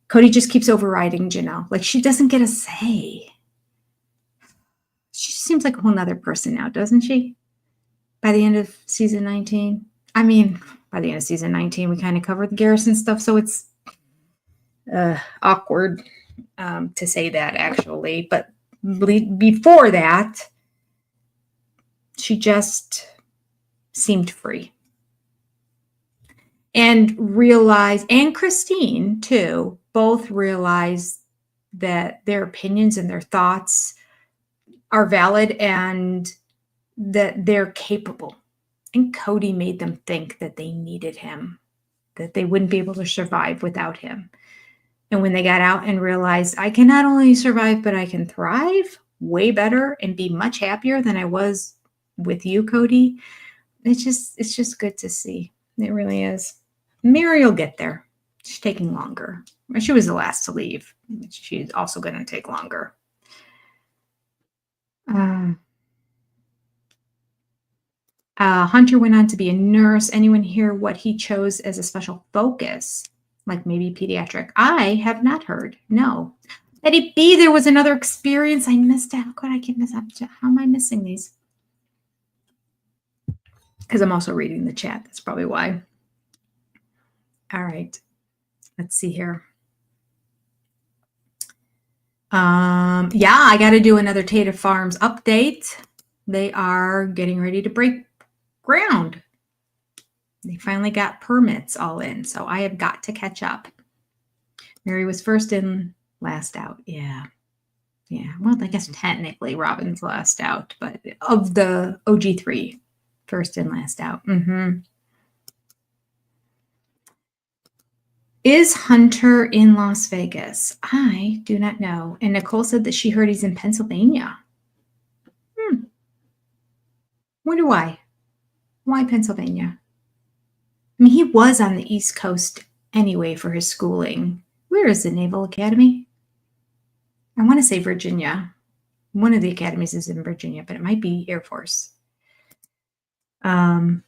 [SPEAKER 2] Cody just keeps overriding Janelle. Like she doesn't get a say. She seems like a whole nother person now, doesn't she? By the end of season 19. I mean, by the end of season 19, we kind of covered the Garrison stuff. So it's awkward to say that actually. But before that, she just seemed free. And realized, and Christine too, both realized that their opinions and their thoughts are valid and that they're capable. And Cody made them think that they needed him, that they wouldn't be able to survive without him. And when they got out and realized, I can not only survive, but I can thrive way better and be much happier than I was with you, Cody. It's just good to see. It really is. Mary will get there. She's taking longer. She was the last to leave. She's also going to take longer. Hunter went on to be a nurse. Anyone hear what he chose as a special focus? Like maybe pediatric? I have not heard. No. Let it be. There was another experience. I missed it. How could I keep missing? How am I missing these? Because I'm also reading the chat. That's probably why. All right. Let's see here. Yeah, I got to do another Tater Farms update. They are getting ready to break ground. They finally got permits all in, so I have got to catch up. Mary was first in, last out. Yeah. Well, I guess technically Robyn's last out, but of the OG3, first in, last out. Is Hunter in Las Vegas? I do not know. And Nicole said that she heard he's in Pennsylvania. Wonder why? Why Pennsylvania? I mean, he was on the East Coast anyway for his schooling. Where is the Naval Academy? I want to say Virginia. One of the academies is in Virginia, but it might be Air Force. End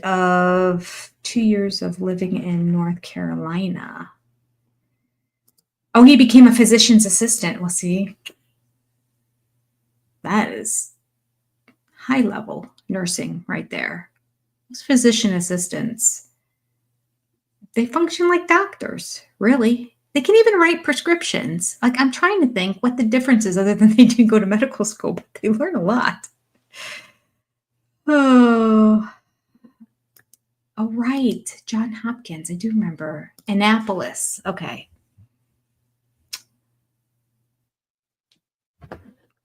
[SPEAKER 2] of 2 years of living in North Carolina. Oh, he became a physician's assistant. Well, see, that is high level nursing right there. Those physician assistants, they function like doctors, really. They can even write prescriptions. Like, I'm trying to think what the difference is other than they didn't go to medical school, but they learn a lot. Oh, right. John Hopkins. I do remember. Annapolis. Okay.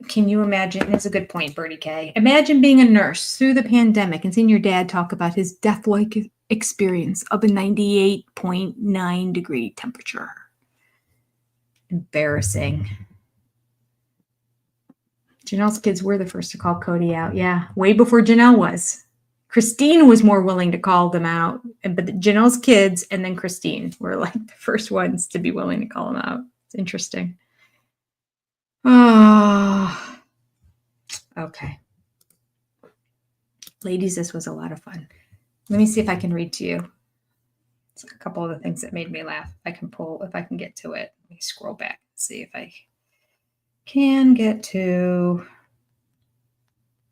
[SPEAKER 2] Can you imagine? That's a good point, Bertie K. Imagine being a nurse through the pandemic and seeing your dad talk about his death-like experience of a 98.9 degree temperature. Embarrassing. Janelle's kids were the first to call Cody out. Yeah, way before Janelle was. Christine was more willing to call them out, but Janelle's kids and then Christine were like the first ones to be willing to call them out. It's interesting. Oh, okay. Ladies, this was a lot of fun. Let me see if I can read to you. It's a couple of the things that made me laugh. I can pull, if I can get to it. Let me scroll back and see if I can get to.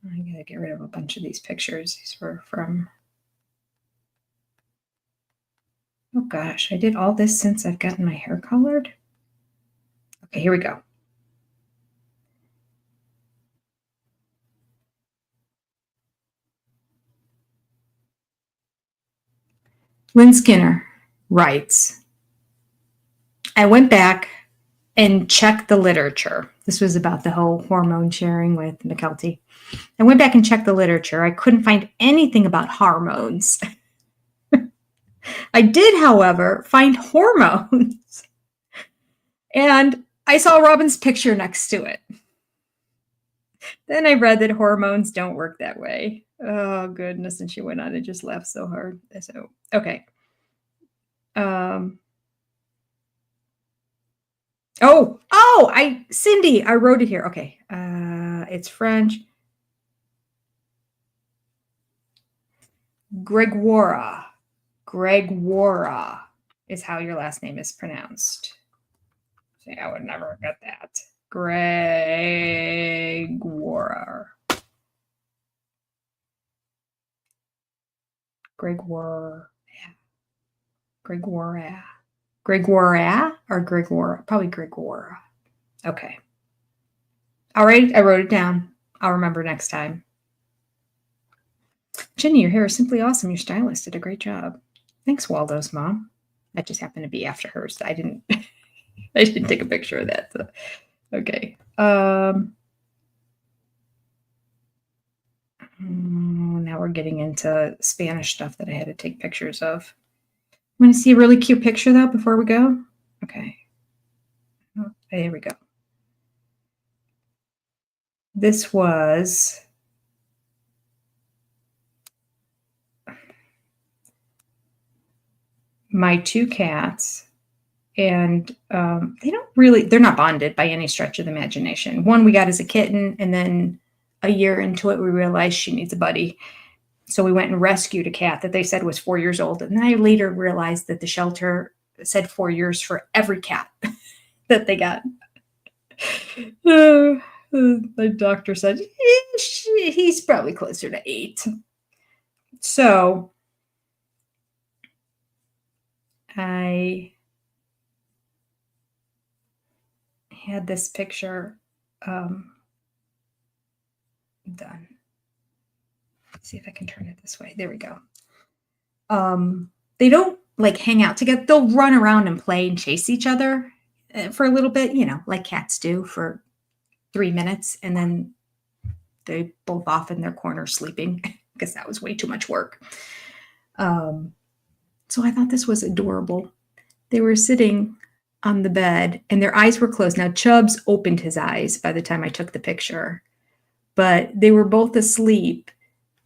[SPEAKER 2] I gotta get rid of a bunch of these pictures. These were from. Oh gosh, I did all this since I've gotten my hair colored. Okay, here we go. Lynn Skinner writes, I went back and checked the literature. This was about the whole hormone sharing with McKelty. I went back and checked the literature. I couldn't find anything about hormones. I did, however, find hormones. And I saw Robyn's picture next to it. Then I read that hormones don't work that way. Oh, goodness. And she went on and just laughed so hard. So, okay. Cindy, I wrote it here. Okay. It's French. Gregoire is how your last name is pronounced. See, I would never get that. Gregoire. Gregoire. Gregoire or Gregoire? Probably Gregoire. Okay. All right. I wrote it down. I'll remember next time. Jenny, your hair is simply awesome. Your stylist did a great job. Thanks, Waldo's mom. That just happened to be after hers. I didn't take a picture of that. So. Okay. Now we're getting into Spanish stuff that I had to take pictures of. Want to see a really cute picture though before we go? Okay. Oh, here we go. This was my two cats, and they're not bonded by any stretch of the imagination. One we got as a kitten, and then a year into it, we realized she needs a buddy. So we went and rescued a cat that they said was 4 years old. And then I later realized that the shelter said 4 years for every cat that they got. The doctor said, he's probably closer to 8. So I had this picture done. Let's see if I can turn it this way. There we go. They don't like hang out together. They'll run around and play and chase each other for a little bit, like cats do for 3 minutes. And then they both off in their corner sleeping because that was way too much work. So I thought this was adorable. They were sitting on the bed and their eyes were closed. Now Chubbs opened his eyes by the time I took the picture, but they were both asleep.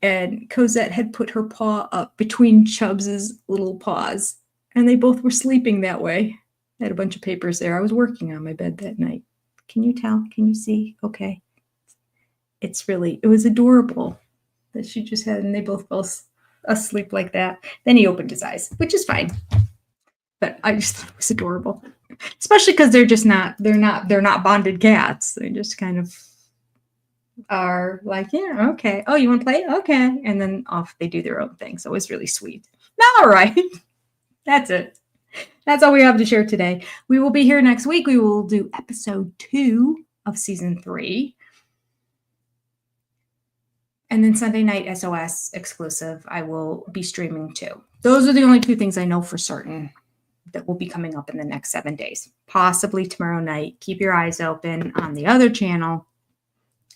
[SPEAKER 2] and Cosette had put her paw up between Chubbs's little paws, and they both were sleeping that way. I had a bunch of papers there. I was working on my bed that night. Can you tell? Can you see? Okay. It was adorable that she just had, and they both fell asleep like that. Then he opened his eyes, which is fine. But I just thought it was adorable, especially because they're not bonded cats. They just kind of are like, yeah, okay. Oh, you want to play? Okay. And then off they do their own thing. So it was really sweet. All right. That's it. That's all we have to share today. We will be here next week. We will do episode 2 of season 3. And then Sunday night SOS exclusive, I will be streaming too. Those are the only 2 things I know for certain that will be coming up in the next 7 days. Possibly tomorrow night. Keep your eyes open on the other channel.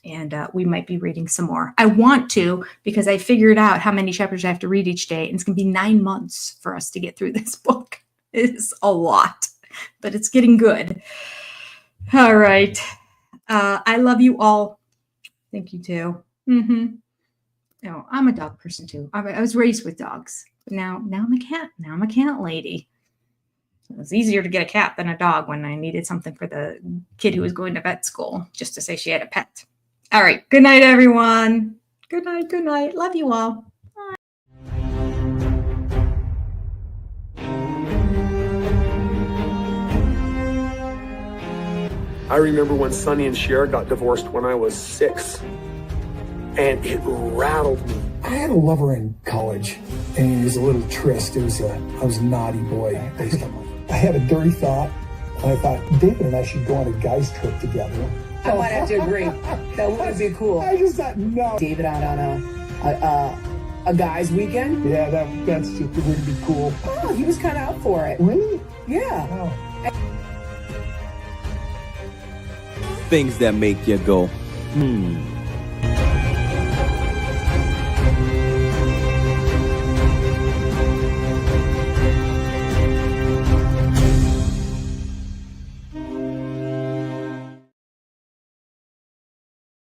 [SPEAKER 2] And we might be reading some more. I want to, because I figured out how many chapters I have to read each day. And it's going to be 9 months for us to get through this book. It's a lot, but it's getting good. All right. I love you all. Thank you too. No, I'm a dog person too. I was raised with dogs. But now I'm a cat. Now I'm a cat lady. It was easier to get a cat than a dog when I needed something for the kid who was going to vet school, just to say she had a pet. All right. Good night, everyone. Good night. Good night. Love you all.
[SPEAKER 15] I remember when Sonny and Cher got divorced when I was 6, and it rattled me.
[SPEAKER 8] I had a lover in college, and it was a little tryst. I was a naughty boy. I had a dirty thought, and I thought David and I should go on a guys trip together.
[SPEAKER 16] I might have to agree. That would be cool.
[SPEAKER 8] I just thought, no.
[SPEAKER 16] David out on a guy's weekend?
[SPEAKER 8] Yeah, that's just would be cool.
[SPEAKER 16] Oh, he was kind of up for it.
[SPEAKER 8] Really?
[SPEAKER 16] Yeah.
[SPEAKER 8] Oh.
[SPEAKER 17] Things that make you go,